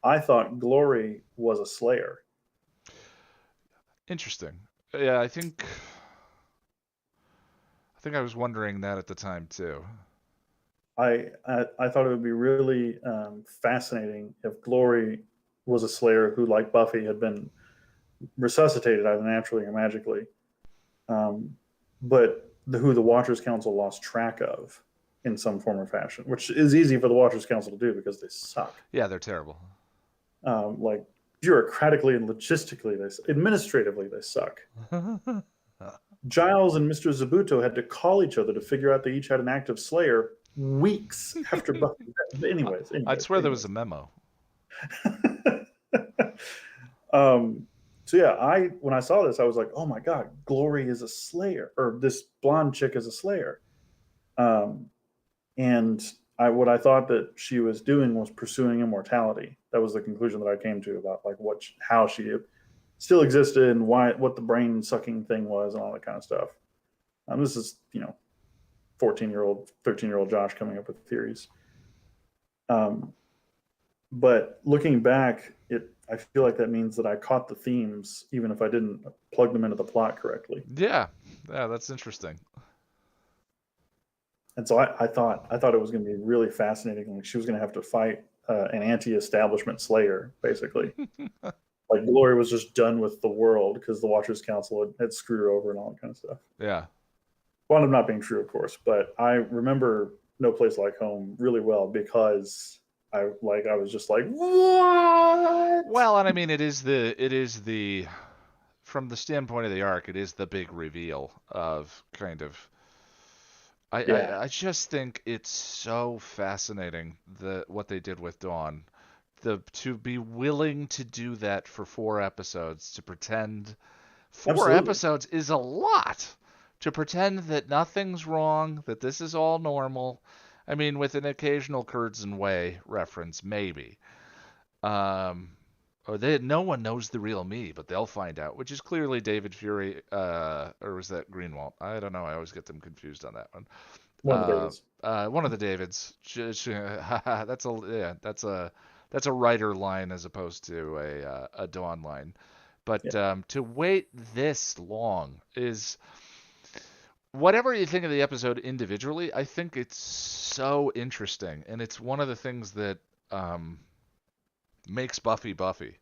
I thought Glory was a Slayer. Interesting. Yeah, I think I was wondering that at the time too. I thought it would be really fascinating if Glory was a Slayer who, like Buffy, had been resuscitated either naturally or magically, but who the Watchers Council lost track of in some form or fashion, which is easy for the Watchers Council to do because they suck. Yeah, they're terrible. Like bureaucratically and logistically, administratively, they suck. Giles and Mr. Zabuto had to call each other to figure out they each had an active Slayer weeks after Buffy. Anyways, I'd swear there was a memo. So yeah, when I saw this, I was like, oh my God, Glory is a Slayer, or this blonde chick is a Slayer. And what I thought that she was doing was pursuing immortality. That was the conclusion that I came to about like how she still existed and what the brain sucking thing was and all that kind of stuff. This is 14-year-old, 13-year-old Josh coming up with theories. But looking back, I feel like that means that I caught the themes even if I didn't plug them into the plot correctly. Yeah, that's interesting. And so I thought it was going to be really fascinating. Like she was going to have to fight an anti-establishment Slayer, basically. Like Glory was just done with the world because the Watchers Council had screwed her over and all that kind of stuff. Yeah. Wound up not being true, of course, but I remember No Place Like Home really well because I was just like, what? Well, and I mean, it is the from the standpoint of the arc, it is the big reveal of kind of. I just think it's so fascinating what they did with Dawn, to be willing to do that for 4 episodes, to pretend 4 Absolutely. episodes is a lot. To pretend that nothing's wrong, that this is all normal. I mean, with an occasional Curzon Way reference, maybe. No one knows the real me, but they'll find out, which is clearly David Fury, or was that Greenwald? I don't know. I always get them confused on that one. One of the Davids. One of the Davids. That's a writer line as opposed to a Dawn line. But to wait this long is. Whatever you think of the episode individually, I think it's so interesting, and it's one of the things that makes Buffy Buffy.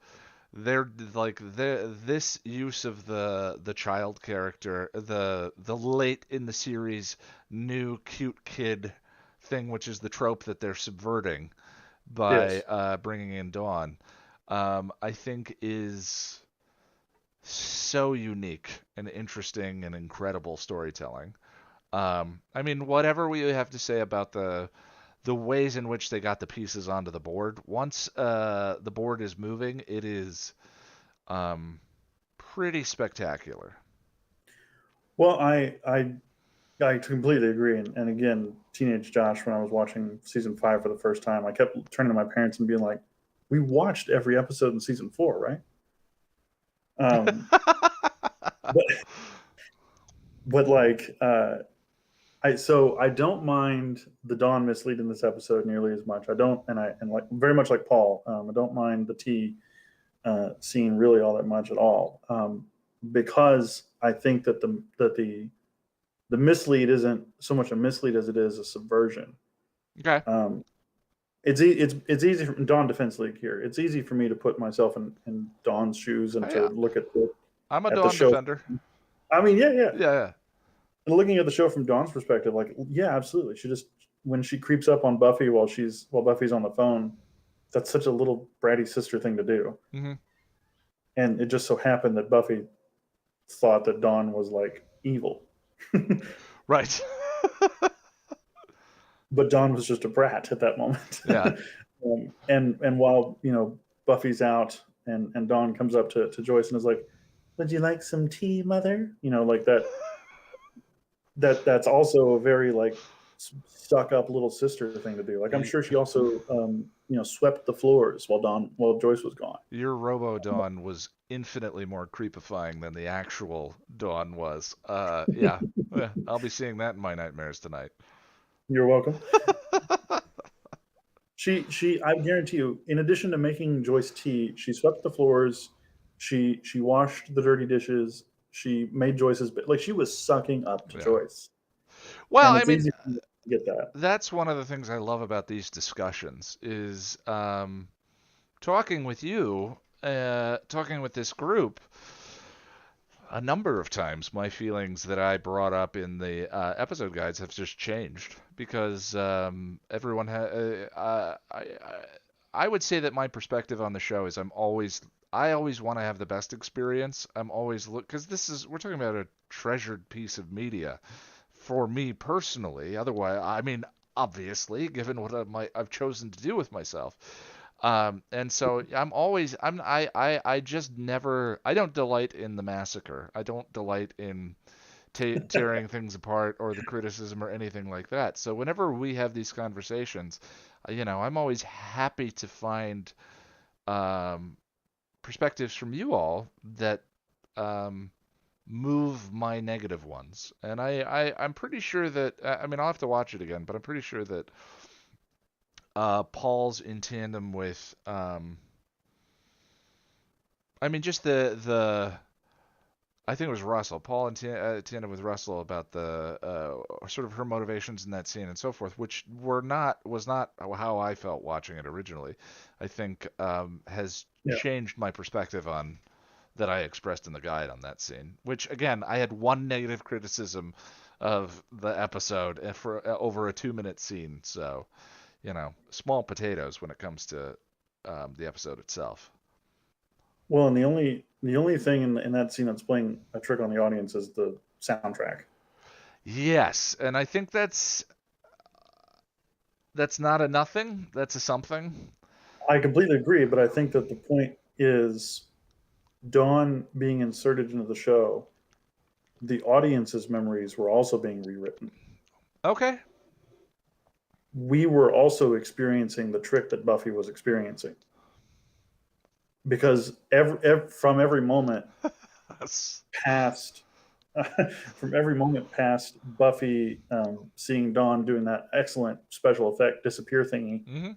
They're like this use of the child character, the late in the series new cute kid thing, which is the trope that they're subverting by bringing in Dawn. I think is so unique and interesting and incredible storytelling. I mean, whatever we have to say about the ways in which they got the pieces onto the board, once the board is moving, it is pretty spectacular. Well, I completely agree. And again, teenage Josh, when I was watching season 5 for the first time, I kept turning to my parents and being like, we watched every episode in season 4, right? But like I don't mind the Dawn mislead in this episode nearly as much. I don't, and like very much like Paul, I don't mind the tea scene really all that much at all, because I think that the mislead isn't so much a mislead as it is a subversion. Okay. It's easy for Dawn Defense League here. It's easy for me to put myself in Dawn's shoes and to look at I'm a the Dawn show. defender. I mean, yeah. Yeah. And looking at the show from Dawn's perspective, like, yeah, absolutely. She just when she creeps up on Buffy while Buffy's on the phone, that's such a little bratty sister thing to do. Mm-hmm. And it just so happened that Buffy thought that Dawn was like evil. Right. But Dawn was just a brat at that moment. Yeah. And while Buffy's out and Dawn comes up to Joyce and is like, "Would you like some tea, mother?" Like that. That's also a very like stuck up little sister thing to do. Like I'm sure she also swept the floors while Joyce was gone. Your Robo Dawn was infinitely more creepifying than the actual Dawn was. Yeah. I'll be seeing that in my nightmares tonight. You're welcome. I guarantee you, in addition to making Joyce tea, she swept the floors, she washed the dirty dishes, she made Joyce's bed. Like she was sucking up to Joyce. Well, I mean, easy to get that. That's one of the things I love about these discussions is talking with you, talking with this group. A number of times, my feelings that I brought up in the episode guides have just changed because everyone I would say that my perspective on the show is I always want to have the best experience. I'm always because we're talking about a treasured piece of media for me personally. Otherwise, I mean, obviously, given what I've chosen to do with myself. And so I just never, I don't delight in the massacre. I don't delight in tearing things apart or the criticism or anything like that. So whenever we have these conversations, I'm always happy to find perspectives from you all that move my negative ones. And I'm pretty sure that, I mean, I'll have to watch it again, but I'm pretty sure that Paul's in tandem with, just I think it was Russell. Paul in tandem with Russell about the sort of her motivations in that scene and so forth, which was not how I felt watching it originally. I think has changed my perspective on that I expressed in the guide on that scene. Which again, I had one negative criticism of the episode for over a 2-minute scene, so. Small potatoes when it comes to the episode itself. Well, and the only thing in that scene that's playing a trick on the audience is the soundtrack. Yes, and I think that's not a nothing. That's a something. I completely agree, but I think that the point is Dawn being inserted into the show, the audience's memories were also being rewritten. Okay. We were also experiencing the trick that Buffy was experiencing. Because from every moment past Buffy seeing Dawn doing that excellent special effect disappear thingy,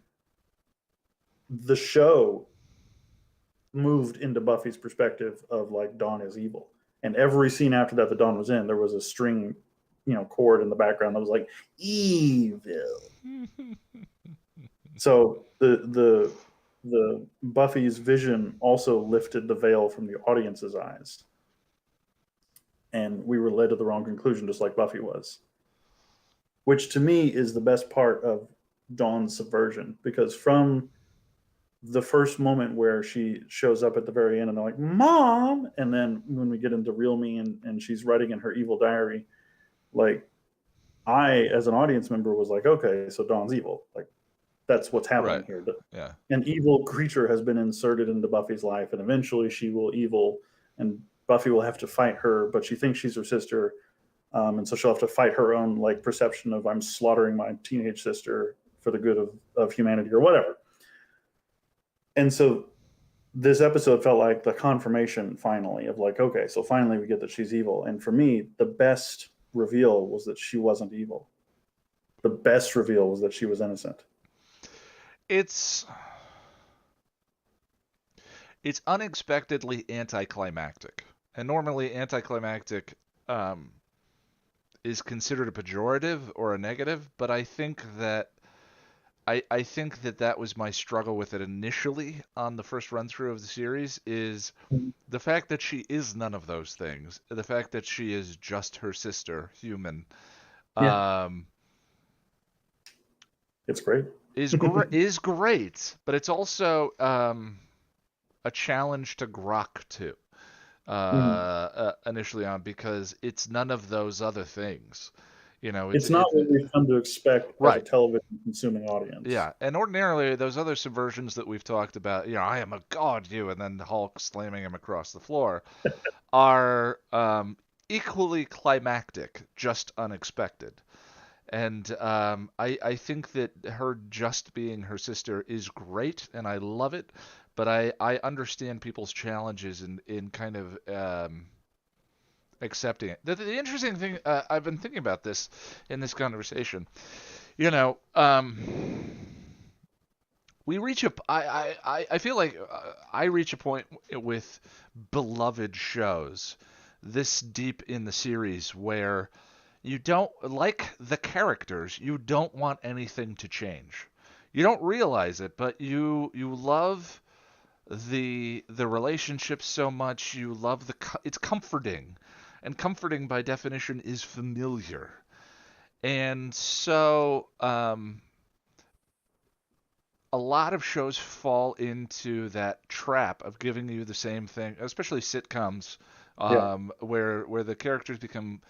the show moved into Buffy's perspective of like Dawn is evil. And every scene after that Dawn was in, there was a string chord in the background that was like evil. So the Buffy's vision also lifted the veil from the audience's eyes, and we were led to the wrong conclusion, just like Buffy was. Which to me is the best part of Dawn's subversion, because from the first moment where she shows up at the very end and they're like, "Mom," and then when we get into Real Me and she's writing in her evil diary, like I, as an audience member, was like, okay, so Dawn's evil. Like that's what's happening here. Yeah. An evil creature has been inserted into Buffy's life, and eventually she will evil, and Buffy will have to fight her, but she thinks she's her sister, and so she'll have to fight her own like perception of I'm slaughtering my teenage sister for the good of humanity or whatever. And so this episode felt like the confirmation finally of like, okay, so finally we get that she's evil. And for me, the best reveal was that she wasn't evil. The best reveal was that she was innocent. It's unexpectedly anticlimactic, and normally anticlimactic is considered a pejorative or a negative, but I think that that was my struggle with it initially on the first run through of the series, is the fact that she is none of those things, the fact that she is just her sister, human. Yeah. It's great. is great, but it's also a challenge to grok too. Initially on, because it's none of those other things. It's not what we've come to expect as a television consuming audience. Yeah, and ordinarily those other subversions that we've talked about, I am a god, and then Hulk slamming him across the floor, are equally climactic, just unexpected. And I think that her just being her sister is great, and I love it. But I understand people's challenges in kind of accepting it. The interesting thing, I've been thinking about this in this conversation. We reach I feel like I reach a point with beloved shows this deep in the series where you don't like the characters. You don't want anything to change. You don't realize it, but you love the relationships so much. You love it's comforting, and comforting by definition is familiar. And so a lot of shows fall into that trap of giving you the same thing, especially sitcoms, where the characters become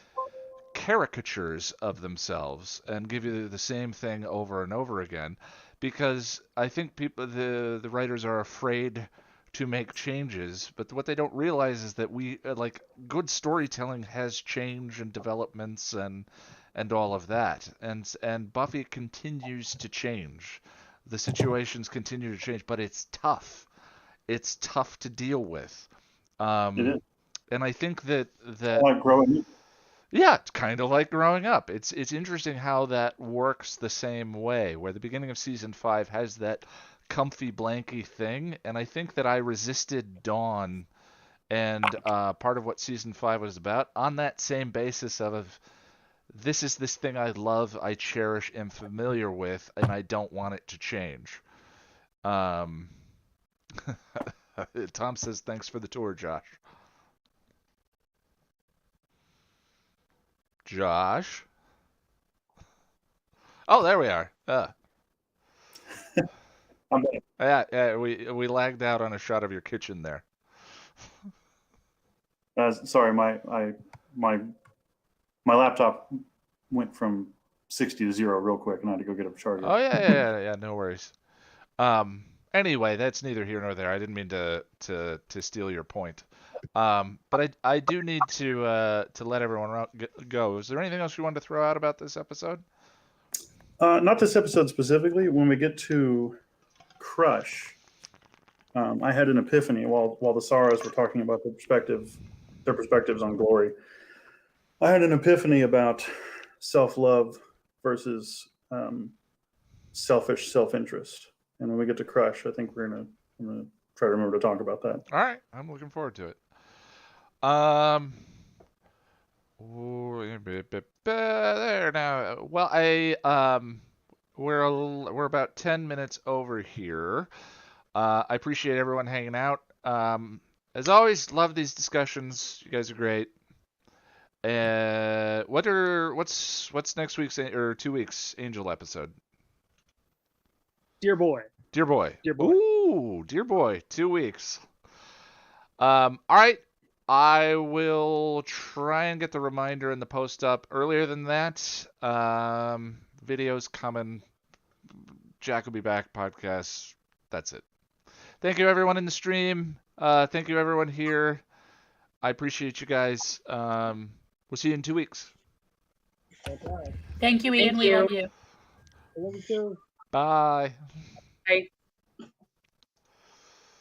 caricatures of themselves and give you the same thing over and over again, because I think the writers are afraid to make changes, but what they don't realize is that we good storytelling has change and developments and all of that, and Buffy continues to change. The situations continue to change, but it's tough. It's tough to deal with. It is. And I think that like growing up. Yeah, it's kind of like growing up. It's interesting how that works the same way, where the beginning of season 5 has that comfy blanky thing, and I think that I resisted Dawn and part of what season 5 was about on that same basis of this is this thing I love, I cherish, am familiar with, and I don't want it to change. Tom says thanks for the tour, Josh. Josh? Oh, there we are. Yeah, we lagged out on a shot of your kitchen there. Sorry, my laptop went from 60 to 0 real quick, and I had to go get a charger. Oh yeah, no worries. Anyway, that's neither here nor there. I didn't mean to steal your point. But I do need to let everyone go. Is there anything else you wanted to throw out about this episode? Not this episode specifically. When we get to Crush, I had an epiphany while the Saras were talking about their perspectives on Glory. I had an epiphany about self-love versus selfish self-interest. And when we get to Crush, I think I'm gonna try to remember to talk about that. All right, I'm looking forward to it. There now. Well, we're about 10 minutes over here. I appreciate everyone hanging out. As always, love these discussions. You guys are great. What's next week's or 2 weeks Angel episode? Dear boy. Dear boy. Dear boy. Ooh, dear boy. 2 weeks. All right. I will try and get the reminder and the post up earlier than that. Videos coming. Jack will be back. Podcasts. That's it. Thank you, everyone in the stream. Thank you, everyone here. I appreciate you guys. We'll see you in 2 weeks. Thank you, Ian. We love you. I love you too. Bye. Bye.